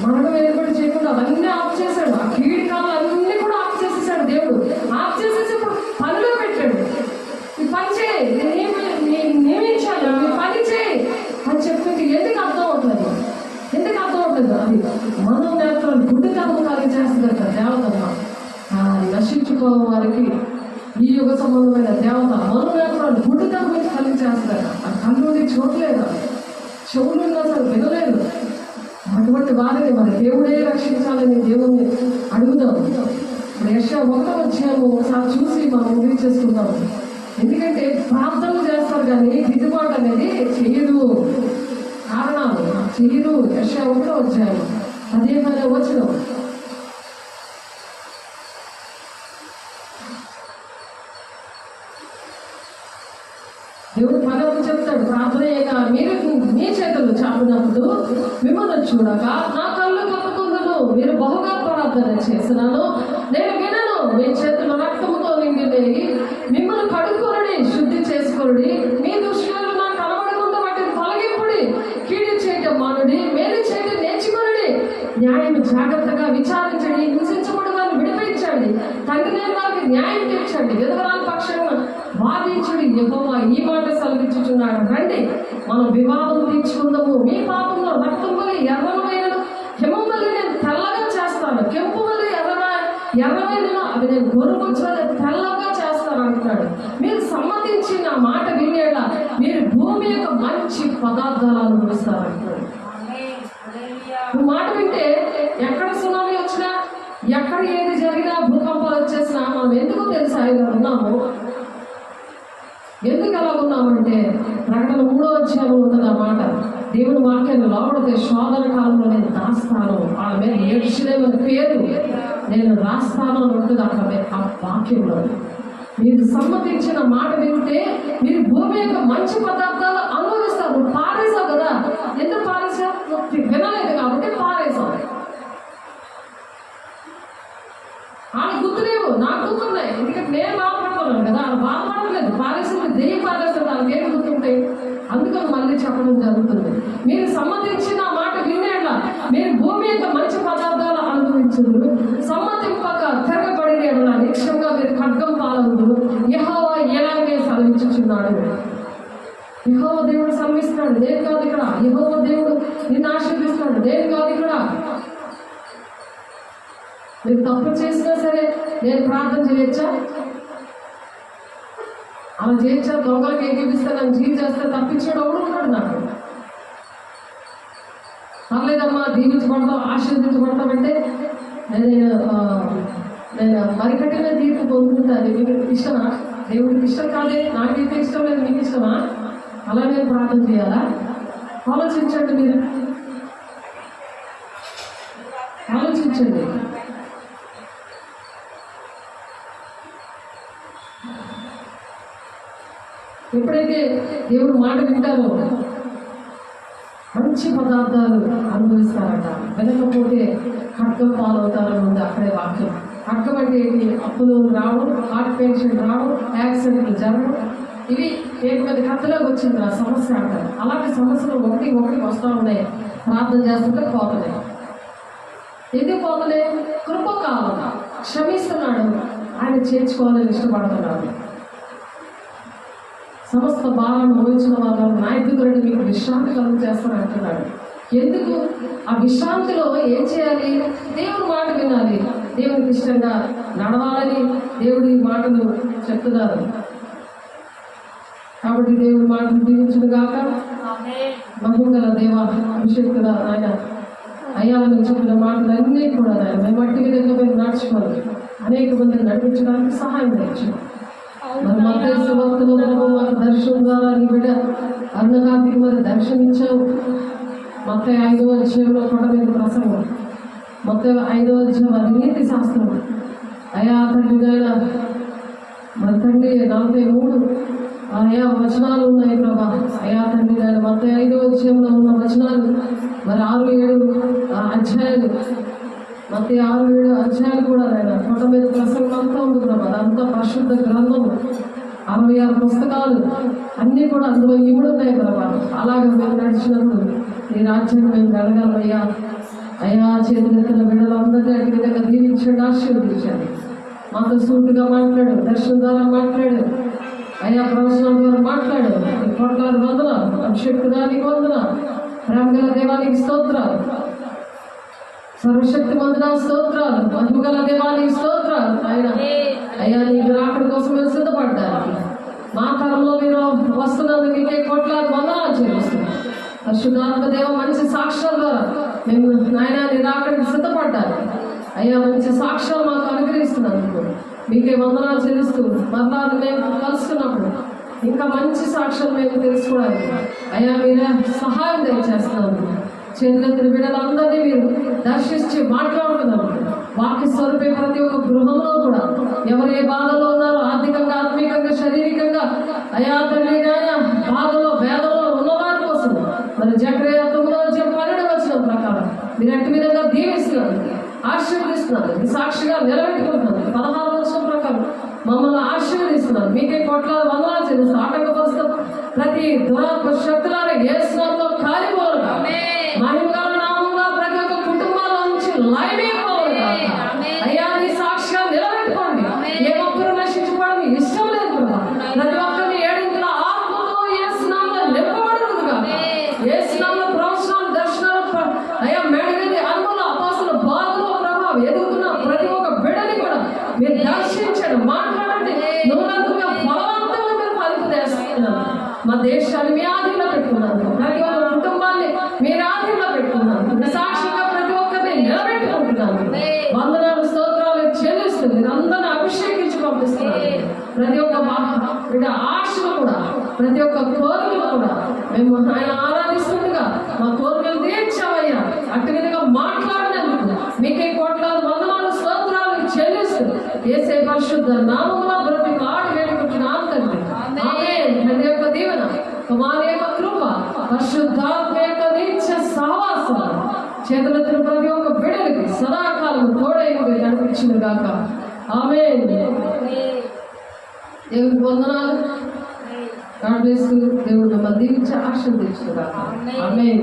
మరణం ఏర్పాటు చేయకుండా అవన్నీ ఆఫ్ వారికి ఈ యుగ సంబంధమైన దేవత మనోవేదనాలు గుడ్డితనం గురించి కలిగించేస్తారు. ఆ కళ్ళుండి చూడలేదు, చెవులుండి అసలు వినలేదు. అటువంటి వారిని మరి దేవుడే రక్షించాలని దేవుణ్ణి అడుగుదాం. యెషయా 1వ అధ్యాయము ఒకసారి చూసి మనం ముగించేస్తున్నాం. ఎందుకంటే ప్రార్థనలు చేస్తారు కానీ దిద్దుబాటు అనేది చెయ్యరు. కారణాలు చెయ్యరు. యెషయా 1వ అధ్యాయం 15వ వచనం. దేవుడు పదవి చెప్తాడు, ప్రార్థనగా మీరు మీ చేతులు చాపినప్పుడు మిమ్మల్ని చూడక నా కళ్ళు కప్పుకుందును. మీరు బహుగా ప్రార్థన చేసినాను, నేను వినను. మీ చేతుల రక్తముతో నిండి మిమ్మల్ని కడుక్కొనడి, శుద్ధి చేసుకోండి. మీ దృష్టిలో నాకు కనబడకుండా వాటిని తొలగింపుడి. కీడు చేయటం మానుడి, మేలు చేయటం నేర్చుకొనడి. న్యాయం జాగ్రత్తగా విచారించండి, హింసించబడి వారిని విడిపించండి. తండ్రి లేని వారికి న్యాయం తీర్చండి, విధవరాల పక్షంగా వాదించుడి. యెహోవా ఈ మాట సెలవిచ్చుచున్నాడు, రండి మనం వివాదం తీర్చుకుందాము. మీ పాపంలో రక్తం వల్ల ఎర్రమైన హిమం వల్ల నేను తెల్లగా చేస్తాను, కెంపు వల్ల ఎర్రమైన అవి నేను గొర్రెబొచ్చు వల్ల తెల్లగా చేస్తాను అంటున్నాడు. మీరు సమ్మతించి నా మాట వినేలా మీరు భూమి యొక్క మంచి పదార్థాలు అనుభవిస్తారంటున్నాడు. నువ్వు మాట వింటే ఎక్కడ సునామీ వచ్చినా, ఎక్కడ ఏది జరిగినా, భూకంపాలు వచ్చేసినా మనం ఎందుకు తెలుసా ఇలా ఉన్నాము? ఎందుకు అలా ఉన్నామంటే ప్రకటన 3వ అధ్యాయంలో ఉన్నది ఆ మాట. దేవుని వాక్యాన్ని లోపడితే శోధన కాలంలో నేను దాస్తాను, వాళ్ళ మీద యెరూషలేము పేరు నేను రాస్తాను అని ఉంటుంది అక్కడ ఆ వాక్యంలో. మీరు సమ్మతించిన మాట వింటే మీరు భూమి యొక్క మంచి పదార్థాలు అనుభవిస్తారు. నువ్వు పారేసావు కదా, ఎందుకు పారేసావు? నువ్వు వినలేదు కాబట్టి పారేసావు. వాళ్ళ గుర్తులేవు, నాకు గుర్తున్నాయి. ఎందుకంటే నేను బాధపడుతున్నాను కదా, వాళ్ళు బాధపడలేదు. పారేసింది దెయ్యం పారేస్తుంది, వాళ్ళకి ఏం గుర్తుంటాయి? అందుకని మళ్ళీ చెప్పడం జరుగుతుంది. మీరు సమ్మతించిన మాట వినేలా మీరు భూమి యొక్క మంచి పదార్థాలు అనుభవించుదురు. సమ్మతింపక తిరగబడిన నిక్షంగా మీరు ఖడ్గం పాలవుదురు. యెహోవా ఎలాగే సెలవిచ్చుచున్నాడు. యెహోవా దేవుడు సెలవిస్తున్నాడు, నేను కాదు ఇక్కడ. యెహోవా దేవుడు నిన్ను ఆశీర్వదిస్తున్నాడు, నేను కాదు ఇక్కడ. మీరు తప్పు చేసినా సరే నేను ప్రార్థన చేయొచ్చా? అలా చేయొచ్చా? దొంగలకు ఏకీపిస్తే నన్ను జీవి చేస్తే తప్పించాడు ఎవడు ఉన్నాడు నాకు? పర్లేదమ్మా, దీవించబడతాం, ఆశీర్వదించబడతాం అంటే నేను మరికట్టిన తీర్పు పొందుకుంటాను. మీకు ఇష్టమా? దేవుడికి ఇష్టం కాదే, నాకైతే ఇష్టం లేదు, మీకు ఇష్టమా? అలా నేను ప్రార్థన చేయాలా? ఆలోచించండి, మీరు ఆలోచించండి. ఎప్పుడైతే దేవుడు మాట వింటారో మంచి పదార్థాలు అనుభవిస్తారట. వినకపోతే ఖడ్గం పాలవుతారని ఉంది అక్కడే వాక్యం. ఖడ్గం అంటే ఏంటి? అప్పులు రావడం, హార్ట్ పేషెంట్ రావడం, యాక్సిడెంట్లు జరగడం, ఇవి ఏకమంది కథలోకి వచ్చింది ఆ సమస్య అంటారు. అలాంటి సమస్యలు ఒకటి వస్తూ ఉన్నాయి. ప్రార్థన చేస్తుంటే పోతున్నాయి. ఎందుకు పోతున్నాయి? కృపకాలం క్షమిస్తున్నాడు, ఆయన చేర్చుకోవాలని ఇష్టపడుతున్నాడు. సమస్త భారాన్ని మోయించిన వాళ్ళు నా ఎదుగురండి మీకు విశ్రాంతి కలుగు చేస్తాను అంటున్నాడు. ఎందుకు? ఆ విశ్రాంతిలో ఏం చేయాలి? దేవుని మాట వినాలి, దేవునికి ఇష్టంగా నడవాలని దేవుడి మాటలు చెప్తున్నారు. కాబట్టి దేవుడి మాటలు దీవించును గాక. మహిమగల దేవా, అభిషేకుల ఆయన అయ్యా నువ్వు చెప్పిన మాటలన్నీ కూడా ఆయన మేము మట్టి విధంగా మేము నడుచుకోవాలి, అనేక మందిని నడిపించడానికి సహాయం చేయొచ్చు. మరి మత్తయి సువార్తలో మాకు దర్శనం ద్వారా నీ బిడ్డ అరుణకాంతికి మరి దర్శనమిచ్చావు. మత్తయి 5వ అధ్యాయంలో కొండ మీద ప్రసంగం, మత్తయి 5వ అధ్యాయం అది నీతి శాస్త్రం. అయా తండ్రి నాయన మరి తండ్రి 43 అయా వచనాలు ఉన్నాయి ప్రభా. అయా తండ్రి నాయన మత్తయి 5వ అధ్యాయంలో ఉన్న వచనాలు మరి 6-7 అధ్యాయాలు, మత్తయి 6-7 అధ్యాయాలు కూడా ఆయన కొండ మీద ప్రసంగం అంతా ఉంది ప్రభా. అదంతా పరిశుద్ధ గ్రంథము, 66 పుస్తకాలు అన్నీ కూడా అందులో ఇముడున్నాయి ప్రభా. అలాగే మేము నడిచినప్పుడు నీ రాజ్యాన్ని మేము వెళ్ళగలమయ్యా. అయ్యా చేతులెత్తిన బిడ్డలందరినీ అటు విధంగా దీవించండి, ఆశీర్వదించండి. మాతో సూటుగా మాట్లాడు, దర్శనం ద్వారా మాట్లాడు, అయ్యా ప్రవచనం ద్వారా మాట్లాడు. నీ కొట్లాడు వందన, అభిషేక్తుడా నీకు వందన, ప్రేమగల దేవానికి స్తోత్రాలు, సర్వశక్తి వందన స్తోత్రాలు, మహిమగల దేవానికి స్తోత్రాలు. ఆయన అయ్యా నీకు రాకడ కోసం మేము సిద్ధపడ్డారు. మా తరంలో మీరు వస్తున్నందుకు మీకే కోట్లాది వందనాలు చెల్లిస్తున్నాం. పరిశుద్ధాత్మ దేవ మంచి సాక్ష్యాల ద్వారా మేము నాయన నీ రాకడికి సిద్ధపడ్డారు. అయ్యా మంచి సాక్ష్యాలు మాకు అనుగ్రహిస్తున్నందుకు మీకే వందనాలు చెల్లిస్తూ మరలా మేము కలుసుకున్నప్పుడు ఇంకా మంచి సాక్ష్యాలు మేము తెలుసుకోవడానికి అయ్యా మీరే సహాయం దయచేస్తున్నారు. చేతులెత్తిన బిడ్డలందరినీ మీరు దర్శించి మాట్లాడుతున్నారు. వాక్య స్వరూపే ప్రతి ఒక్క గృహంలో కూడా ఎవరు ఏ బాధలో ఉన్నారో ఆర్థికంగా, ఆత్మీయంగా, శారీరకంగా అయా తండ్రి బాధలో వేదలో ఉన్నవారి కోసం మరి జకరియా 9:12 ప్రకారం మీరు అట్టి విధంగా దీవిస్తున్నారు, ఆశీర్వదిస్తున్నారు, సాక్షిగా నిలబెట్టుకుంటున్నారు. 16 ప్రకారం మమ్మల్ని ఆశీర్వదిస్తున్నారు. మీకే కోట్లాది వందనాలు చెల్లిస్తారు. ఆటంకపరుస్తున్న ప్రతి దురాత్మ శక్తులను యేసునామములో కాలిపోవుగా, మహిమగల నామములో ప్రతి ఒక్క కుటుంబాల నుంచి లయమైపోవుగా. అయ్యా నీ సాక్షిగా నిలబెట్టుకోండి. ఏ ఒక్కరు నశించుకోవడం ఇష్టం లేదు కదా. ప్రతి ఒక్కరిని ఏడింతల ఆత్మతో యేసునామములో నింపబడుతుందిగా. యేసునామములో ప్రవచనాలు, దర్శనాలు అయ్యా మేడగది అనుభవాలు, అపోస్తల బాధలో ప్రభావం ఎదుగుతున్న ప్రతి ఒక్క బిడ్డని కూడా మీరు దర్శించండి, మాట్లాడండి. నూనెంతగా బలవంతంగా మీరు ఫలితం చేస్తున్నారు. మా దేశాన్ని మీ ఆధీనంలో పెట్టుకున్నారు. ప్రతి ఒక్క కుటుంబాన్ని మీరు ఆధీనంలో పెట్టుకున్నారు. సాక్షిగా ప్రతి ఒక్కరిని నిలబెట్టుకుంటున్నారు. వందనాలు స్తోత్రాలు చెల్లిస్తుంది. మీరు అందరిని అభిషేకించి పంపిస్తున్నారు. ప్రతి ఒక్క బిడ్డ ఆశలు కూడా, ప్రతి ఒక్క కోరికలు కూడా మేము ఆయన ఆరాధిస్తుండగా మా కోరికలు తీర్చావయ్యా. అట్టి విధంగా మాట్లాడినందుకు మీకే కోట్లాది వందనాలు స్తోత్రాలు చెల్లిస్తుంది. యేసే పరిశుద్ధ నామములో బ్రతిమలాడి వేడుకుంటున్నాను తండ్రి. ఆమేన్. తండ్రి యొక్క దీవెన, కుమారుని యొక్క కృప, పరిశుద్ధాత్మ యొక్క నిత్య సహవాసం చేతులెత్తిన ప్రతి ఒక్క బిడ్డలకి సదాకాలం తోడై నడిపించింది గాక. ఆమేన్. దేవుడికి వందనాలు. God bless you. దేవుడు మిమ్మల్ని దీవించి ఆశీర్వదించును గాక. ఆమేన్.